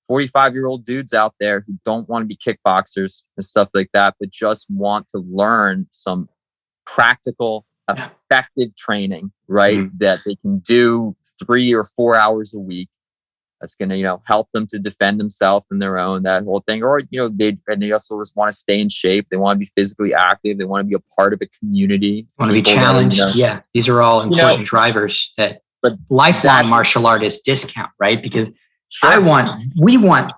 45-year-old dudes out there who don't want to be kickboxers and stuff like that, but just want to learn some practical, effective training, right? Mm-hmm. That they can do 3 or 4 hours a week. That's going to, help them to defend themselves and their own, that whole thing. Or, they also just want to stay in shape. They want to be physically active. They want to be a part of a community. Want to be challenged. Yeah. These are all important drivers that lifelong martial art is discount, right? Because we want,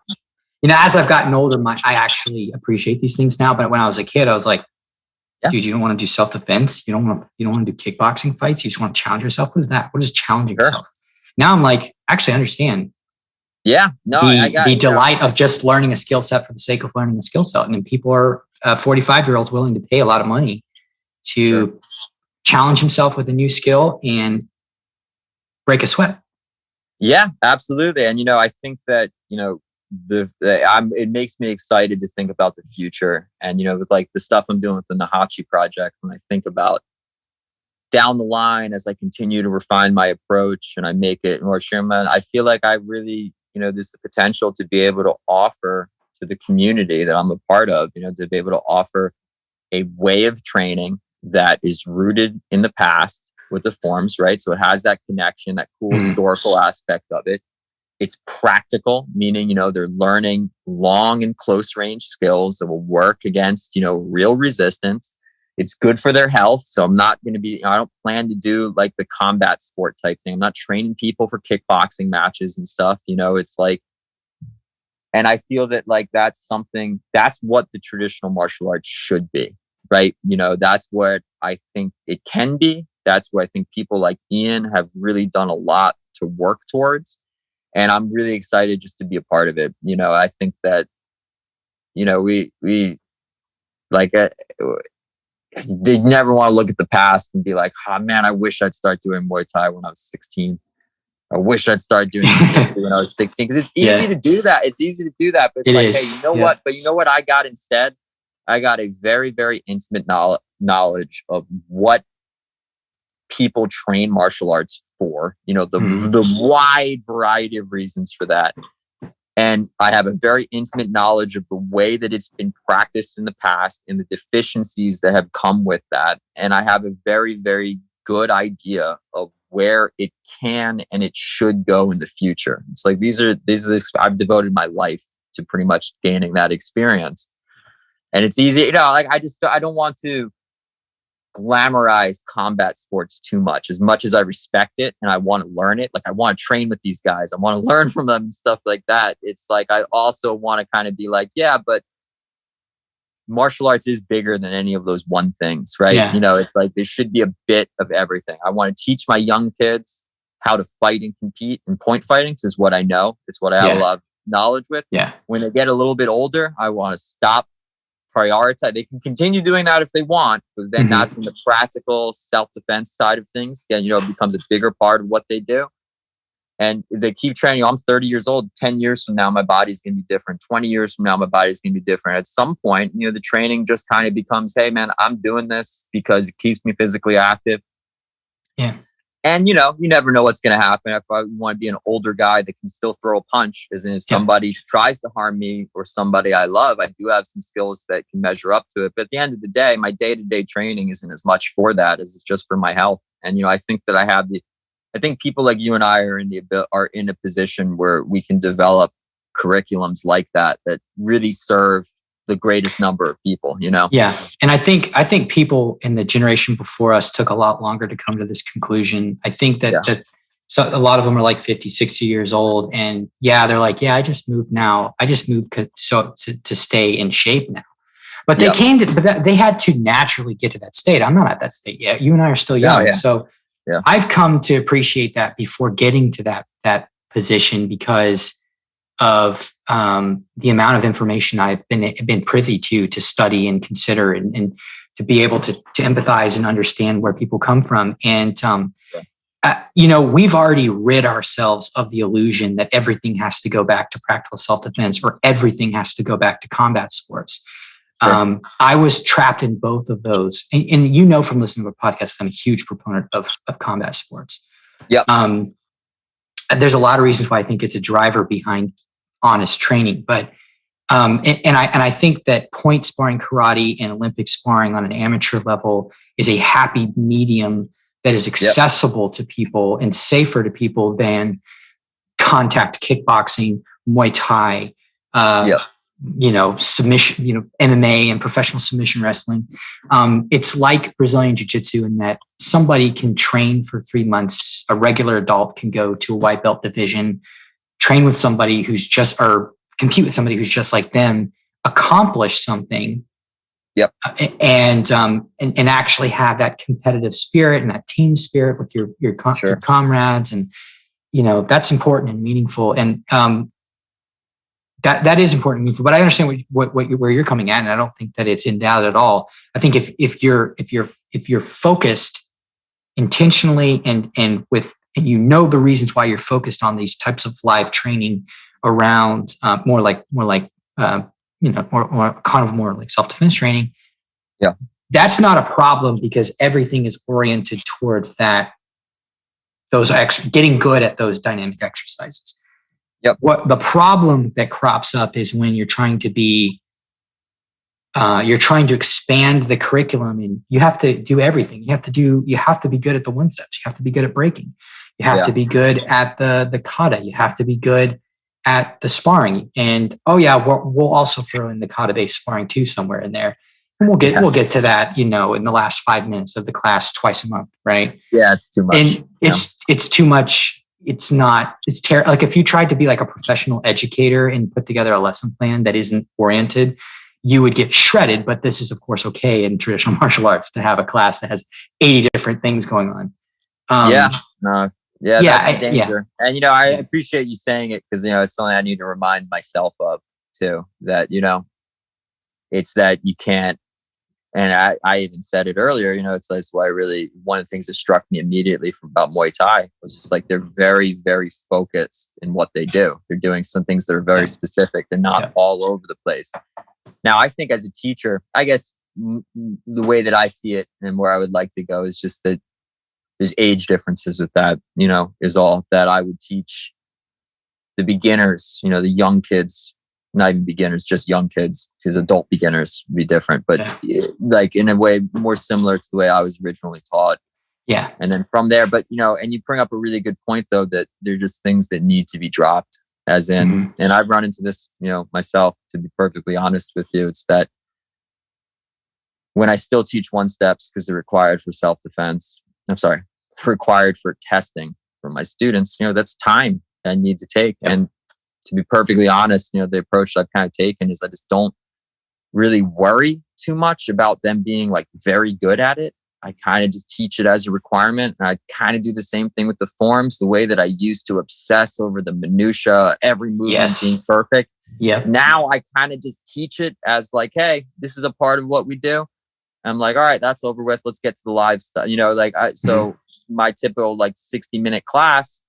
as I've gotten older, I actually appreciate these things now. But when I was a kid, I was like, dude, you don't want to do self-defense. You don't want to do kickboxing fights. You just want to challenge yourself. What is that? What is challenging yourself? Now I'm like, actually understand. Yeah, no, the delight of just learning a skill set for the sake of learning a skill set. And then people are 45-year-olds willing to pay a lot of money to challenge himself with a new skill and break a sweat. Yeah, absolutely. And, I think that, it makes me excited to think about the future. And, with like the stuff I'm doing with the Naihanchi Project, when I think about down the line, as I continue to refine my approach and I make it more Sherman, I feel like I really, there's the potential to be able to offer to the community that I'm a part of, to be able to offer a way of training that is rooted in the past with the forms, right? So it has that connection, that cool historical aspect of it. It's practical, meaning, they're learning long and close range skills that will work against, real resistance. It's good for their health. So I'm not going to be, I don't plan to do like the combat sport type thing. I'm not training people for kickboxing matches and stuff. It's like, and I feel that like that's what the traditional martial arts should be, right? That's what I think it can be. That's what I think people like Ian have really done a lot to work towards. And I'm really excited just to be a part of it. I think that, we like, they never want to look at the past and be like, oh man, I wish I'd start doing Muay Thai when I was 16. I wish I'd start doing jiu-jitsu when I was 16. Because it's easy to do that. It's easy to do that. But it's like, hey, you know what? But you know what I got instead? I got a very, very intimate knowledge of what people train martial arts for. The wide variety of reasons for that. And I have a very intimate knowledge of the way that it's been practiced in the past and the deficiencies that have come with that. And I have a very, very good idea of where it can and it should go in the future. It's like, I've devoted my life to pretty much gaining that experience. And it's easy, I don't want to glamorize combat sports too much. As much as I respect it and I want to learn it, like I want to train with these guys, I want to learn from them and stuff like that. It's like I also want to kind of be like, yeah, but martial arts is bigger than any of those one things, right? Yeah. You know, it's like there should be a bit of everything. I want to teach my young kids how to fight and compete, and point fighting is what I know. It's what I have a lot of knowledge with. Yeah. When they get a little bit older, I want to stop, prioritize. They can continue doing that if they want, but then that's when the practical self-defense side of things, again, you know, becomes a bigger part of what they do. And they keep training. I'm 30 years old. 10 years from now, my body's going to be different. 20 years from now, my body's going to be different. At some point, you know, the training just kind of becomes, hey, man, I'm doing this because it keeps me physically active. Yeah. And, you know, you never know what's going to happen. If I want to be an older guy that can still throw a punch, as in if somebody tries to harm me or somebody I love, I do have some skills that can measure up to it. But at the end of the day, my day-to-day training isn't as much for that as it's just for my health. And, you know, I think that I think people like you and I are in a position where we can develop curriculums like that really serve the greatest number of people, you know? Yeah. And I think people in the generation before us took a lot longer to come to this conclusion. I think that so a lot of them are like 50, 60 years old. And they're like, I just moved now. I just moved to stay in shape now. But they had to naturally get to that state. I'm not at that state yet. You and I are still young. Yeah. So I've come to appreciate that before getting to that position because of the amount of information I've been privy to study and consider and to be able to empathize and understand where people come from. And, you know, we've already rid ourselves of the illusion that everything has to go back to practical self-defense or everything has to go back to combat sports. Sure. I was trapped in both of those. And you know, from listening to a podcast, I'm a huge proponent of combat sports. Yep. There's a lot of reasons why I think it's a driver behind honest training, but I think that point sparring karate and Olympic sparring on an amateur level is a happy medium that is accessible to people and safer to people than contact kickboxing, Muay Thai, you know, submission, you know, MMA and professional submission wrestling. It's like Brazilian jiu-jitsu in that somebody can train for 3 months. A regular adult can go to a white belt division, train with somebody or compete with somebody who's just like them, accomplish something. Yep. And actually have that competitive spirit and that team spirit with your comrades. And, you know, that's important and meaningful. And, that is important, but I understand where you're coming at, and I don't think that it's in doubt at all. I think if you're focused intentionally and you know the reasons why you're focused on these types of live training around more like self-defense training. Yeah, that's not a problem because everything is oriented towards that. Getting good at those dynamic exercises. Yep. What the problem that crops up is when you're trying to expand the curriculum, and you have to do everything. You have to be good at the one steps. You have to be good at breaking. You have to be good at the kata. You have to be good at the sparring. And we'll also throw in the kata based sparring too somewhere in there. And we'll get to that, you know, in the last 5 minutes of the class twice a month, right? Yeah, it's too much. And it's too much. It's terrible. Like if you tried to be like a professional educator and put together a lesson plan that isn't oriented, you would get shredded. But this is of course okay in traditional martial arts to have a class that has 80 different things going on. That's the danger. And, you know, I appreciate you saying it because, you know, it's something I need to remind myself of too, that, you know, it's that you can't, and I even said it earlier, you know, it's why one of the things that struck me immediately about Muay Thai was just like, they're very, very focused in what they do. They're doing some things that are very specific. They're not all over the place. Now, I think as a teacher, I guess the way that I see it and where I would like to go is just that there's age differences with that, you know, is all that I would teach the beginners, you know, the young kids, not even beginners, just young kids, because adult beginners would be different, but like in a way more similar to the way I was originally taught. Yeah. And then from there, but, you know, and you bring up a really good point though, that they're just things that need to be dropped, as in, and I've run into this, you know, myself, to be perfectly honest with you. It's that when I still teach one steps because they're required for self-defense. I'm sorry, required for testing for my students, that's time I need to take. Yep. And to be perfectly honest, the approach I've kind of taken is I just don't really worry too much about them being like very good at it. I kind of just teach it as a requirement. And I kind of do the same thing with the forms, the way that I used to obsess over the minutia, every movement being perfect. Yep. Now I kind of just teach it as like, hey, this is a part of what we do. I'm like, all right, that's over with. Let's get to the live stuff. So my typical like 60-minute class,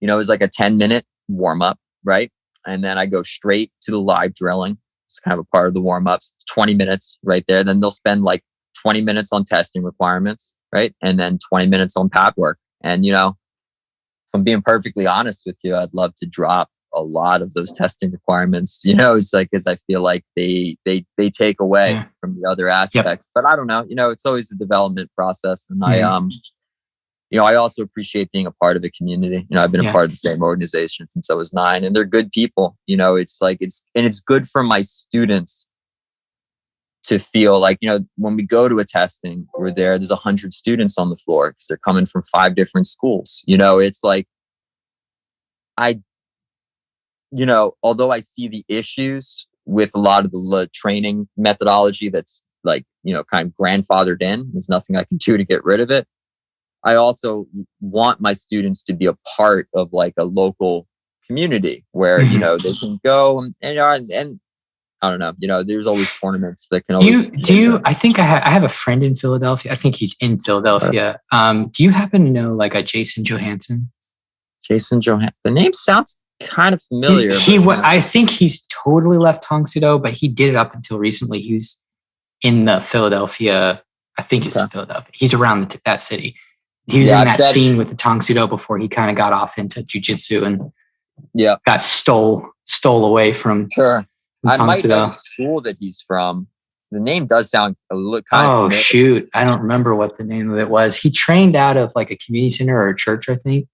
is like a 10-minute warm up, right? And then I go straight to the live drilling. It's kind of a part of the warm ups. It's 20 minutes right there. Then they'll spend like 20 minutes on testing requirements, right? And then 20 minutes on pad work. And, if I'm being perfectly honest with you, I'd love to drop a lot of those testing requirements, it's like, because I feel like they take away from the other aspects. But I don't know, it's always a development process. And I also appreciate being a part of a community. I've been a part of the same organization since I was 9, and they're good people. It's like, it's good for my students to feel like, when we go to a testing, there's 100 students on the floor because they're coming from 5 different schools. It's like, although I see the issues with a lot of the training methodology that's like, kind of grandfathered in, there's nothing I can do to get rid of it. I also want my students to be a part of like a local community where, they can go and I don't know, there's always tournaments that can always. I think I have a friend in Philadelphia. I think he's in Philadelphia. Do you happen to know like a Jason Johansson? Jason Johansson. The name sounds kind of familiar. I think he's totally left Tang Soo Do, but he did it up until recently. He was in the Philadelphia. I think it's in Philadelphia. He's around that city. He was in that scene with the Tang Soo Do before he kind of got off into jiu-jitsu and got stole away from. Sure. I might know the school that he's from. The name does sound a little kind of familiar. Shoot. I don't remember what the name of it was. He trained out of like a community center or a church, I think.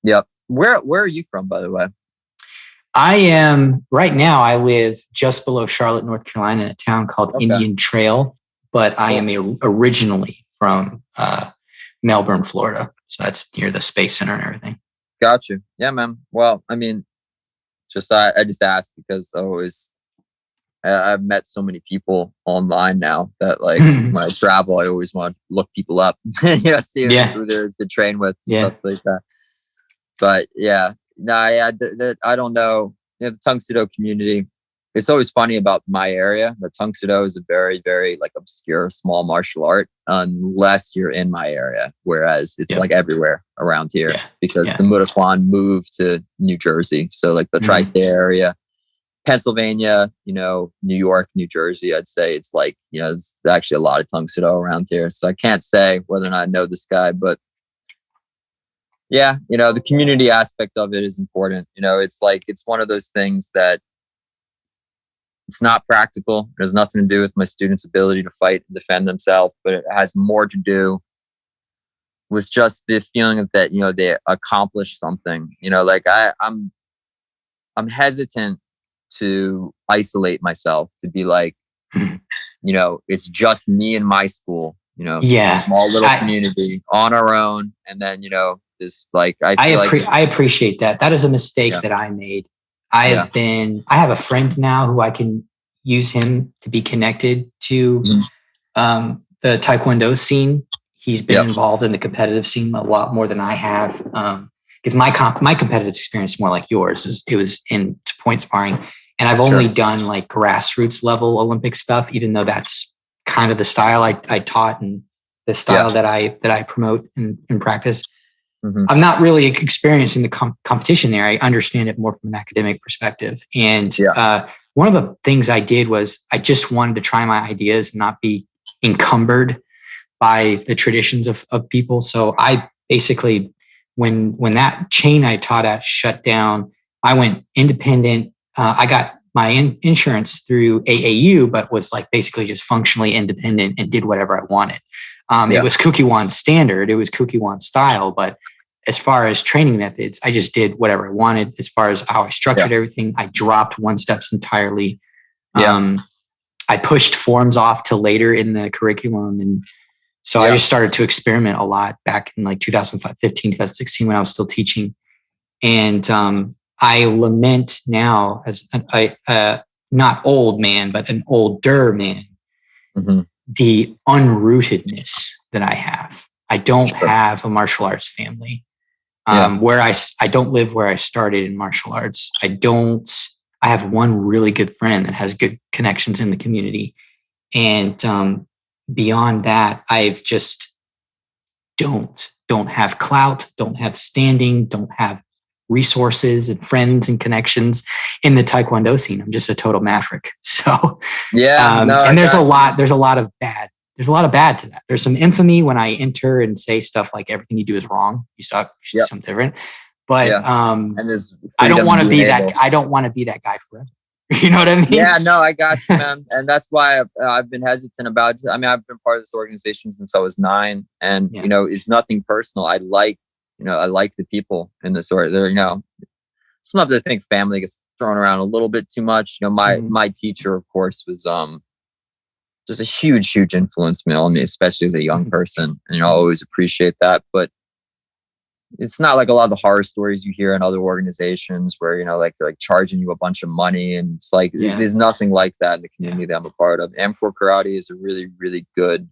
Yep. Where are you from, by the way? I am right now. I live just below Charlotte, North Carolina, in a town called Indian Trail, but I am originally from Melbourne, Florida. So that's near the Space Center and everything. Got you. Yeah, man. Well, I mean, I just asked because I've met so many people online now that like when I travel, I always want to look people up, see who there's to train with, stuff like that. But I don't know. The Tang Soo Do community. It's always funny about my area. The Tang Soo Do is a very, very like obscure small martial art unless you're in my area. Whereas it's like everywhere around here because the Mutaqwan moved to New Jersey. So like the tri-state area, Pennsylvania, New York, New Jersey, I'd say it's like, there's actually a lot of Tang Soo Do around here. So I can't say whether or not I know this guy, but the community aspect of it is important. It's like, it's one of those things that it's not practical. It has nothing to do with my students' ability to fight and defend themselves, but it has more to do with just the feeling that, they accomplished something. Like I'm hesitant to isolate myself, to be like, it's just me and my school, small little community on our own. And then, this like, I appreciate that. That is a mistake that I made. I have a friend now who I can use him to be connected to the Taekwondo scene. He's been involved in the competitive scene a lot more than I have. Because my competitive experience is more like yours. It was in point sparring. And I've only done like grassroots level Olympic stuff, even though that's kind of the style I taught and the style that I promote and practice. I'm not really experienced in the competition there. I understand it more from an academic perspective. And one of the things I did was I just wanted to try my ideas and not be encumbered by the traditions of people. So I basically, when that chain I taught at shut down, I went independent. I got my insurance through AAU, but was like basically just functionally independent and did whatever I wanted. It was Kukiwan standard. It was Kukiwan style, but as far as training methods, I just did whatever I wanted. As far as how I structured everything, I dropped one steps entirely. I I pushed forms off to later in the curriculum. And so I just started to experiment a lot back in like 2015, 2016 when I was still teaching. And I lament now as not old man, but an older man, the unrootedness that I have. I don't have a martial arts family. Where I don't live where I started in martial arts. I have one really good friend that has good connections in the community. And beyond that, I've just don't have clout, don't have standing, don't have resources and friends and connections in the Taekwondo scene. I'm just a total maverick. So and there's a lot of bad to that. There's some infamy when I enter and say stuff like everything you do is wrong. You suck. You should do something different. But and there's I don't want to be that. I don't want to be that guy forever. You know what I mean? Yeah, no, I got you, man. And that's why I've been hesitant about it. I mean, I've been part of this organization since I was 9, and you know, it's nothing personal. I like the people in this org. They're, you know, sometimes I think family gets thrown around a little bit too much. You know, my teacher, of course, was just a huge influence on me, especially as a young person. And, you know, I always appreciate that. But it's not like a lot of the horror stories you hear in other organizations where, you know, like they're like charging you a bunch of money. And it's like, there's nothing like that in the community that I'm a part of. Amcor Karate is a really, really good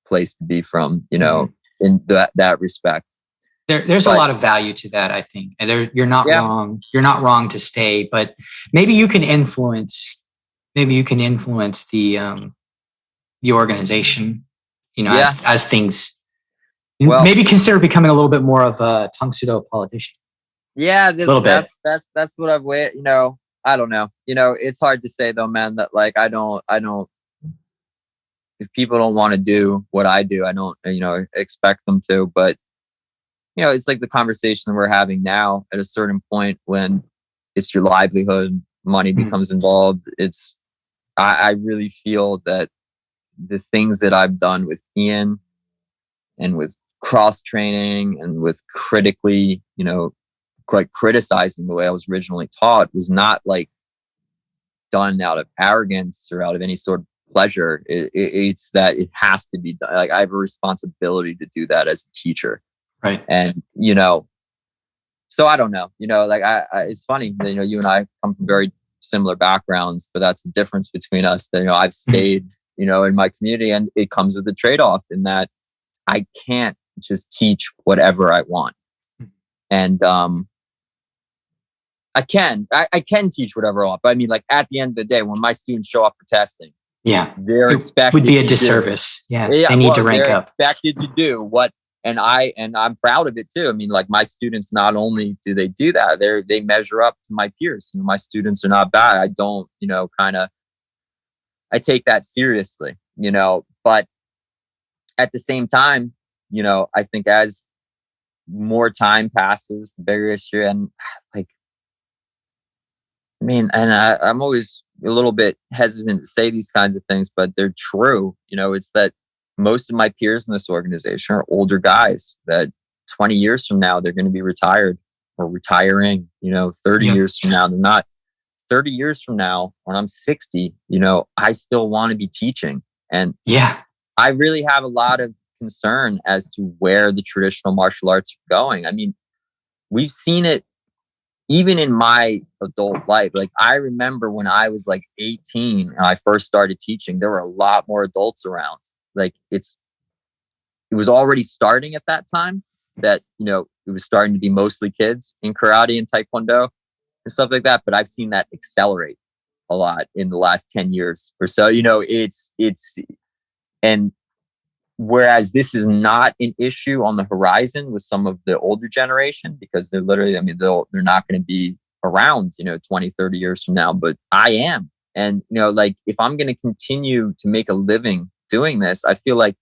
place to be from, you know, in that respect. There's a lot of value to that, I think. And you're not wrong. You're not wrong to stay, but maybe you can influence the organization, you know, as things. Well, maybe consider becoming a little bit more of a Tang Sudo politician. Yeah, that's what I've you know, I don't know. You know, it's hard to say though, man, that like I don't if people don't want to do what I do, I don't, you know, expect them to. But you know, it's like the conversation we're having now. At a certain point when it's your livelihood, money becomes involved. I really feel that the things that I've done with Ian and with cross training and with critically, you know, quite criticizing the way I was originally taught was not like done out of arrogance or out of any sort of pleasure. It's that it has to be done. Like I have a responsibility to do that as a teacher. Right. And, you know, so I don't know, you know, like it's funny that, you know, you and I come from very similar backgrounds, but that's the difference between us that, you know, I've stayed, you know, in my community, and it comes with a trade-off in that I can't just teach whatever I want. And, I can teach whatever I want, but I mean, like at the end of the day, when my students show up for testing, they're expected would be a disservice. They need to rank up. Expected to do what, and I'm proud of it too. I mean, like my students, not only do they do that, they measure up to my peers. You know, my students are not bad. I don't, you know, I take that seriously, you know, but at the same time, you know, I think as more time passes, the bigger issue, and like, I mean, and I'm always a little bit hesitant to say these kinds of things, but they're true. You know, it's that most of my peers in this organization are older guys that 20 years from now, they're going to be retired or retiring, you know, 30 years from now, they're not. 30 years from now, when I'm 60, you know, I still want to be teaching. And I really have a lot of concern as to where the traditional martial arts are going. I mean, we've seen it even in my adult life. Like I remember when I was like 18 and I first started teaching, there were a lot more adults around. Like it was already starting at that time that, you know, it was starting to be mostly kids in karate and taekwondo and stuff like that. But I've seen that accelerate a lot in the last 10 years or so. You know, and whereas this is not an issue on the horizon with some of the older generation, because they're literally, I mean, they're not going to be around, you know, 20, 30 years from now, but I am. And, you know, like if I'm going to continue to make a living doing this, I feel like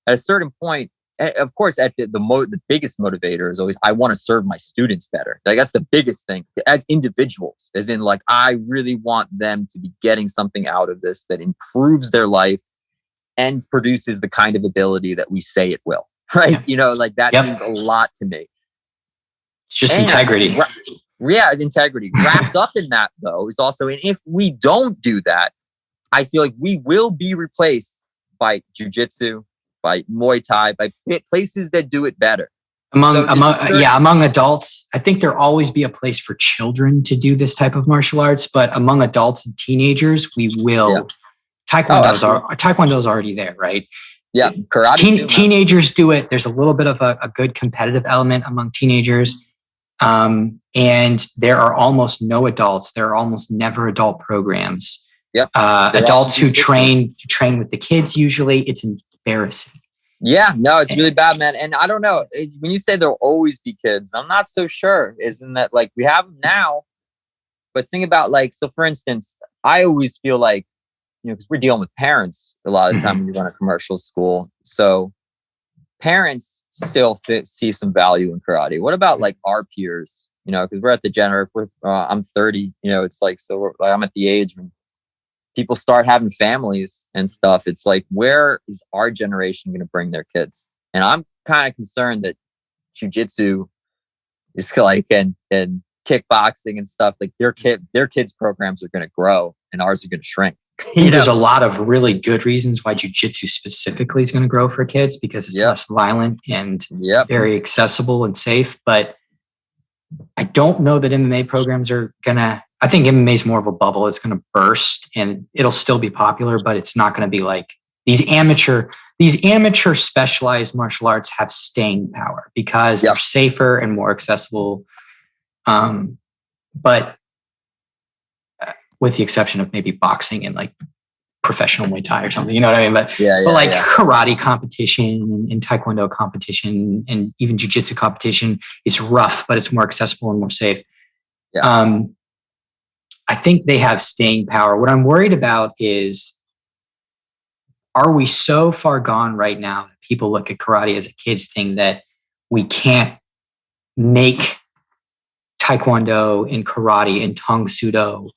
at a certain point, of course, at the biggest motivator is always, I want to serve my students better. Like that's the biggest thing as individuals, as in like, I really want them to be getting something out of this that improves their life and produces the kind of ability that we say it will, right? You know, like that means a lot to me. It's just integrity. Integrity. Wrapped up in that though is also, and if we don't do that, I feel like we will be replaced by jiu-jitsu, by Muay Thai, by places that do it better. Among adults, I think there'll always be a place for children to do this type of martial arts, but among adults and teenagers, we will. Yeah. Taekwondo's already there, right? Yeah, karate. Teenagers do it. There's a little bit of a good competitive element among teenagers, and there are almost no adults. There are almost never adult programs. Yep. Adults who train with the kids. Usually, it's embarrassing. Yeah, no, it's really bad, man. And I don't know, when you say there'll always be kids, I'm not so sure. Isn't that like we have them now? But think about like, so for instance, I always feel like, because we're dealing with parents a lot of the time when you run a commercial school. So parents still see some value in karate. What about like our peers? Because we're at the I'm 30. It's like, so I'm at the age when people start having families and stuff. It's like, where is our generation going to bring their kids? And I'm kind of concerned that jiu-jitsu is like, and kickboxing and stuff, like their kids programs are going to grow and ours are going to shrink. There's a lot of really good reasons why jiu-jitsu specifically is going to grow for kids, because it's less violent and very accessible and safe. But I don't know that MMA programs are going to, I think MMA is more of a bubble. It's going to burst and it'll still be popular, but it's not going to be like these amateur specialized martial arts have staying power because they're safer and more accessible. But with the exception of maybe boxing and like professional Muay Thai or something, you know what I mean? But karate competition and taekwondo competition and even jiu-jitsu competition is rough, but it's more accessible and more safe. Yeah. I think they have staying power. What I'm worried about is, are we so far gone right now that people look at karate as a kid's thing that we can't make taekwondo and karate and tang sudo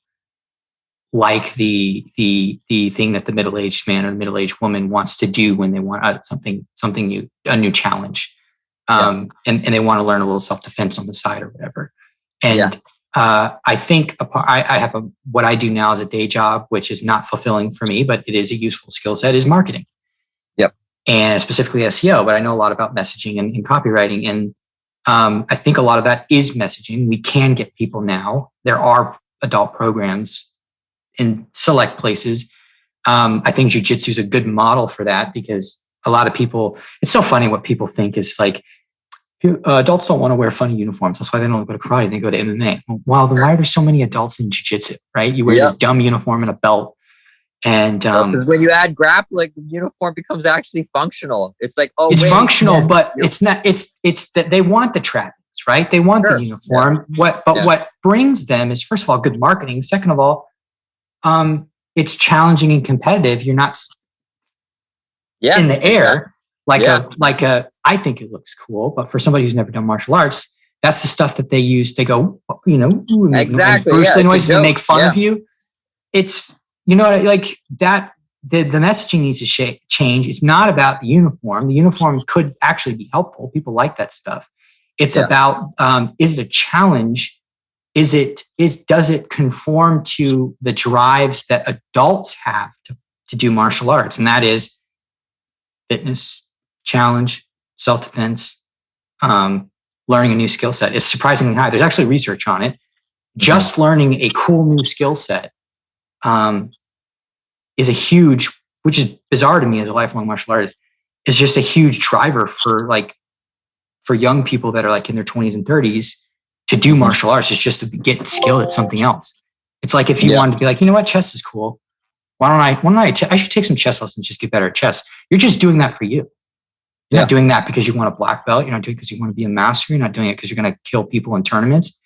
like the thing that the middle-aged man or the middle-aged woman wants to do when they want something new, a new challenge, and they want to learn a little self-defense on the side or whatever. And I think I have what I do now as a day job, which is not fulfilling for me, but it is a useful skill set, is marketing. Yep. And specifically SEO, but I know a lot about messaging and copywriting. And I think a lot of that is messaging. We can get people now. There are adult programs in select places. I think jiu-jitsu is a good model for that, because a lot of people, it's so funny what people think is like, adults don't want to wear funny uniforms. That's why they don't go to karate. They go to MMA. Well, then why are there so many adults in jiu-jitsu, right? You wear this dumb uniform and a belt. And because when you add grappling, the uniform becomes actually functional. It's like, functional, but it's not. It's that they want the trappings, right? They want the uniform. Yeah. What brings them is, first of all, good marketing. Second of all, it's challenging and competitive. You're not in the air I think it looks cool, but for somebody who's never done martial arts, that's the stuff that they use. They go, exactly. Bruce Lee noises and make fun of you. It's, like that. The messaging needs to change. It's not about the uniform. The uniform could actually be helpful. People like that stuff. It's about, is it a challenge? Does it conform to the drives that adults have to do martial arts? And that is fitness, challenge, self-defense, learning a new skill set. Is surprisingly high. There's actually research on it. Just learning a cool new skill set is a huge, which is bizarre to me as a lifelong martial artist, is just a huge driver for young people that are like in their 20s and 30s to do martial arts. It's just to get skilled at something else. It's like if you wanted to be like, you know what, chess is cool. Why don't I should take some chess lessons, just get better at chess. You're just doing that for you. You're not doing that because you want a black belt. You're not doing it because you want to be a master. You're not doing it because you're going to kill people in tournaments.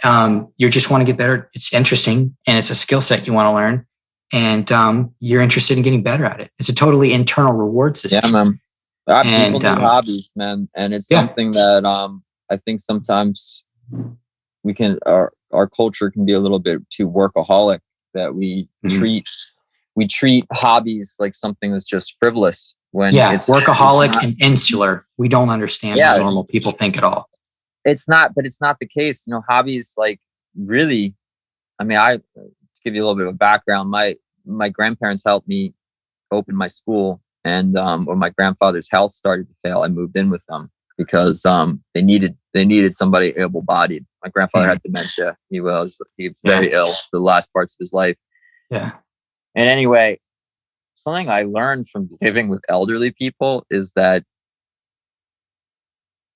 You just want to get better. It's interesting and it's a skill set you want to learn, and you're interested in getting better at it. It's a totally internal reward system. Yeah, man. People need hobbies, man, and it's something that I think sometimes we can. Our culture can be a little bit too workaholic, that we treat hobbies like something that's just frivolous. When it's workaholic and insular. We don't understand how normal people think at all. It's not the case. Hobbies, like, really, I mean, to give you a little bit of a background, my my grandparents helped me open my school, and when my grandfather's health started to fail, I moved in with them because they needed somebody able-bodied. My grandfather had dementia. He was very ill the last parts of his life. Yeah. And anyway, something I learned from living with elderly people is that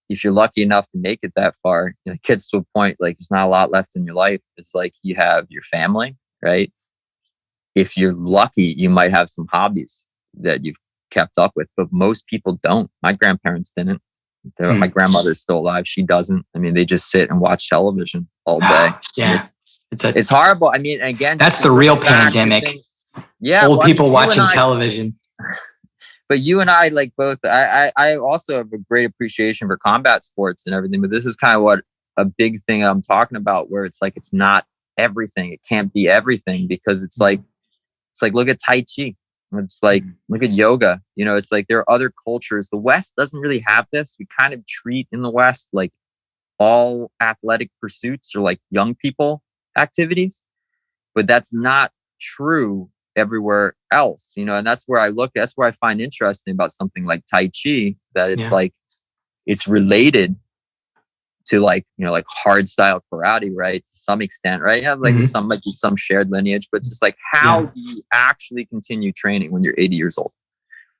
if you're lucky enough to make it that far, it gets to a point like there's not a lot left in your life. It's like you have your family, right? If you're lucky, you might have some hobbies that you've kept up with, but most people don't. My grandparents didn't. My grandmother's still alive. She doesn't. I mean, they just sit and watch television all day. Yeah. It's horrible. I mean, again, that's the real pandemic. Old people watching television. But you and I, like, both, I also have a great appreciation for combat sports and everything, but this is kind of what a big thing I'm talking about, where it's like, it's not everything. It can't be everything, because it's like, look at Tai Chi. It's like, look at yoga. It's like there are other cultures. The West doesn't really have this. We kind of treat in the West like all athletic pursuits are like young people activities, but that's not true everywhere else, and that's where I find interesting about something like Tai Chi, that it's like, it's related to like hard style karate, right? To some extent, right? Yeah, like some might be some shared lineage, but it's just like, how do you actually continue training when you're 80 years old?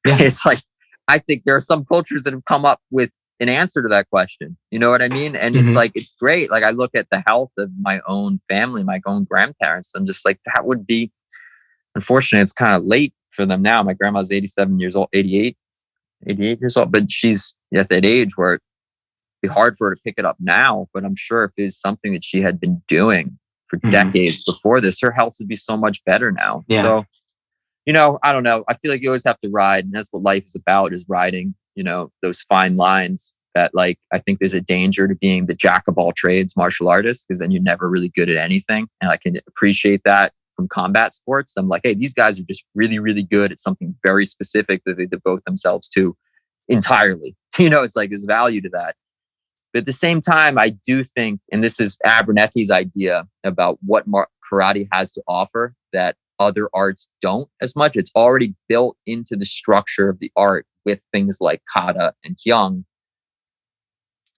Yeah. It's like, I think there are some cultures that have come up with an answer to that question. You know what I mean? And it's like, it's great. Like, I look at the health of my own family, my own grandparents. I'm just like, that would be, unfortunately, it's kind of late for them now. My grandma's 87 years old, 88 years old, but she's at that age where it'd be hard for her to pick it up now. But I'm sure if it's something that she had been doing for decades before this, her health would be so much better now. Yeah. So, I don't know. I feel like you always have to ride, and that's what life is about, is riding, those fine lines that, like, I think there's a danger to being the jack of all trades martial artist, because then you're never really good at anything. And I can appreciate that from combat sports. I'm like, hey, these guys are just really, really good at something very specific that they devote themselves to entirely. It's like, there's value to that. But at the same time, I do think, and this is Abernethy's idea about what karate has to offer that other arts don't as much. It's already built into the structure of the art with things like kata and hyung,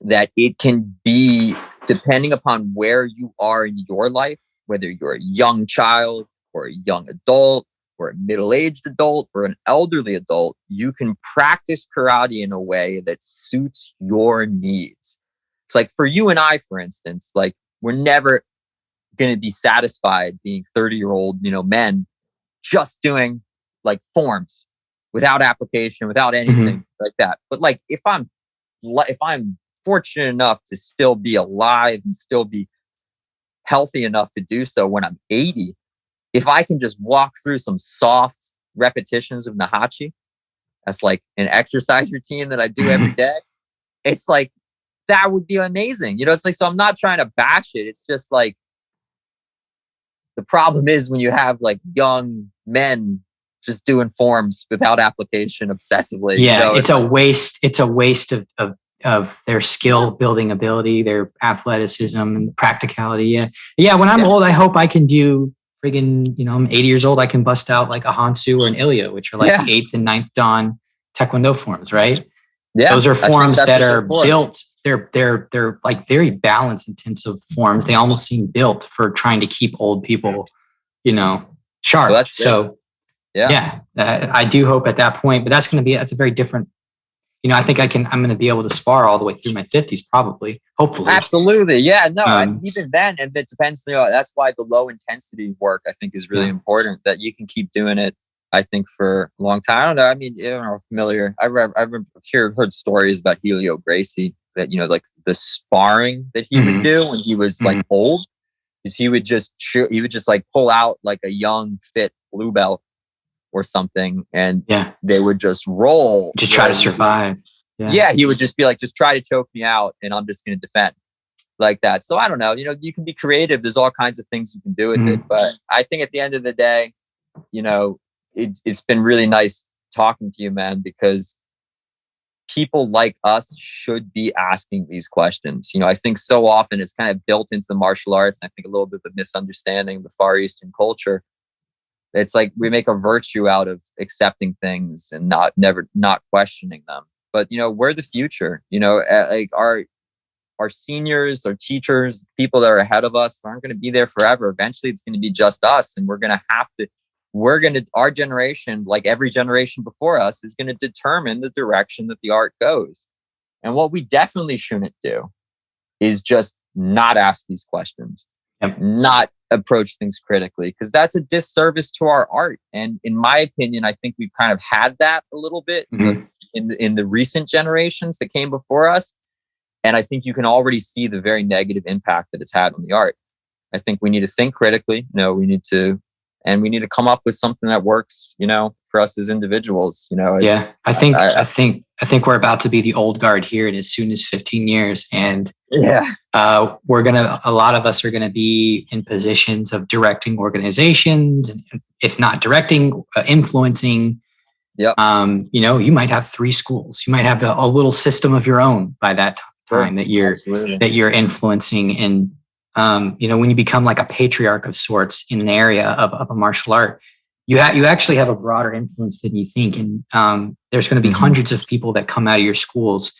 that it can be, depending upon where you are in your life, whether you're a young child or a young adult or a middle-aged adult or an elderly adult, you can practice karate in a way that suits your needs. It's like, for you and I, for instance, like, we're never going to be satisfied being 30-year-old, men just doing like forms without application, without anything like that. But like, if I'm fortunate enough to still be alive and still be healthy enough to do so when I'm 80, if I can just walk through some soft repetitions of Naihanchi, that's like an exercise routine that I do every day. It's like, that would be amazing. It's like, so I'm not trying to bash it. It's just like, the problem is when you have like young men just doing forms without application obsessively. Yeah, it's a waste. It's a waste of their skill building ability, their athleticism and practicality. Yeah. When I'm old, I hope I can do friggin', I'm 80 years old. I can bust out like a Hansu or an Ilya, which are like 8th and 9th Dan Taekwondo forms, right? Yeah, those are forms that are built. They're like very balance intensive forms. They almost seem built for trying to keep old people, sharp. Well, so I do hope at that point, but that's a very different, I think I'm going to be able to spar all the way through my 50s, probably, hopefully. Absolutely. Yeah, no, even then, and it depends, that's why the low intensity work, I think, is really important, that you can keep doing it, I think, for a long time. I don't know. I mean, familiar. I've heard stories about Helio Gracie that, like the sparring that he would do when he was like old, is he would just like pull out like a young, fit blue belt or something, and they would just roll. Just try to survive. Yeah, he would just be like, just try to choke me out and I'm just going to defend like that. So I don't know, you can be creative. There's all kinds of things you can do with it. But I think at the end of the day, it's been really nice talking to you, man, because people like us should be asking these questions. I think so often it's kind of built into the martial arts. And I think a little bit of a misunderstanding of the Far Eastern culture, It's like we make a virtue out of accepting things and not questioning them. But, you know, we're the future, you know, like our seniors, our teachers, people that are ahead of us aren't going to be there forever. Eventually it's going to be just us. And our generation, like every generation before us, is going to determine the direction that the art goes. And what we definitely shouldn't do is just not ask these questions, not approach things critically, because that's a disservice to our art. And in my opinion, I think we've kind of had that a little bit in the recent generations that came before us. And I think you can already see the very negative impact that it's had on the art. I think we need to think critically. We need to come up with something that works, you know, for us as individuals, you know. I think we're about to be the old guard here in as soon as 15 years. And a lot of us are going to be in positions of directing organizations, and if not directing, influencing. You know, you might have 3 schools. You might have a little system of your own by that time that you're influencing. And you know, when you become like a patriarch of sorts in an area of a martial art, you actually have a broader influence than you think. And there's going to be hundreds of people that come out of your schools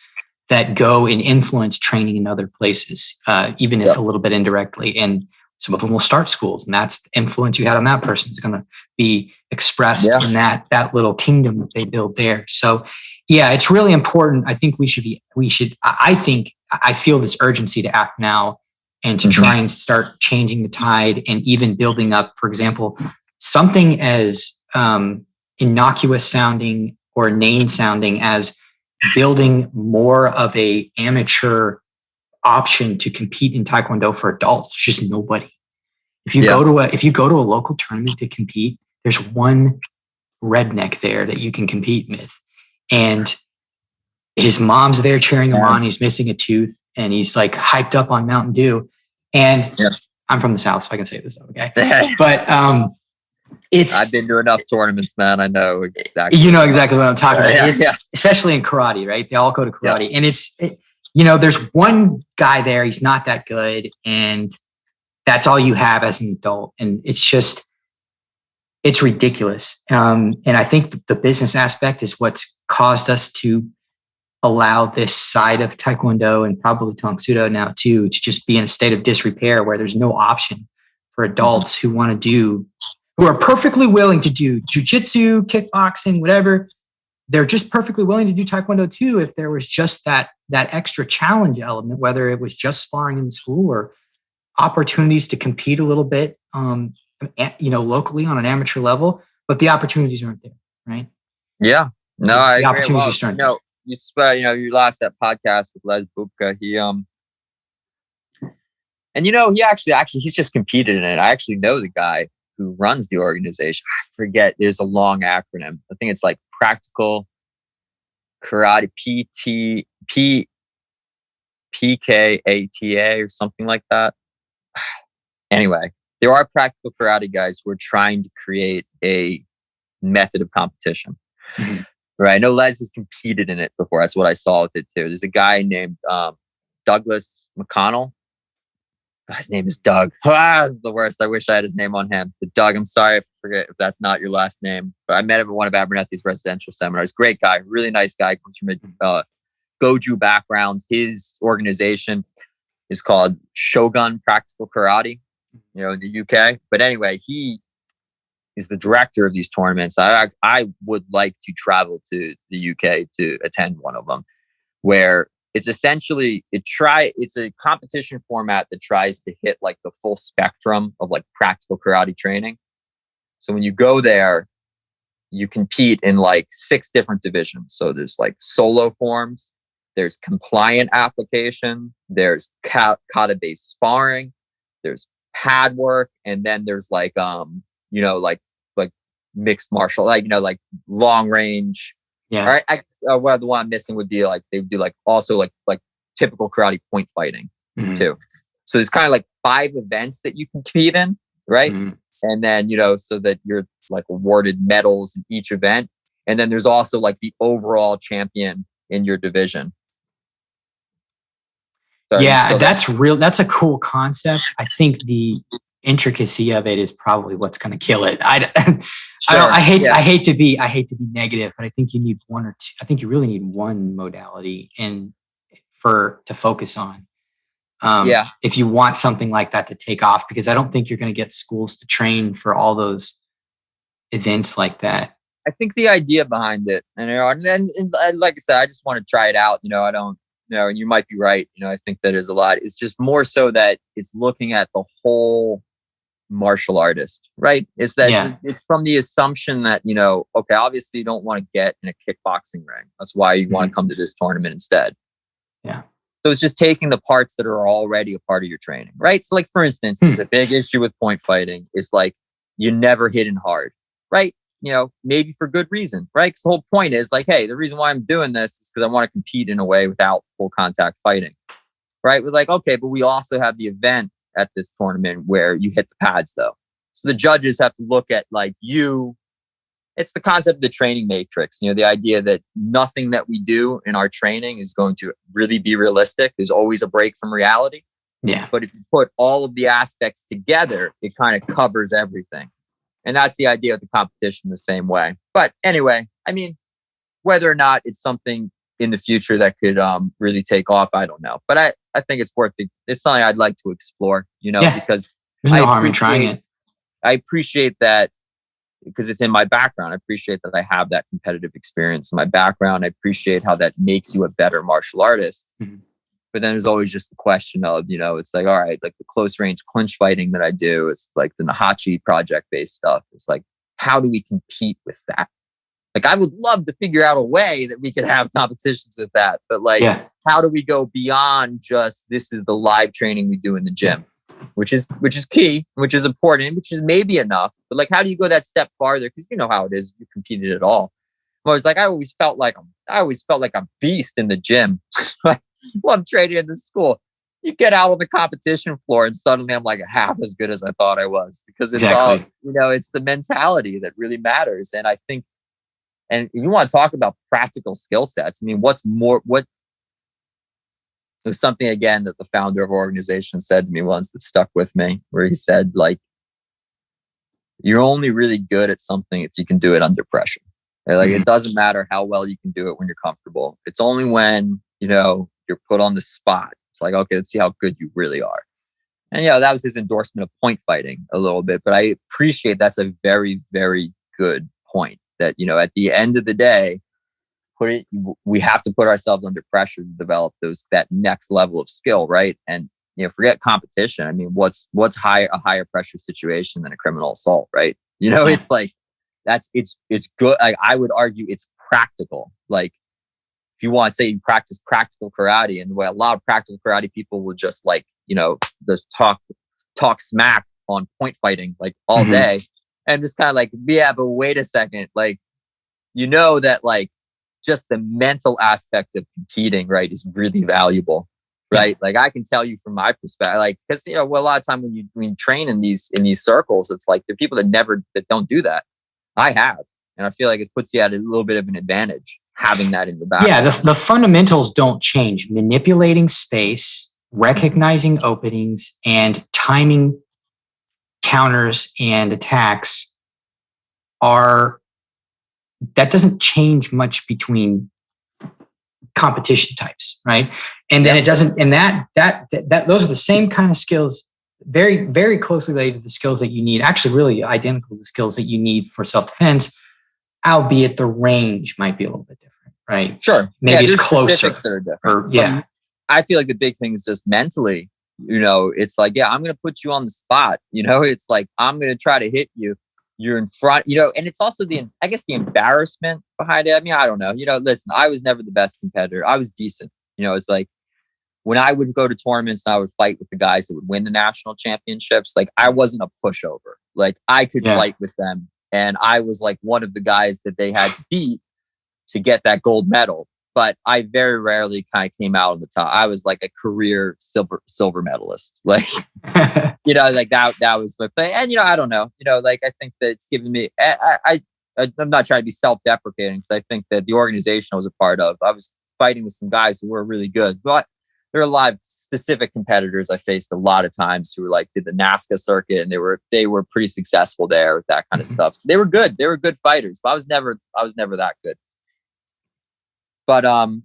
that go and influence training in other places, even if a little bit indirectly. And some of them will start schools, and that's the influence you had on that person is going to be expressed in that little kingdom that they build there. So yeah, it's really important. I think I feel this urgency to act now and to try and start changing the tide, and even building up, for example, something as innocuous sounding or inane sounding as building more of a amateur option to compete in Taekwondo for adults. There's just nobody. If you go to a local tournament to compete, there's one redneck there that you can compete with, and his mom's there cheering him on. He's missing a tooth, and he's like hyped up on Mountain Dew. And I'm from the South, so I can say this, okay? But I've been to enough tournaments, man. I know exactly. You know exactly what I'm talking about. Especially in karate, right? They all go to karate, and you know, there's one guy there. He's not that good, and that's all you have as an adult, and it's ridiculous. And I think the business aspect is what's caused us to allow this side of Taekwondo, and probably Tang Soo Do now too, to just be in a state of disrepair where there's no option for adults who are perfectly willing to do jujitsu, kickboxing, whatever. They're just perfectly willing to do Taekwondo too, if there was just that extra challenge element, whether it was just sparring in school or opportunities to compete a little bit, you know, locally on an amateur level, but the opportunities aren't there, right? Yeah, no, I agree. Opportunities just aren't there. You last that podcast with Les Bubka, and you know, he's just competed in it. I actually know the guy who runs the organization. I forget. There's a long acronym. I think it's like Practical Karate PKATA or something like that. Anyway, there are practical karate guys who are trying to create a method of competition. Right. I know Les has competed in it before. That's what I saw with it too. There's a guy named Douglas McConnell. His name is Doug. The worst. I wish I had his name on him. But Doug, I'm sorry if if that's not your last name. But I met him at one of Abernethy's residential seminars. Great guy. Really nice guy. Comes from a Goju background. His organization is called Shogun Practical Karate, you know, in the UK. But anyway, he is the director of these tournaments. I would like to travel to the UK to attend one of them, where it's essentially it's a competition format that tries to hit like the full spectrum of like practical karate training. So when you go there, you compete in like 6 different divisions. So there's like solo forms, there's compliant application, there's kata-based sparring, there's pad work, and then there's like you know, like mixed martial, like, you know, like long range. Yeah. Well, the one I'm missing would be like they would do like also like typical karate point fighting too. So there's kind of like 5 events that you can compete in, right? And then, you know, so that you're like awarded medals in each event. And then there's also like the overall champion in your division. So yeah, that's real. That's a cool concept. I think intricacy of it is probably what's going to kill it. I Sure. I hate to be negative, but I think you need one or two. I think you really need one modality to focus on. If you want something like that to take off, because I don't think you're going to get schools to train for all those events like that. I think the idea behind it, and like I said, I just want to try it out. I don't, and you might be right. I think that is a lot. It's just more so that it's looking at the whole martial artist, right? It's that it's from the assumption that, okay, obviously you don't want to get in a kickboxing ring. That's why you want to come to this tournament instead. Yeah. So it's just taking the parts that are already a part of your training, right? So like, for instance, the big issue with point fighting is like, you never hit in hard, right? Maybe for good reason, right? Because the whole point is like, hey, the reason why I'm doing this is because I want to compete in a way without full contact fighting, right? We're like, okay, but we also have the event at this tournament where you hit the pads though. So the judges have to look at like it's the concept of the training matrix, the idea that nothing that we do in our training is going to really be realistic. There's always a break from reality. Yeah. But if you put all of the aspects together, it kind of covers everything. And that's the idea of the competition the same way. But anyway, I mean, whether or not it's something in the future that could really take off, I don't know. But I think it's worth it. It's something I'd like to explore, because there's no harm in trying it. I appreciate that because it's in my background. I appreciate that I have that competitive experience in my background. I appreciate how that makes you a better martial artist. Mm-hmm. But then there's always just the question of, it's like, all right, like the close range clinch fighting that I do, it's like the Naihanchi Project based stuff. It's like, how do we compete with that? Like, I would love to figure out a way that we could have competitions with that. But like, how do we go beyond just, this is the live training we do in the gym, which is key, which is important, which is maybe enough. But like, how do you go that step farther? Because you know how it is, you competed at all. I was like, I always felt like a beast in the gym. Well, I'm training in the school. You get out on the competition floor and suddenly I'm like half as good as I thought I was, because it's all, it's the mentality that really matters. And I think, and if you want to talk about practical skill sets, I mean, it was something again that the founder of our organization said to me once that stuck with me, where he said, like, you're only really good at something if you can do it under pressure. Like, it doesn't matter how well you can do it when you're comfortable. It's only when, you're put on the spot. It's like, okay, let's see how good you really are. And that was his endorsement of point fighting a little bit, but I appreciate that's a very, very good point that, at the end of the day, we have to put ourselves under pressure to develop that next level of skill. Right. And, forget competition. I mean, what's a higher pressure situation than a criminal assault, right? It's like, it's good. Like, I would argue it's practical. Like, if you want to say you practice practical karate, and the way a lot of practical karate people will just like, just talk smack on point fighting like all day, and just kind of like, yeah, but wait a second, like, that like just the mental aspect of competing, right, is really valuable, right? Like, I can tell you from my perspective, like, because a lot of time when you train in these circles, it's like there are people that don't do that. I have, and I feel like it puts you at a little bit of an advantage having that in the back. Yeah, the fundamentals don't change. Manipulating space, recognizing openings, and timing counters and attacks that doesn't change much between competition types, right? And then it doesn't, and that those are the same kind of skills, very, very closely related to the skills that you need, actually really identical to the skills that you need for self-defense, albeit the range might be a little bit different, right? Sure. Maybe it's closer. That are different. I feel like the big thing is just mentally, it's like, I'm going to put you on the spot. It's like, I'm going to try to hit you. You're in front, and it's also the embarrassment behind it. I mean, I don't know, listen, I was never the best competitor. I was decent. It's like when I would go to tournaments and I would fight with the guys that would win the national championships, like, I wasn't a pushover. Like, I could fight with them. And I was like one of the guys that they had to beat to get that gold medal. But I very rarely kind of came out on the top. I was like a career silver medalist. Like, like that was my thing. And, I don't know, like, I think that it's given me, I'm not trying to be self-deprecating, because I think that the organization I was a part of, I was fighting with some guys who were really good. But there are a lot of specific competitors I faced a lot of times who were like did the NASCA circuit, and they were pretty successful there with that kind of stuff. So they were good. They were good fighters, but I was never that good. But the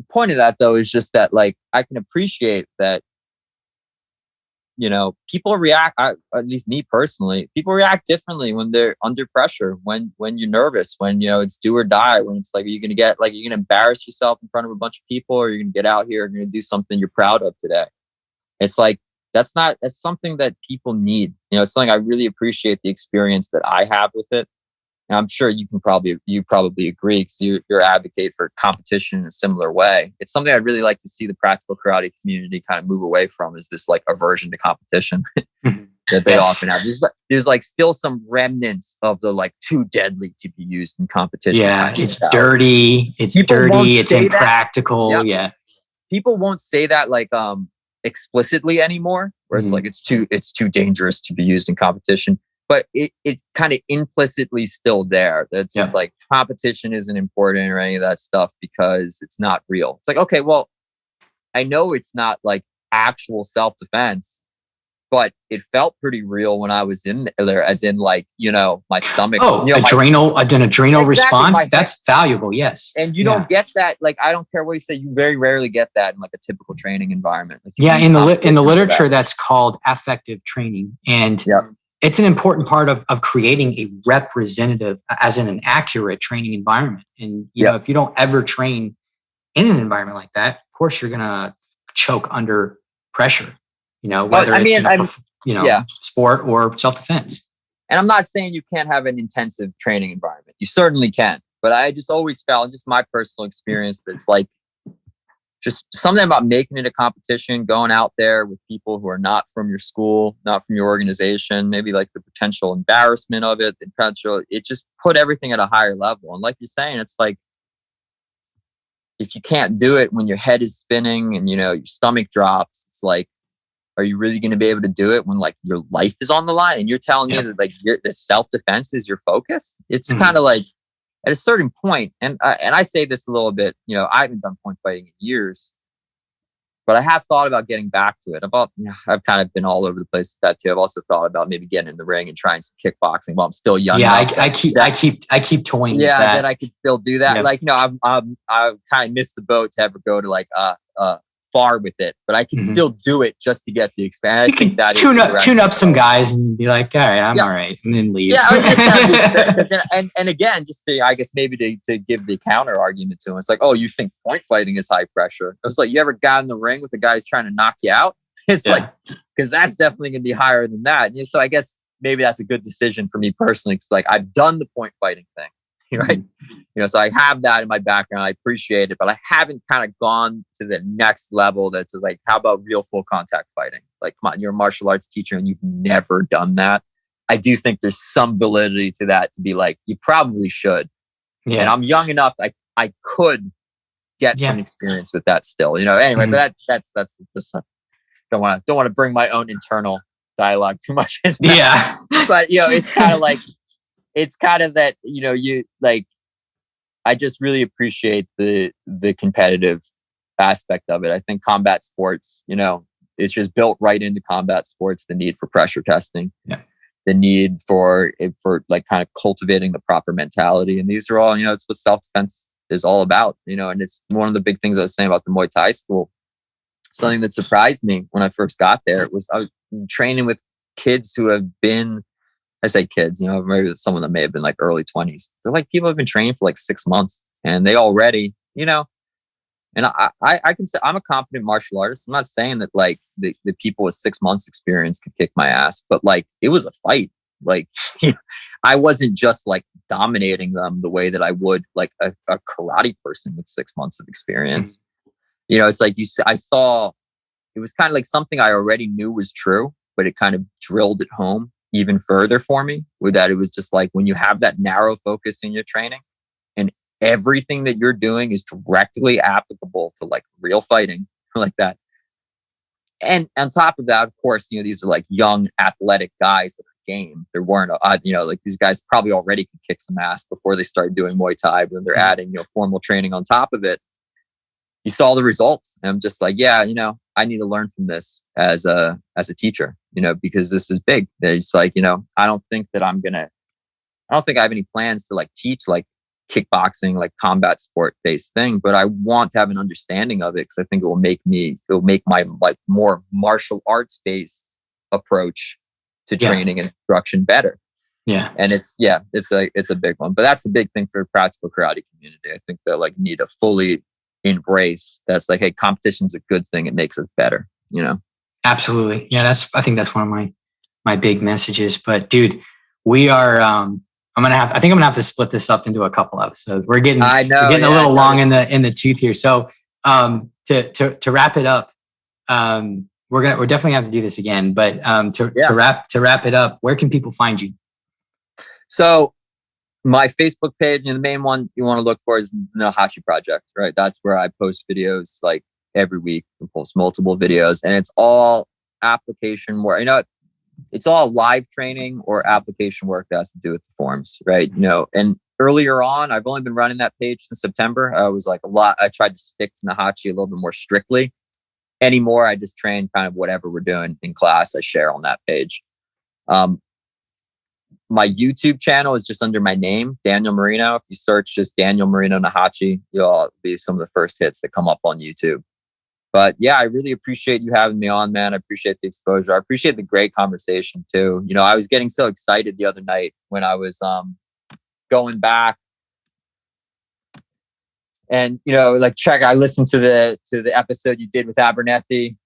point of that though is just that like I can appreciate that, you know, people react, at least me personally, people react differently when they're under pressure, when you're nervous, when, you know, it's do or die, when it's like, you're going to embarrass yourself in front of a bunch of people, or you're going to get out here and you're going to do something you're proud of today. It's like, that's something that people need. You know, it's something I really appreciate the experience that I have with it. And I'm sure you probably agree, because you're advocate for competition in a similar way. It's something I'd really like to see the practical karate community kind of move away from, is this like aversion to competition that they often have. There's like still some remnants of the like too deadly to be used in competition. Yeah, it's dirty. It's dirty. It's impractical. Yeah. People won't say that like explicitly anymore, where it's like it's too dangerous to be used in competition. But it's kind of implicitly still there. That's just like competition isn't important or any of that stuff because it's not real. It's like, okay, well, I know it's not like actual self-defense, but it felt pretty real when I was in there, as in like, you know, my stomach. Oh, you know, an adrenal response. That's valuable. Yes. And you don't get that. Like, I don't care what you say. You very rarely get that in like a typical training environment. Like, in the literature, that's called affective training. And it's an important part of creating a representative, as in an accurate training environment. And, you know, if you don't ever train in an environment like that, of course, you're going to choke under pressure, you know, whether sport or self-defense. And I'm not saying you can't have an intensive training environment. You certainly can. But I just always felt, just my personal experience, that it's like, just something about making it a competition, going out there with people who are not from your school, not from your organization, maybe like the potential embarrassment of it, it just put everything at a higher level. And like you're saying, it's like, if you can't do it when your head is spinning and, you know, your stomach drops, it's like, are you really going to be able to do it when like your life is on the line? And you're telling me that like the self-defense is your focus? It's kind of like, at a certain point, and I say this a little bit, you know, I haven't done point fighting in years, but I have thought about getting back to it. I've kind of been all over the place with that too. I've also thought about maybe getting in the ring and trying some kickboxing while I'm still young. Yeah, I keep toying. Yeah, that I could still do that. Yeah. Like, you know, I've kind of missed the boat to ever go to like far with it, but I can still do it just to get the experience. You can tune up some guys and be like, all right, I'm all right, and then leave. Yeah, and again, just to, I guess maybe to give the counter argument to him, it's like, oh, you think point fighting is high pressure? It's like, you ever got in the ring with a guy who's trying to knock you out? It's like, because that's definitely going to be higher than that. And so I guess maybe that's a good decision for me personally, because like I've done the point fighting thing. Right. You know, so I have that in my background. I appreciate it, but I haven't kind of gone to the next level. That's like, how about real full contact fighting? Like, come on, you're a martial arts teacher and you've never done that. I do think there's some validity to that, to be like, you probably should. Yeah. And I'm young enough. I could get some experience with that still, you know, anyway, but that's just, don't want to bring my own internal dialogue too much. Yeah. But, you know, it's kind of like, it's kind of that, you know, you like, I just really appreciate the competitive aspect of it. I think combat sports, you know, it's just built right into combat sports, the need for pressure testing, the need for like kind of cultivating the proper mentality. And these are all, you know, it's what self-defense is all about, you know, and it's one of the big things I was saying about the Muay Thai school. Something that surprised me when I first got there was I was training with kids who have been, I say kids, you know, maybe someone that may have been like early 20s. They're like people have been training for like 6 months and they already, you know, and I can say I'm a competent martial artist. I'm not saying that like the people with 6 months experience could kick my ass, but like it was a fight. Like I wasn't just like dominating them the way that I would like a karate person with 6 months of experience. You know, it's like I saw, it was kind of like something I already knew was true, but it kind of drilled it home even further for me, with that it was just like, when you have that narrow focus in your training and everything that you're doing is directly applicable to like real fighting like that. And on top of that, of course, you know, these are like young athletic guys that are game. There weren't, you know, like these guys probably already could kick some ass before they started doing Muay Thai, when they're adding, you know, formal training on top of it. you saw the results. And I'm just like, yeah, you know, I need to learn from this as a teacher, you know, because this is big. It's like, you know, I don't think I have any plans to like teach like kickboxing, like combat sport based thing, but I want to have an understanding of it because I think it will make my like more martial arts based approach to training and instruction better. Yeah. And it's a big one, but that's the big thing for the practical karate community. I think they like need to fully embrace that's like, hey, competition's a good thing. It makes us better, you know? Absolutely. Yeah. I think that's one of my big messages, but dude, we are, I'm going to have to split this up into a couple episodes. We're getting a little long in the tooth here. So, to wrap it up, we're definitely have to do this again, but, to wrap it up, where can people find you? So my Facebook page, and the main one you want to look for is Naihanchi Project, right? That's where I post videos like every week. I post multiple videos, and it's all application work. You know, it's all live training or application work that has to do with the forms, right? You know, and earlier on, I've only been running that page since September. I tried to stick to Naihanchi a little bit more strictly. Anymore, I just train kind of whatever we're doing in class. I share on that page. My YouTube channel is just under my name, Daniel Marino. If you search just Daniel Marino Naihanchi, you'll be some of the first hits that come up on YouTube. But yeah, I really appreciate you having me on, man. I appreciate the exposure. I appreciate the great conversation too. You know, I was getting so excited the other night when I was going back and, you know, like I listened to the episode you did with Abernethy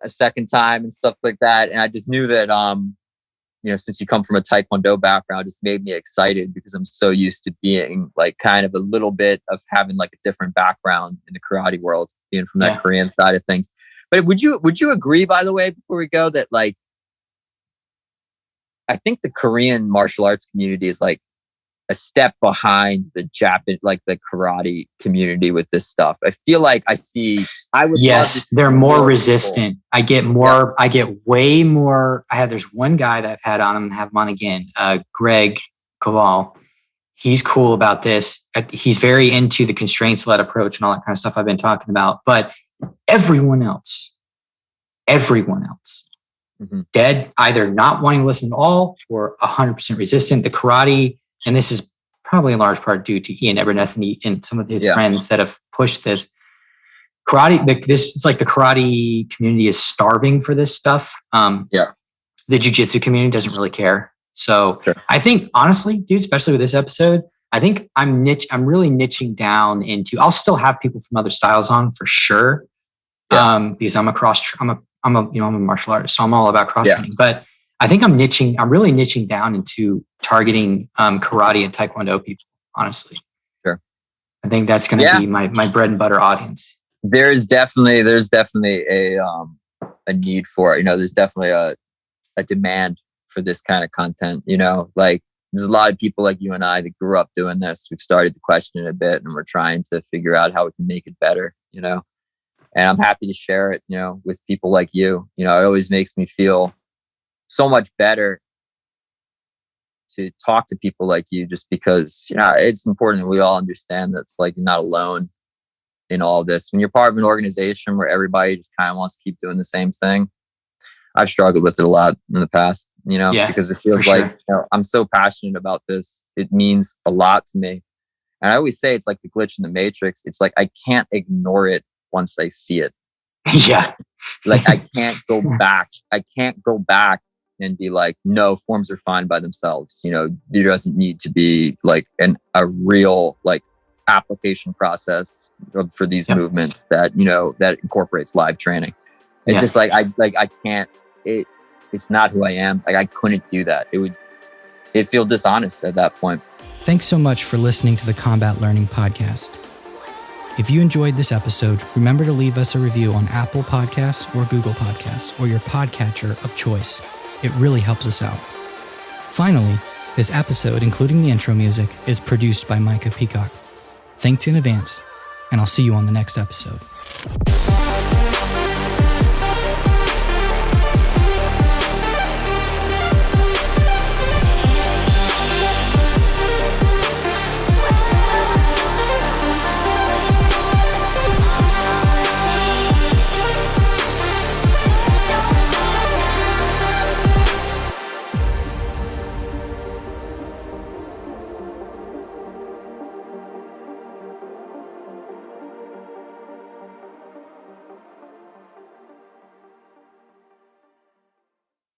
a second time and stuff like that. And I just knew that, you know, since you come from a Taekwondo background, it just made me excited because I'm so used to being like kind of a little bit of having like a different background in the karate world, being from that Korean side of things. But would you agree, by the way, before we go, that like, I think the Korean martial arts community is like a step behind the Japanese, like the karate community with this stuff. I feel like they're more resistant. I get way more. There's one guy that I've had on him, have him on again, Greg Koval. He's cool about this. He's very into the constraints-led approach and all that kind of stuff I've been talking about. But everyone else, dead, either not wanting to listen at all or 100% resistant. The karate, and this is probably in large part due to Ian Abernethy and some of his friends that have pushed this. It's like the karate community is starving for this stuff. The jiu-jitsu community doesn't really care. So I think, honestly, dude, especially with this episode, I think I'm really niching down into. I'll still have people from other styles on for sure, because I'm a martial artist, so I'm all about cross training. But I think I'm really niching down into targeting karate and Taekwondo people. Honestly, I think that's going to be my bread and butter audience. There's definitely a need for it. You know, there's definitely a demand for this kind of content. You know, like there's a lot of people like you and I that grew up doing this. We've started to question it a bit, and we're trying to figure out how we can make it better. You know, and I'm happy to share it. You know, with people like you. You know, it always makes me feel so much better to talk to people like you, just because, you know, it's important that we all understand that it's like you're not alone in all this. When you're part of an organization where everybody just kind of wants to keep doing the same thing, I've struggled with it a lot in the past, you know, because it feels like, you know, I'm so passionate about this. It means a lot to me. And I always say it's like the glitch in the matrix. It's like, I can't ignore it once I see it. Like I can't go back. And be like, no, forms are fine by themselves. You know, there doesn't need to be like a real like application process for these movements that, you know, that incorporates live training. It's just like, I can't, it's not who I am. Like I couldn't do that. It'd feel dishonest at that point. Thanks so much for listening to the Combat Learning Podcast. If you enjoyed this episode, remember to leave us a review on Apple Podcasts or Google Podcasts or your podcatcher of choice. It really helps us out. Finally, this episode, including the intro music, is produced by Micah Peacock. Thanks in advance, and I'll see you on the next episode.